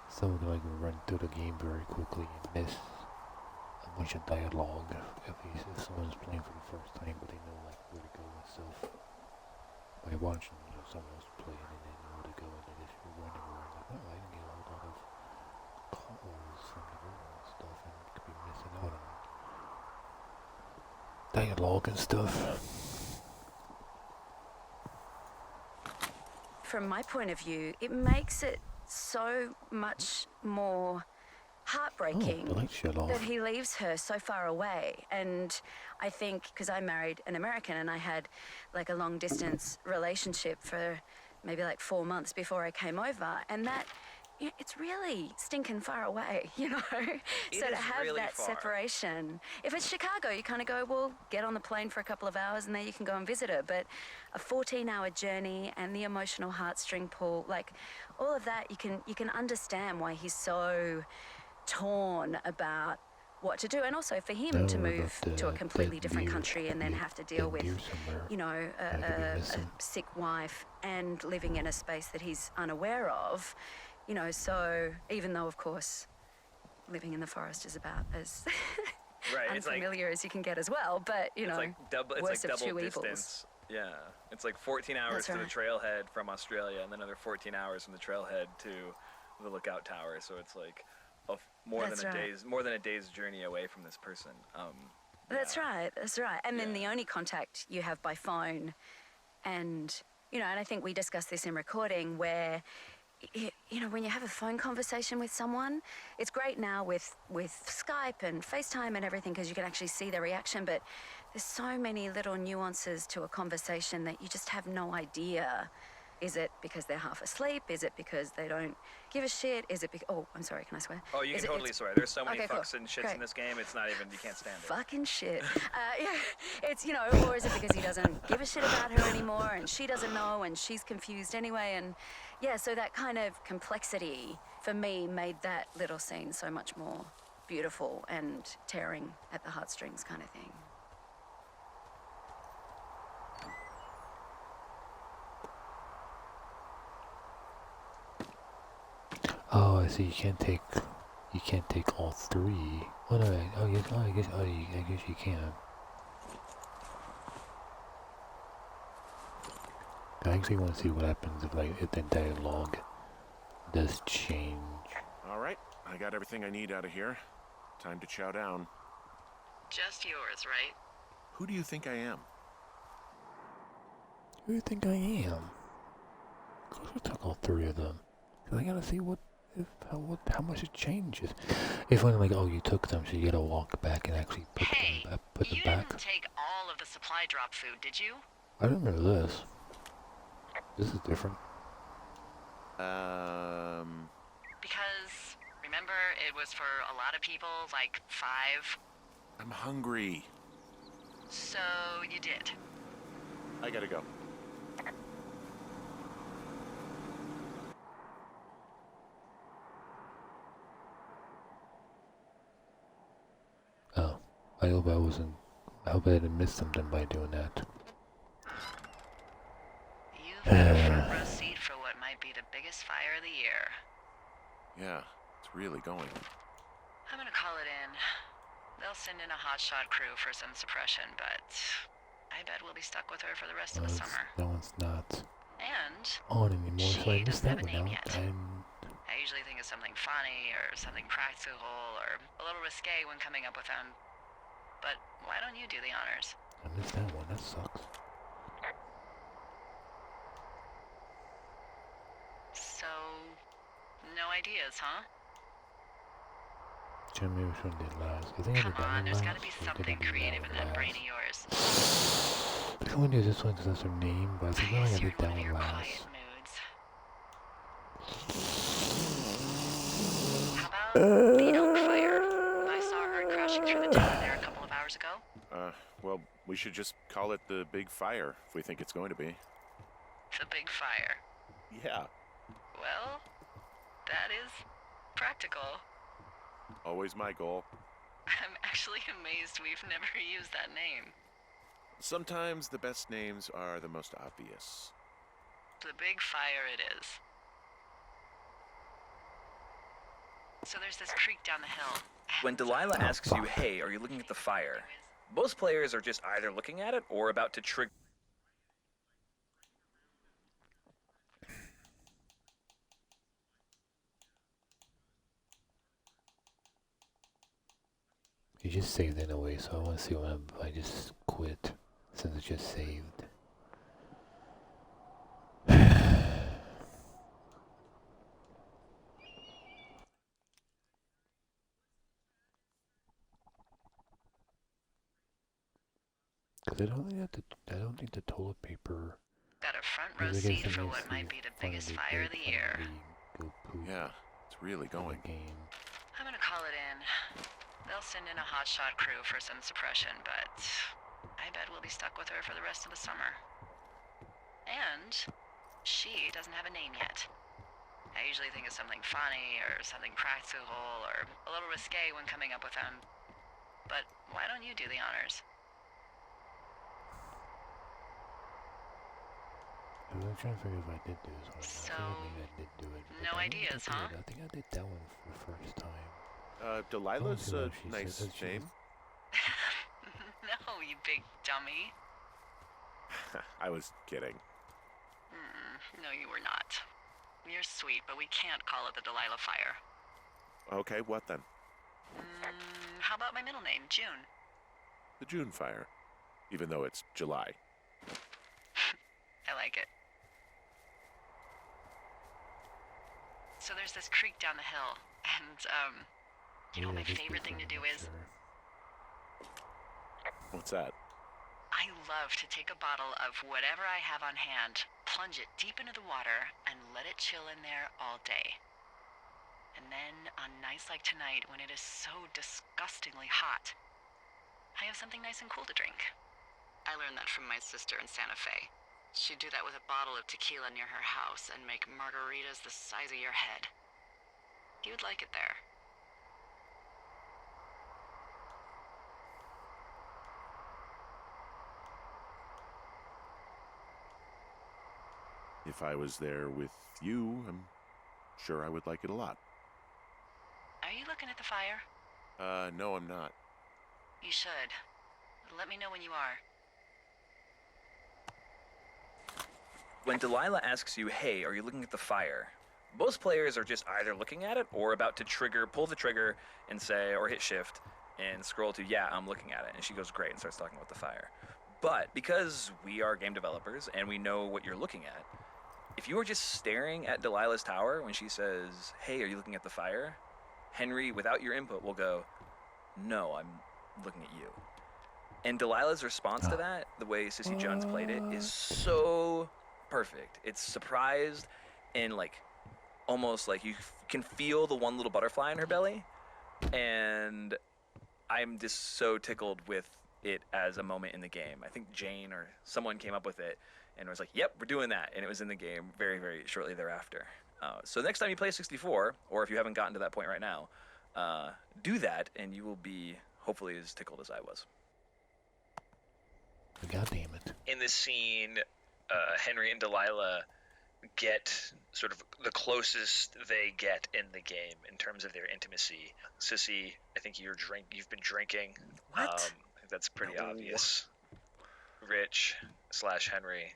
someone like run through the game very quickly and miss a bunch of dialogue if someone's playing for the first time, but they know like where to go and stuff by watching someone else play and they know where to go, and then if you're running around like, oh, I didn't get a whole lot of calls from the room and stuff, and you could be missing out on dialogue and stuff. From my point of view, it makes it so much more heartbreaking the light shut off. that he leaves her so far away. And I think because I married an American and I had like a long distance relationship for maybe like 4 months before I came over, and that it's really stinking far away, you know. So to have really that far. separation, if it's Chicago, you kind of go, well, get on the plane for a couple of hours and then you can go and visit her. But a 14-hour journey and the emotional heartstring pull, like all of that, you can understand why he's so torn about what to do, and also for him to move to a completely different country and then have to deal with, you know, a sick wife and living in a space that he's unaware of, you know. So even though, of course, living in the forest is about as Right, unfamiliar as you can get as well, but you know, worst of two distance. evils. Yeah, it's like 14 hours That's to right. the trailhead from Australia, and then another 14 hours from the trailhead to the lookout tower. So it's like more That's than a right. day's journey away from this person. That's right. That's right. And then the only contact you have by phone, and you know, and I think we discussed this in recording, where you know, when you have a phone conversation with someone, it's great now with Skype and FaceTime and everything because you can actually see their reaction. But there's so many little nuances to a conversation that you just have no idea. Is it because they're half asleep? Is it because they don't give a shit? Is it oh, I'm sorry, can I swear? Oh, you Is can it- totally swear. There's so many Okay, cool. fucks and shits Great. in this game. It's not even, you can't stand it. Fucking shit. Yeah, it's, you know, or is it because he doesn't give a shit about her anymore and she doesn't know and she's confused anyway? And yeah, so that kind of complexity for me made that little scene so much more beautiful and tearing at the heartstrings kind of thing. Oh, I see. You can't take all three. Oh no! I guess you can. I actually want to see what happens if the dialogue does change. All right, I got everything I need out of here. Time to chow down. Just yours, right? Who do you think I am? Who do you think I am? Of course, we took all three of them. 'Cause I gotta see how much it changes. If when like, oh, you took them, so you gotta walk back and actually put them You back. didn't take all of the supply drop food, did you? I don't remember this. This is different. Because, remember, it was for a lot of people, like 5. I'm hungry. So you did. I gotta go. Oh, I hope I didn't miss something by doing that. You've got a front row seat for what might be the biggest fire of the year. Yeah, it's really going. I'm gonna call it in. They'll send in a hotshot crew for some suppression, but I bet we'll be stuck with her for the rest of the summer. No one's not And on anymore, so I she missed doesn't that have a one name out. yet. And I usually think of something funny or something practical or a little risque when coming up with them. But why don't you do the honors? I missed that one. That sucks. So, no ideas, huh? Maybe which one did last? I think I Come did that on, one there's last. gotta be I think I something did creative that in one that brain last. of yours. I think I want to do this one because that's her name, but I think I guess did you're in that one of one your last. quiet moods. How about the elk fire? I saw her crashing through the tower there a couple of hours ago. Well, we should just call it the Big Fire if we think it's going to be. The big fire. Yeah, Well, that is practical. always my goal. I'm actually amazed we've never used that name. Sometimes the best names are the most obvious. The big fire it is. So there's this creek down the hill. When Delilah asks you, hey, are you looking at the fire? Most players are just either looking at it or about to trigger. You just saved it anyway, so I want to see what I just quit since it just saved. Because I don't think the toilet paper. Got a front row Because I guess seat it for makes what might you be the biggest fire of the year. Go poop Yeah, it's really in the going. game. I'm gonna call it in. They'll send in a hotshot crew for some suppression, but I bet we'll be stuck with her for the rest of the summer. And she doesn't have a name yet. I usually think of something funny or something practical or a little risque when coming up with them. But why don't you do the honors? I'm trying to figure if I did do this one. So, I feel like maybe I did do it. but no I don't think ideas, I huh? did. I think I did that one for the first time. Delilah's Oh, a she nice said that she name. No, you big dummy. I was kidding. No, you were not. You're sweet, but we can't call it the Delilah Fire. Okay, what then? How about my middle name, June? The June fire. Even though it's July. I like it. So there's this creek down the hill, and, you know what my favorite thing to do is? What's that? I love to take a bottle of whatever I have on hand, plunge it deep into the water, and let it chill in there all day. And then, on nights like tonight, when it is so disgustingly hot, I have something nice and cool to drink. I learned that from my sister in Santa Fe. She'd do that with a bottle of tequila near her house and make margaritas the size of your head. You would like it there. If I was there with you, I'm sure I would like it a lot. Are you looking at the fire? No, I'm not. You should. Let me know when you are. When Delilah asks you, hey, are you looking at the fire? Most players are just either looking at it or about to pull the trigger and say, or hit shift and scroll to, yeah, I'm looking at it. And she goes, great, and starts talking about the fire. But because we are game developers and we know what you're looking at, if you are just staring at Delilah's tower when she says, hey, are you looking at the fire? Henry, without your input, will go, no, I'm looking at you. And Delilah's response to that, the way Sissy Jones played it, is so perfect. It's surprised and like almost like you can feel the one little butterfly in her belly. And I'm just so tickled with it as a moment in the game. I think Jane or someone came up with it and was like, yep, we're doing that. And it was in the game very, very shortly thereafter. So next time you play 64, or if you haven't gotten to that point right now, do that and you will be hopefully as tickled as I was. God damn it. In this scene, Henry and Delilah get sort of the closest they get in the game in terms of their intimacy. Sissy, I think you've been drinking. What? I think that's pretty obvious. Rich / Henry,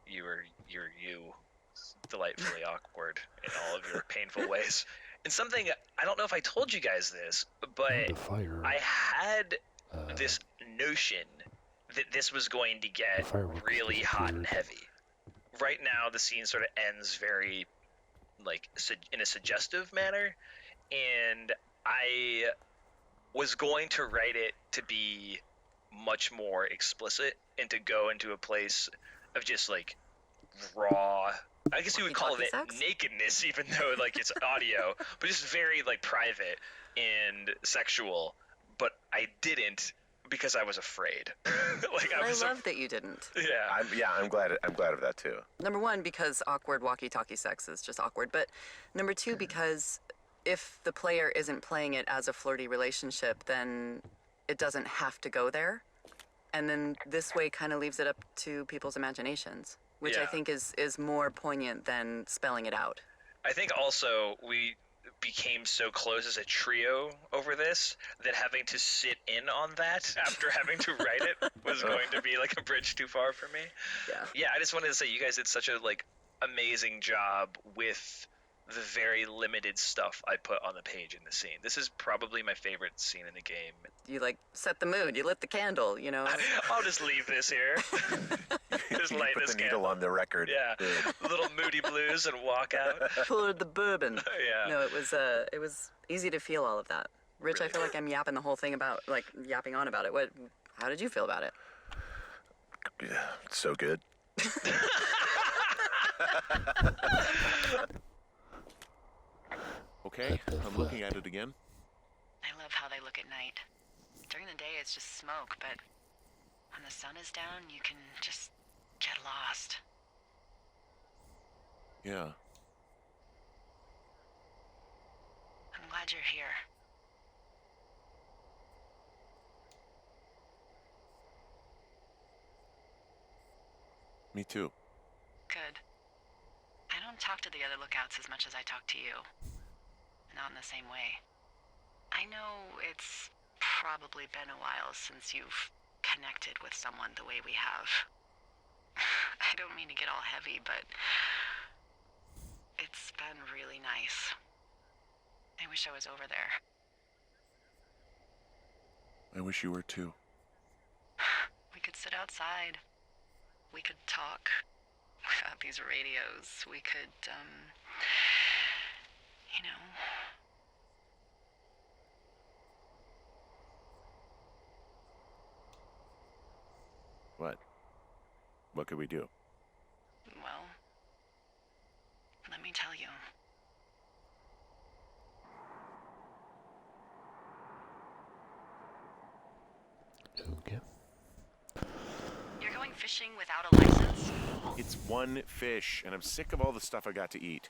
you're you, delightfully awkward in all of your painful ways. And something, I don't know if I told you guys this, but I had this notion that this was going to get really hot and heavy. Right now, the scene sort of ends very, like, in a suggestive manner, and I was going to write it to be much more explicit and to go into a place of just, like, raw, I guess you would call it nakedness, even though, like, it's audio, but just very, like, private and sexual, but I didn't because I was afraid. Like, I love that you didn't. Yeah. I'm glad of that too. Number one, because awkward walkie-talkie sex is just awkward. But number two, because if the player isn't playing it as a flirty relationship, then it doesn't have to go there. And then this way kind of leaves it up to people's imaginations, which I think is more poignant than spelling it out. I think also we became so close as a trio over this that having to sit in on that after having to write it was going to be like a bridge too far for me. Yeah, I just wanted to say you guys did such a like amazing job with the very limited stuff I put on the page in the scene. This is probably my favorite scene in the game. You like set the mood. You lit the candle, you know. I'll just leave this here. Just light Put this the needle candle on the record. Yeah, little moody blues and walk out. Poured the bourbon. Yeah. No, it was easy to feel all of that. Rich, I feel like I'm yapping the whole thing about, like, yapping on about it. How did you feel about it? Yeah, it's so good. Okay, I'm looking at it again. I love how they look at night. During the day, it's just smoke, but when the sun is down, you can just get lost. Yeah. I'm glad you're here. Me too. Good. I don't talk to the other lookouts as much as I talk to you. Not in the same way. I know it's probably been a while since you've connected with someone the way we have. I don't mean to get all heavy, but it's been really nice. I wish I was over there. I wish you were too. We could sit outside. We could talk without these radios. We could, you know. What? What could we do? Well, let me tell you. Okay. You're going fishing without a license? It's one fish, and I'm sick of all the stuff I got to eat.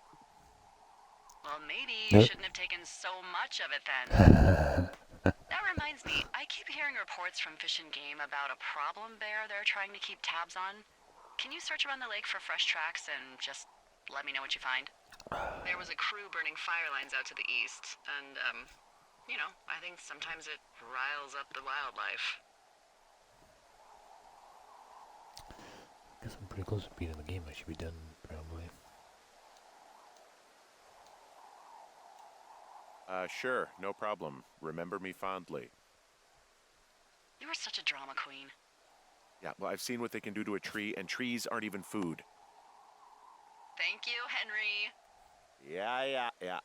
Well, maybe you shouldn't have taken so much of it then. That reminds me, I keep hearing reports from Fish and Game about a problem bear they're trying to keep tabs on. Can you search around the lake for fresh tracks and just let me know what you find? There was a crew burning fire lines out to the east, and, you know, I think sometimes it riles up the wildlife. I guess I'm pretty close to beating the game. I should be done, probably. Sure, no problem. Remember me fondly. You are such a drama queen. Yeah, well, I've seen what they can do to a tree, and trees aren't even food. Thank you, Henry. Yeah.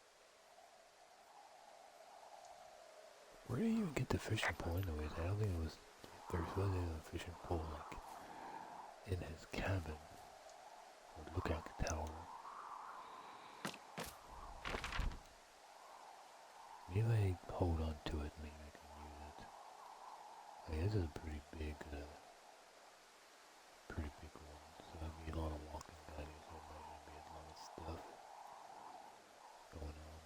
Where do you even get the fishing pole anyways? I don't think it was... There's really a fishing pole, like, in his cabin. Or lookout tower. Maybe I hold on to it, maybe I can use it. I mean, this is a pretty big one. So that'd be a lot of walking down here, so there might be a lot of stuff going on.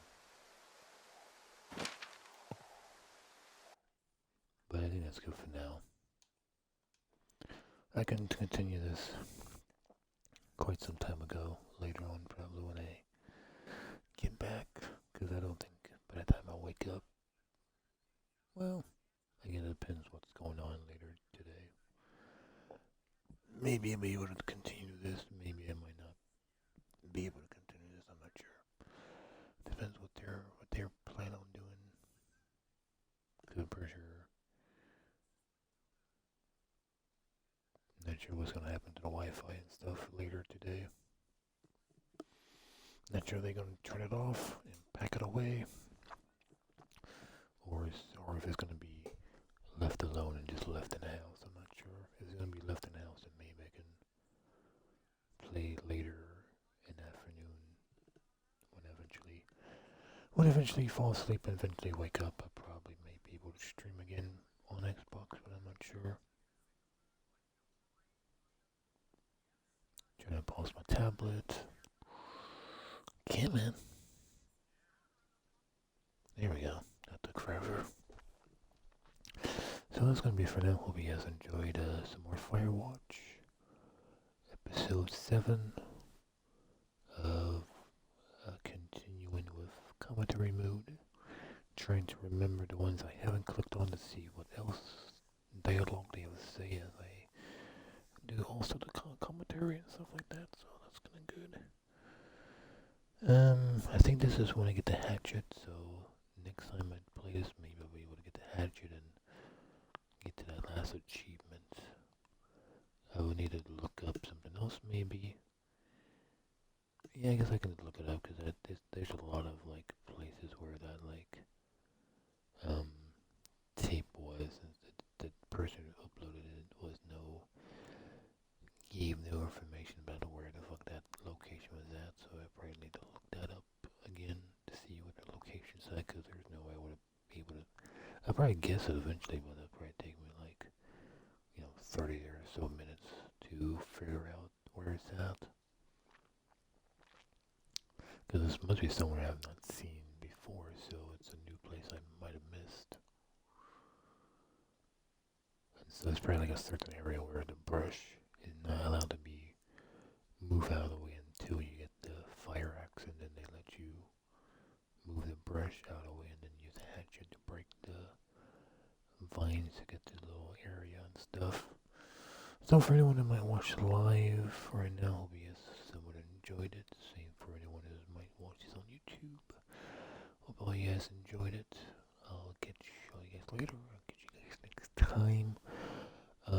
But I think that's good for now. I can continue this quite some time ago, later on probably when I get back, because I don't think by the time I wake up, well, again it depends what's going on later today. Maybe I'll be able to continue this, maybe I might not be able to continue this, I'm not sure. Depends what they're planning on doing. Because I'm pretty sure, not sure what's going to happen to the Wi-Fi and stuff later today. Not sure they're going to turn it off and pack it away, or if it's going to be left alone and just left in the house. I'm not sure. If it's going to be left in the house, then maybe I can play later in the afternoon when eventually fall asleep and eventually wake up. I probably may be able to stream again on Xbox, but I'm not sure. Trying to pause my tablet. Can't, man. There we go. That took forever. So that's going to be for now. Hope you guys enjoyed some more Firewatch. Episode 7 of continuing with commentary mode. Trying to remember the ones I haven't clicked on to see what else dialogue they have to say as I do also the commentary and stuff like that. So that's kind of good. I think this is when I get the hatchet, so next time I play this, maybe I'll be able to get the hatchet and get to that last achievement. I will need to look up something else, maybe. Yeah, I guess I can look it up, because there's a lot of, like, places where that, like, tape was, and the person who uploaded it was no probably guess it eventually, but it'll probably take me like, 30 or so minutes to figure out where it's at. Because this must be somewhere I have not seen before, so it's a new place I might have missed. And so it's probably like a certain area where the brush is not allowed to be moved out of the way until you get the fire axe, and then they let you move the brush out of the way and then use a hatchet to break the vines to get to the little area and stuff. So for anyone that might watch live right now, hope you guys someone enjoyed it. Same for anyone who might watch this on YouTube. Hope all you guys enjoyed it. I'll catch all you guys later. I'll catch you guys next time.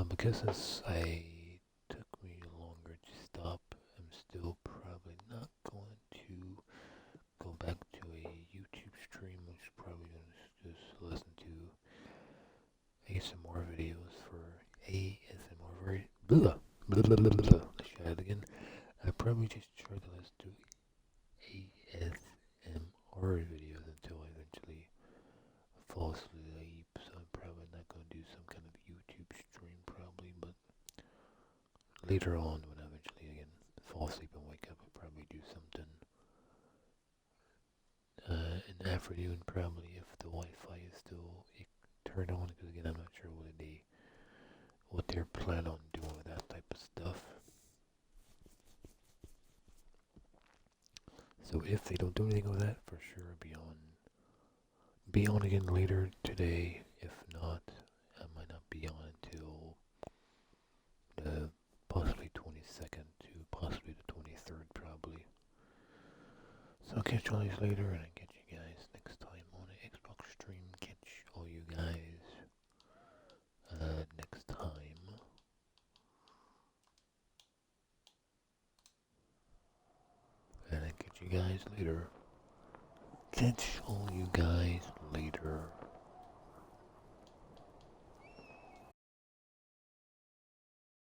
Because since I took me longer to stop, I'm still probably not going to go back to a YouTube stream, which is probably going to just listen to ASMR videos for ASMR. Blah, blah, blah, blah, blah. Let's try it again. I probably just try to listen to ASMR videos until I eventually fall asleep. So I'm probably not going to do some kind of YouTube stream, probably, but later on, when I eventually again fall asleep and wake up, I'll probably do something in the afternoon, probably, if the Wi-Fi is still turned on, because again, I'm not sure what they're planning on doing with that type of stuff. So if they don't do anything with that, for sure, be on again later today. If not, I might not be on until the possibly 22nd to possibly the 23rd, probably. So I'll catch all these later, and I catch you guys next time on an Xbox stream. Catch all you guys next time. And I catch you guys later. Catch all you guys later.